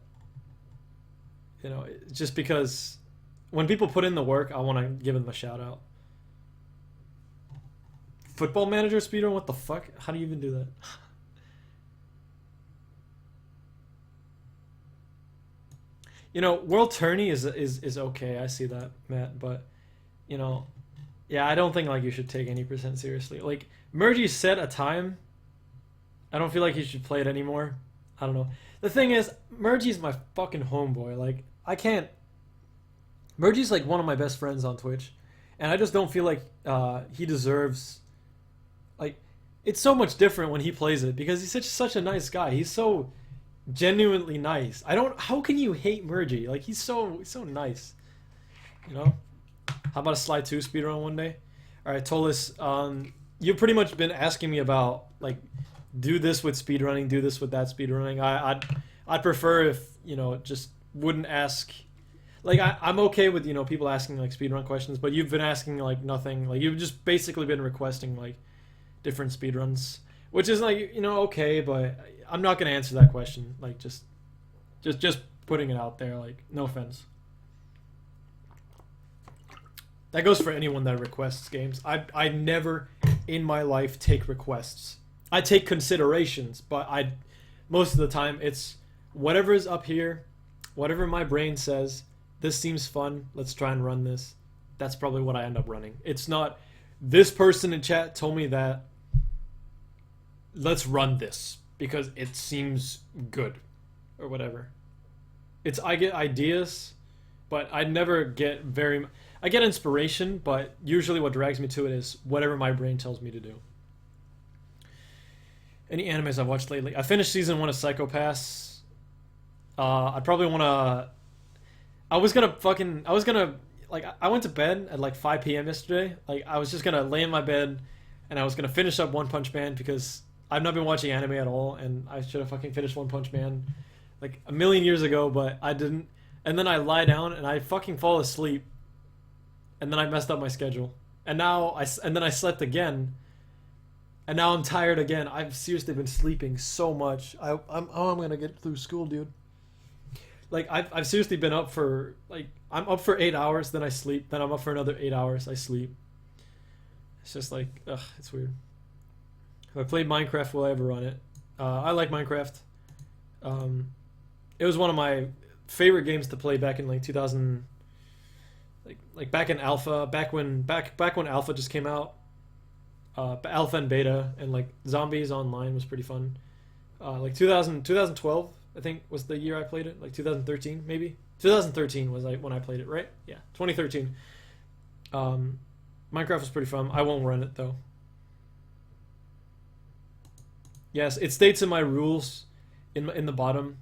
Speaker 1: Just because when people put in the work, I want to give them a shout out. Football Manager speedrun? What the fuck? How do you even do that? World Tourney is okay. I see that, Matt, but you know, yeah, I don't think like you should take any percent seriously. Like Mergy set a time. I don't feel like you should play it anymore. I don't know. The thing is, Mergy's my fucking homeboy. Like I can't. Mergy's like one of my best friends on Twitch, and I just don't feel like he deserves. Like, it's so much different when he plays it because he's such a nice guy. He's so genuinely nice. I don't. How can you hate Mergy? Like he's so nice. How about a Sly 2 speedrun one day? All right, Tolis. You've pretty much been asking me about like do this with speedrunning, do this with that speedrunning. I'd prefer if, just wouldn't ask. Like, I'm okay with, people asking, like, speedrun questions, but you've been asking, like, nothing. Like, you've just basically been requesting, like, different speedruns, which is, like, okay, but I'm not going to answer that question. Like, just putting it out there, like, no offense. That goes for anyone that requests games. I never in my life take requests. I take considerations, but most of the time it's whatever is up here, whatever my brain says, this seems fun, let's try and run this. That's probably what I end up running. It's not, this person in chat told me that, let's run this because it seems good or whatever. I get ideas, but I never get I get inspiration, but usually what drags me to it is whatever my brain tells me to do. Any animes I've watched lately? I finished season 1 of Psycho Pass. I probably want to... I went to bed at like 5 p.m. yesterday. Like, I was just going to lay in my bed and I was going to finish up One Punch Man because I've not been watching anime at all, and I should have fucking finished One Punch Man like a million years ago, but I didn't. And then I lie down and I fucking fall asleep. And then I messed up my schedule. And then I slept again. And now I'm tired again. I've seriously been sleeping so much. I'm gonna get through school, dude. Like, I've seriously been up for, like, I'm up for 8 hours, then I sleep, then I'm up for another 8 hours, I sleep. It's just like, ugh, it's weird. If I played Minecraft, will I ever run it? I like Minecraft. It was one of my favorite games to play back in like 2000, like back in alpha, back when alpha just came out. Alpha and beta, and like Zombies Online was pretty fun. Like 2012, I think was the year I played it. Like 2013, maybe 2013 was like when I played it, right? Yeah, 2013. Minecraft was pretty fun. I won't run it though. Yes, it states in my rules, in the bottom.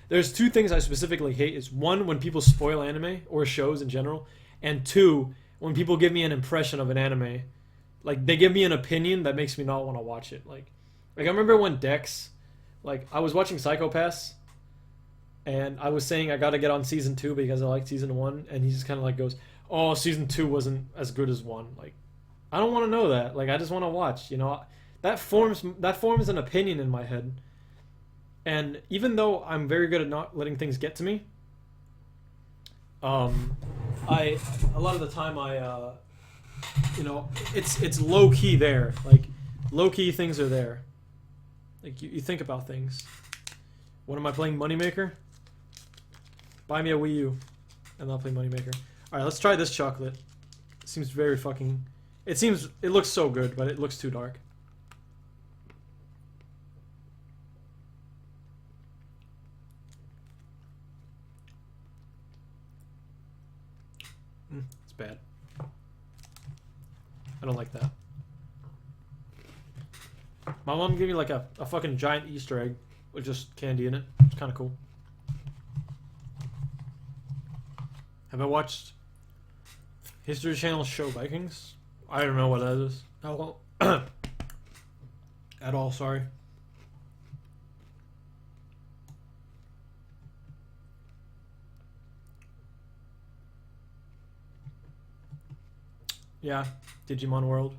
Speaker 1: There's two things I specifically hate. Is one, when people spoil anime or shows in general, and two, when people give me an impression of an anime. Like, they give me an opinion that makes me not want to watch it. Like I remember when Dex, like, I was watching Psycho Pass, and I was saying I got to get on season 2 because I liked season 1, and he just kind of like goes, "Oh, season 2 wasn't as good as 1." Like, I don't want to know that. Like, I just want to watch. That forms an opinion in my head. And even though I'm very good at not letting things get to me, a lot of the time it's low key there. Like, low key things are there. Like, you think about things. What am I playing? Moneymaker? Buy me a Wii U, and I'll play Moneymaker. All right, let's try this chocolate. It seems very fucking. It looks so good, but it looks too dark. It's bad. I don't like that. My mom gave me like a fucking giant Easter egg with just candy in it. It's kind of cool. Have I watched History Channel's show Vikings? I don't know what that is. Oh, well. At all, sorry. Yeah, Digimon World.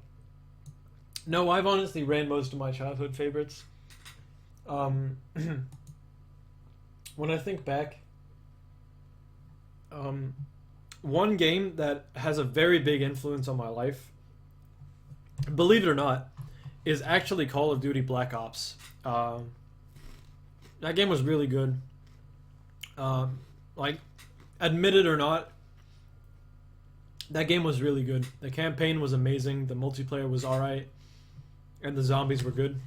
Speaker 1: No, I've honestly ran most of my childhood favorites. When I think back, one game that has a very big influence on my life, believe it or not, is actually Call of Duty Black Ops. That game was really good. Like, admit it or not, that game was really good. The campaign was amazing. The multiplayer was alright. And the zombies were good.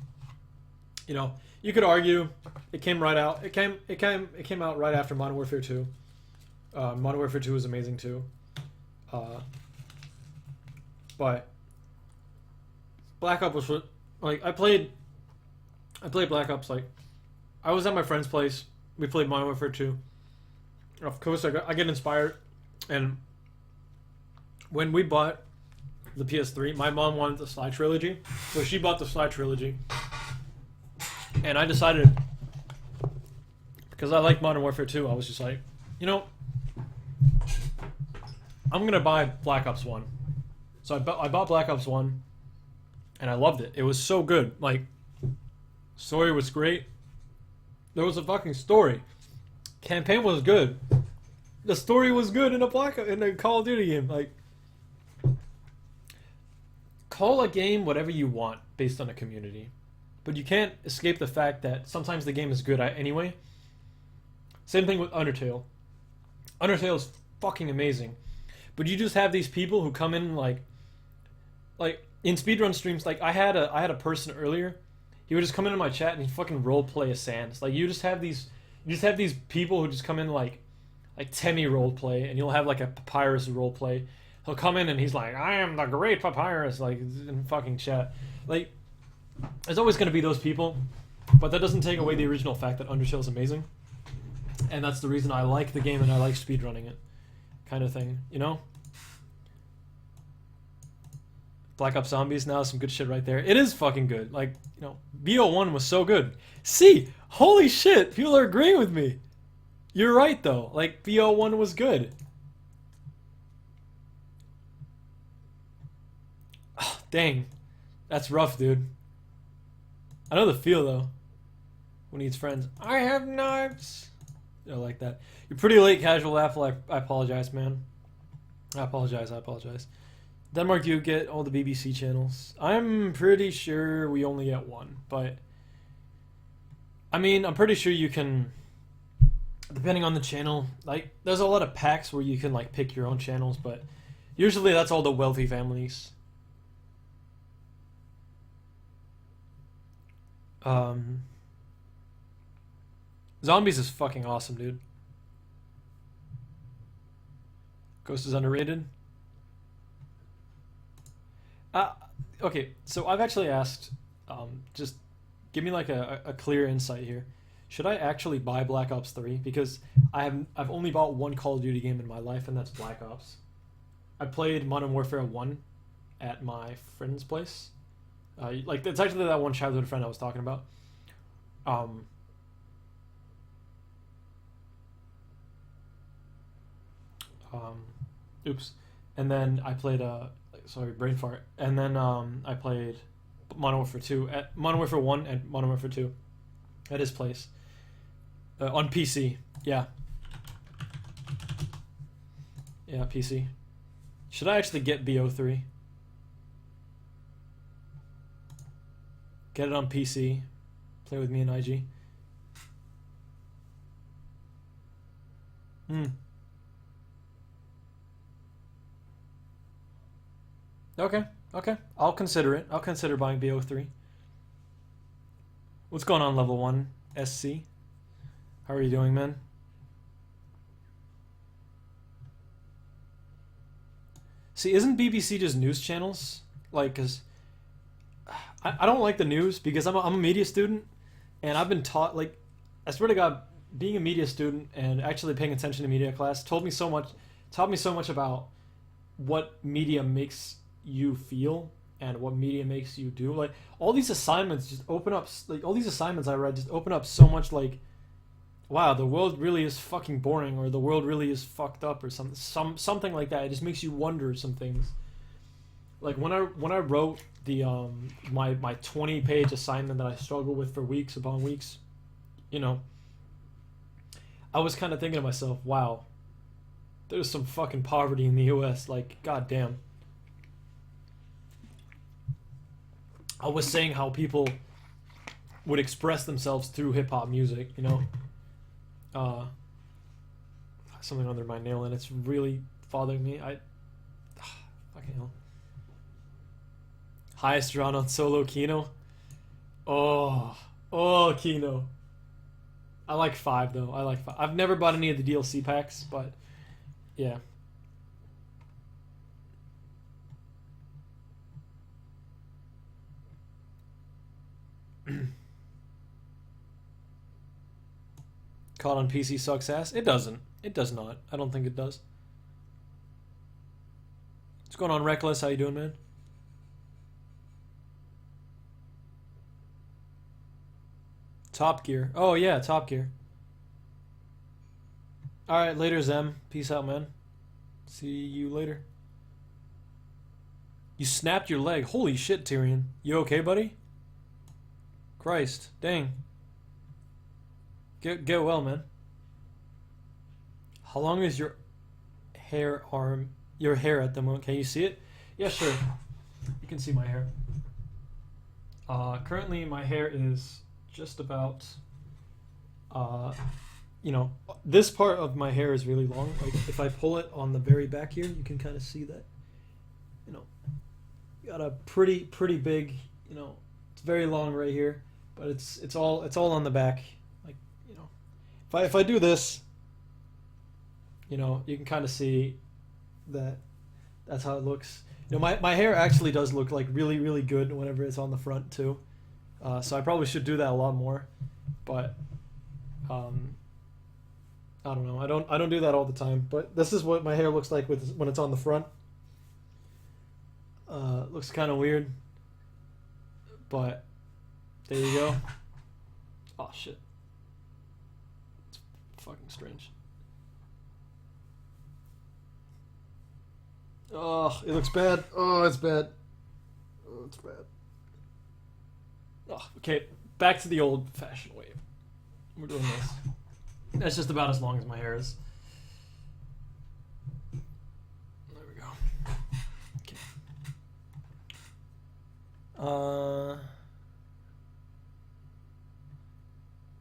Speaker 1: You could argue it came right out. It came out right after Modern Warfare 2. Modern Warfare 2 was amazing too. But Black Ops was like I played Black Ops, like I was at my friend's place. We played Modern Warfare 2. Of course, I get inspired, and when we bought the PS3, my mom wanted the Sly Trilogy, so she bought the Sly Trilogy, And I decided, because I like Modern Warfare 2, I was just like, you know, I'm gonna buy Black Ops 1. So I bought Black Ops 1, and I loved it. It was so good. Like, story was great. There was a fucking story. Campaign was good. The story was good in a Call of Duty game. Like, call a game whatever you want based on a community, but you can't escape the fact that sometimes the game is good anyway. Same thing with Undertale. Undertale is fucking amazing, but you just have these people who come in like in speedrun streams. Like I had a person earlier. He would just come into my chat and he fucking roleplay a Sans. Like you just have these people who just come in like Temmie roleplay, and you'll have like a Papyrus roleplay. He'll come in and he's like, I am the great Papyrus, like in fucking chat. Like, there's always going to be those people, but that doesn't take away the original fact that Undertale is amazing. And that's the reason I like the game and I like speedrunning it. Kind of thing, you know? Black Ops Zombies, now some good shit right there. It is fucking good. Like, you know, BO1 was so good. See, holy shit, people are agreeing with me. You're right, though. Like, BO1 was good. Oh, dang. That's rough, dude. I know the feel, though. When he needs friends. I have knives. I like that. You're pretty late, Casual Apple. I apologize, man. I apologize. Denmark, you get all the BBC channels. I'm pretty sure we only get one, but... I mean, I'm pretty sure you can... Depending on the channel, like, there's a lot of packs where you can, like, pick your own channels, but usually that's all the wealthy families. Zombies is fucking awesome, dude. Ghost is underrated. Okay, so I've actually asked, just give me like a clear insight here. Should I actually buy Black Ops 3? Because I've only bought one Call of Duty game in my life, and that's Black Ops. I played Modern Warfare 1 at my friend's place. Like, it's actually that one childhood friend I was talking about. Oops. And then I played, sorry, brain fart. And then I played Modern Warfare 2, Modern Warfare 1 and Modern Warfare 2 at his place. On PC. Yeah. Yeah, PC. Should I actually get BO3? Get it on PC. Play with me and IG. Okay. I'll consider it. I'll consider buying BO3. What's going on, level 1? SC? How are you doing, man? See, isn't BBC just news channels? Like, cause I don't like the news because I'm a media student, and I've been taught, like, I swear to God, being a media student and actually paying attention to media class taught me so much about what media makes you feel and what media makes you do. Like, all these assignments just open up, like, all these assignments I read just open up so much, like, wow, the world really is fucking boring, or the world really is fucked up, or something like that. It just makes you wonder some things. Like, when I wrote the my 20-page assignment that I struggled with for weeks upon weeks, you know, I was kind of thinking to myself, wow, there's some fucking poverty in the US, like, goddamn. I was saying how people would express themselves through hip-hop music, you know? Something under my nail, and it's really bothering me. Fucking hell. Highest round on solo Kino. Oh, Kino. I like 5 though. I like 5. I've never bought any of the DLC packs, but yeah. COD on PC sucks ass. It doesn't. It does not. I don't think it does. What's going on, Reckless? How you doing, man? Top Gear. Oh yeah, Top Gear. Alright, later Zem. Peace out, man. See you later. You snapped your leg. Holy shit, Tyrion. You okay, buddy? Christ. Dang. Get well, man. How long is your hair at the moment? Can you see it? Yeah, sure. You can see my hair. Currently my hair is just about you know, this part of my hair is really long. Like if I pull it on the very back here, you can kind of see that. You know, got a pretty big, you know, it's very long right here, but it's all on the back. Like, you know, if I do this, you know, you can kind of see that that's how it looks. You know, my hair actually does look like really good whenever it's on the front too. So I probably should do that a lot more, but I don't know. I don't do that all the time, but this is what my hair looks like when it's on the front. Looks kind of weird, but there you go. Oh shit. It's fucking strange. Oh, it looks bad. Oh, it's bad. Oh, it's bad. Oh, okay, back to the old-fashioned way. We're doing this. That's just about as long as my hair is. There we go. Okay.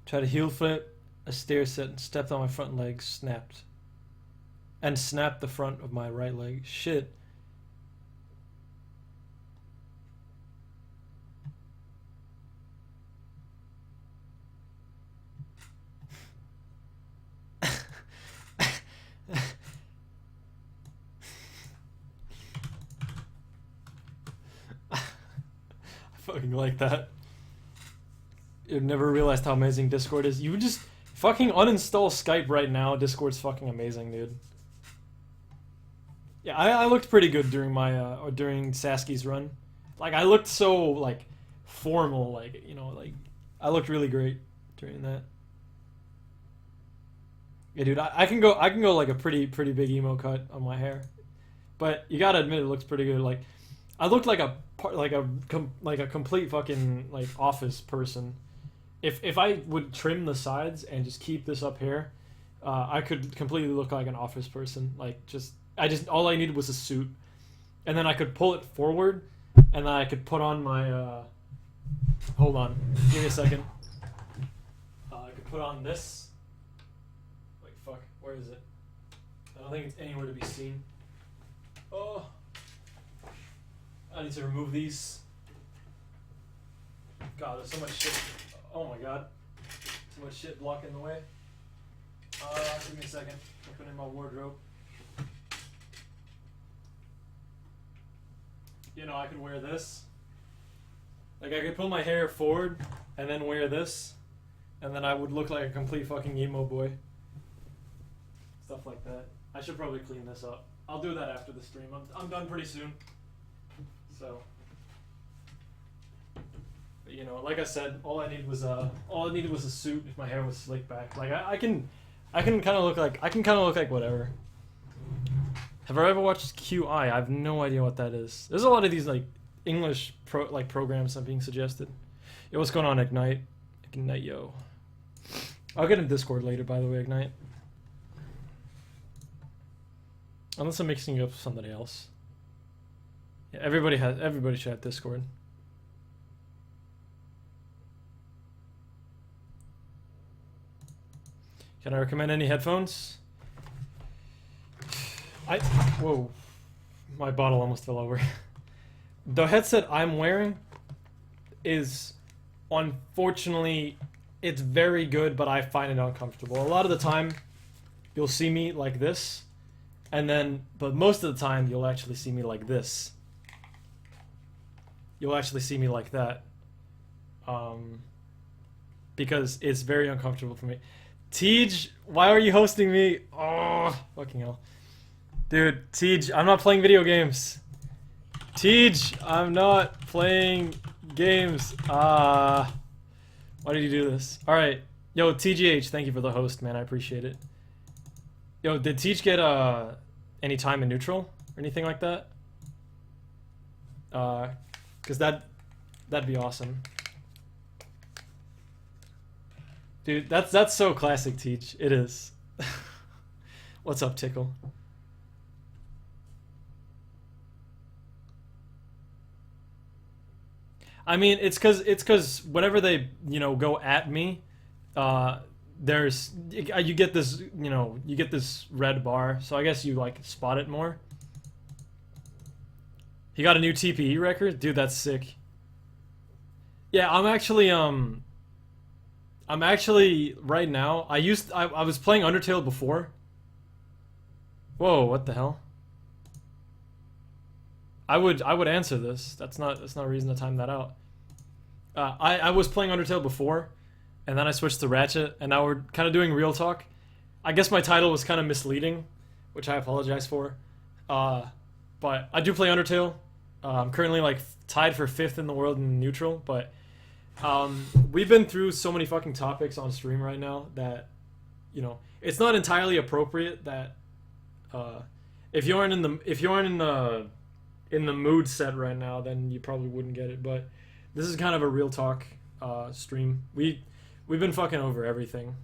Speaker 1: Try to heel flip a stair set and stepped on my front leg, snapped. And snapped the front of my right leg. Shit. Fucking like that. You've never realized how amazing Discord is. You would just fucking uninstall Skype right now. Discord's fucking amazing, dude. Yeah, I looked pretty good during my during Sasuke's run. Like I looked so like formal, like, you know, like I looked really great during that. Yeah, dude, I can go like a pretty big emo cut on my hair, but you gotta admit it looks pretty good. Like I looked like a complete fucking like office person. If I would trim the sides and just keep this up here, I could completely look like an office person. Like all I needed was a suit, and then I could pull it forward, and then I could put on my. Hold on, give me a second. I could put on this. Wait, fuck, where is it? I don't think it's anywhere to be seen. Oh. I need to remove these. God, there's so much shit. Oh my god. So much shit blocking the way. Give me a second. Open in my wardrobe. You know, I could wear this. Like, I could pull my hair forward and then wear this. And then I would look like a complete fucking emo boy. Stuff like that. I should probably clean this up. I'll do that after the stream. I'm done pretty soon. So, but, you know, like I said, all I needed was a suit if my hair was slicked back. Like I can kind of look like whatever. Have I ever watched QI? I have no idea what that is. There's a lot of these like English programs that are being suggested. Yo, what's going on, Ignite? Ignite, yo. I'll get in Discord later, by the way, Ignite. Unless I'm mixing it up with somebody else. Yeah, everybody should have Discord. Can I recommend any headphones? Whoa, my bottle almost fell over. The headset I'm wearing is, unfortunately, it's very good, but I find it uncomfortable. A lot of the time, you'll see me like this, but most of the time, you'll actually see me like this. You'll actually see me like that. Because it's very uncomfortable for me. Tej, why are you hosting me? Oh, fucking hell. Dude, Tej, I'm not playing video games. Tej, I'm not playing games. Why did you do this? All right, yo, TGH, thank you for the host, man. I appreciate it. Yo, did Teach get any time in neutral or anything like that? Cause that'd be awesome, dude. That's so classic, Teach. It is. What's up, Tickle? I mean, it's cause whenever they go at me, uh, there's you get this you get this red bar. So I guess you like spot it more. He got a new TPE record, dude. That's sick. Yeah, I'm actually right now. I was playing Undertale before. Whoa, what the hell? I would answer this. That's not a reason to time that out. I was playing Undertale before, and then I switched to Ratchet, and now we're kind of doing real talk. I guess my title was kind of misleading, which I apologize for. Uh, but I do play Undertale. I'm currently like tied for fifth in the world in neutral, but we've been through so many fucking topics on stream right now that it's not entirely appropriate that uh, if you aren't in the mood set right now, then you probably wouldn't get it. But this is kind of a real talk stream. We've been fucking over everything,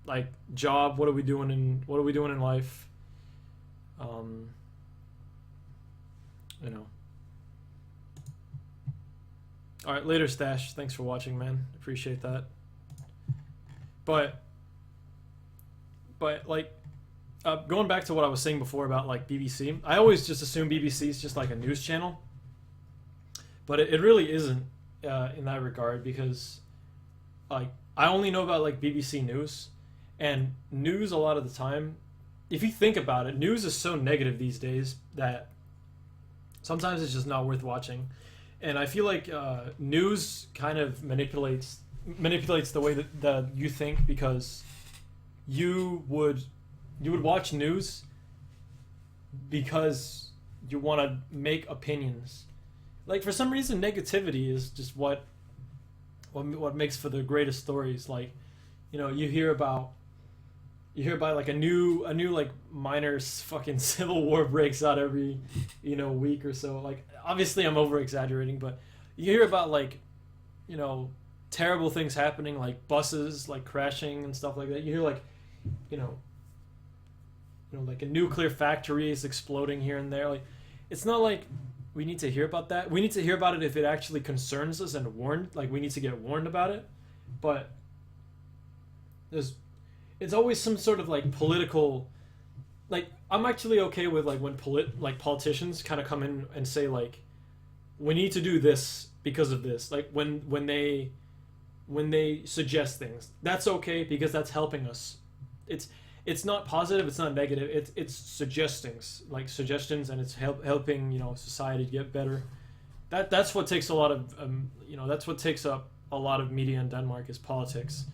Speaker 1: like job. What are we doing in life? Um, you know. All right, later, Stash. Thanks for watching, man. Appreciate that. But like going back to what I was saying before about like BBC, I always just assume BBC is just like a news channel, but it really isn't in that regard because like I only know about like BBC News, and news a lot of the time, if you think about it, news is so negative these days that sometimes it's just not worth watching. And I feel like news kind of manipulates the way that you think because you would watch news because you want to make opinions. Like for some reason, negativity is just what makes for the greatest stories. Like, you hear about like a new like minor fucking civil war breaks out every week or so. Like obviously I'm over exaggerating, but you hear about like you know terrible things happening, like buses like crashing and stuff like that. You hear like you know like a nuclear factory is exploding here and there. Like it's not like we need to hear about that. We need to hear about it if it actually concerns us and warned. Like we need to get warned about it. But there's it's always some sort of like political, like I'm actually okay with like when politicians kind of come in and say like we need to do this because of this, like when they suggest things, that's okay because that's helping us. It's not positive, it's not negative, it's suggestions, and it's helping society to get better. That's what takes a lot of that's what takes up a lot of media in Denmark is politics,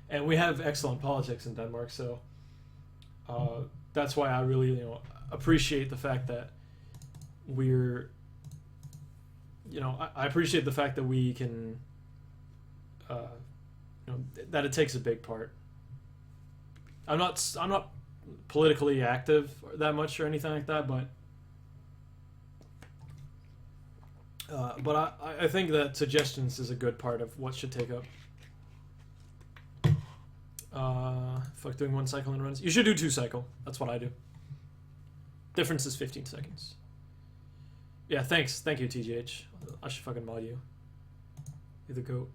Speaker 1: and we have excellent politics in Denmark. So that's why I really appreciate the fact that we're I appreciate the fact that we can that it takes a big part. I'm not politically active that much or anything like that, but I think that suggestions is a good part of what should take up. Fuck doing one cycle and runs. You should do two cycle. That's what I do. Difference is 15 seconds. Yeah, thanks. Thank you, TGH. I should fucking mod you. You're the goat.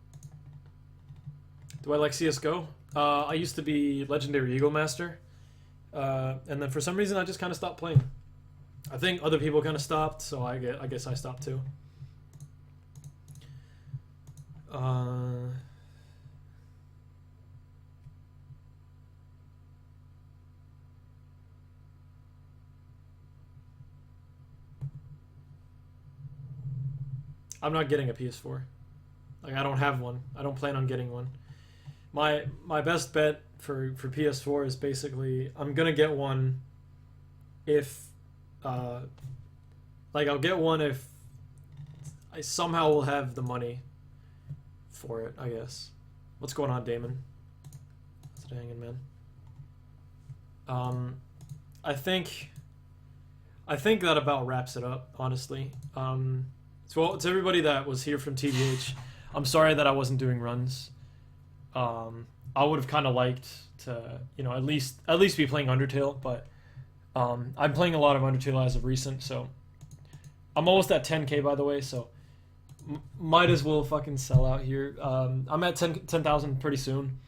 Speaker 1: Do I like CSGO? I used to be Legendary Eagle Master. And then for some reason I just kind of stopped playing. I think other people kind of stopped, so I guess I stopped too. I'm not getting a PS4. Like I don't have one. I don't plan on getting one. My best bet for PS4 is basically I'm gonna get one if I'll get one if I somehow will have the money for it, I guess. What's going on, Damon? How's it hanging, man? I think that about wraps it up, honestly. So to everybody that was here from TBH, I'm sorry that I wasn't doing runs. I would have kind of liked to, you know, at least be playing Undertale, but I'm playing a lot of Undertale as of recent, so I'm almost at 10k, by the way, so might as well fucking sell out here. I'm at 10,000 pretty soon.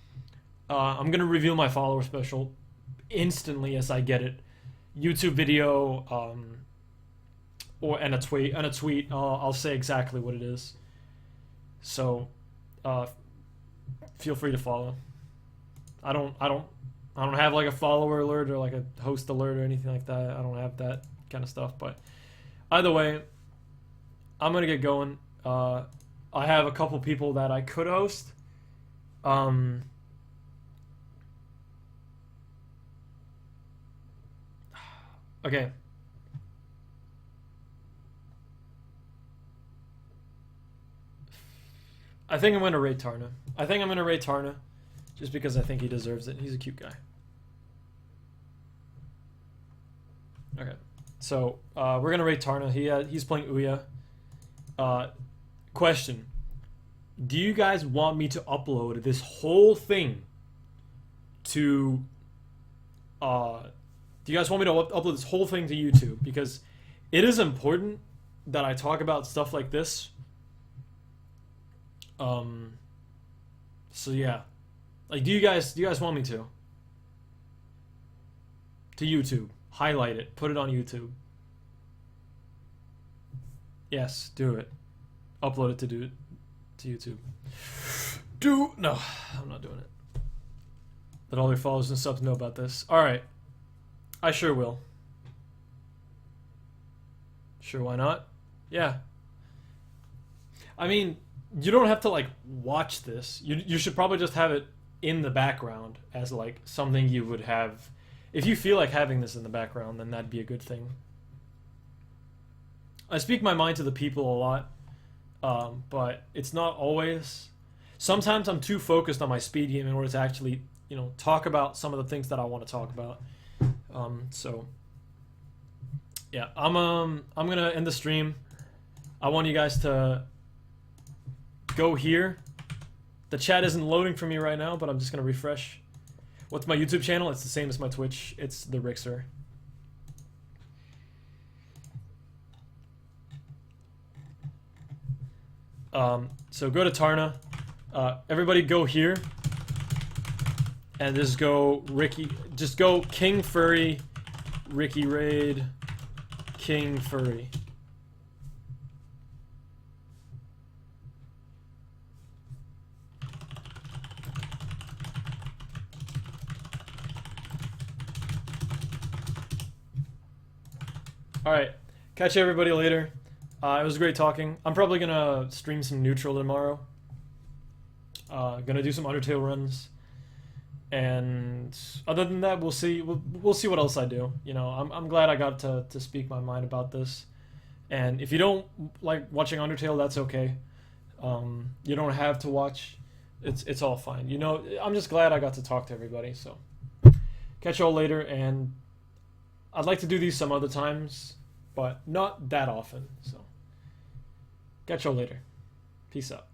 Speaker 1: I'm gonna reveal my follower special instantly as I get it. YouTube video, and a tweet. I'll say exactly what it is. So, feel free to follow. I don't have like a follower alert or like a host alert or anything like that. I don't have that kind of stuff. But either way, I'm gonna get going. I have a couple people that I could host. Okay. I think I'm gonna rate Tarna. Just because I think he deserves it. He's a cute guy. Okay. So, we're gonna rate Tarna. He's playing Ouya. Question. Do you guys want me to upload this whole thing to... do you guys want me to upload this whole thing to YouTube? Because it is important that I talk about stuff like this. So yeah. Like, do you guys want me to? To YouTube. Highlight it. Put it on YouTube. Yes, do it. Upload it to YouTube. No, I'm not doing it. Let all your followers and subs know about this. Alright. I sure will. Sure, why not? Yeah. I mean, you don't have to, like, watch this. You should probably just have it in the background as, like, something you would have. If you feel like having this in the background, then that'd be a good thing. I speak my mind to the people a lot, but it's not always. Sometimes I'm too focused on my speed game in order to actually, you know, talk about some of the things that I want to talk about. So yeah, I'm gonna end the stream. I want you guys to go here. The chat isn't loading for me right now, but I'm just gonna refresh. What's my YouTube channel? It's the same as my Twitch. It's the Rixer. So go to Tarna. Everybody go here. And just go Ricky. Just go King Furry, Ricky Raid, King Furry. Alright, catch everybody later. It was great talking. I'm probably gonna stream some Neutral tomorrow. Gonna do some Undertale runs. And other than that, we'll see. We'll see what else I do. You know, I'm glad I got to speak my mind about this. And if you don't like watching Undertale, that's okay. You don't have to watch. It's all fine. You know, I'm just glad I got to talk to everybody. So catch y'all later, and I'd like to do these some other times, but not that often. So catch y'all later. Peace out.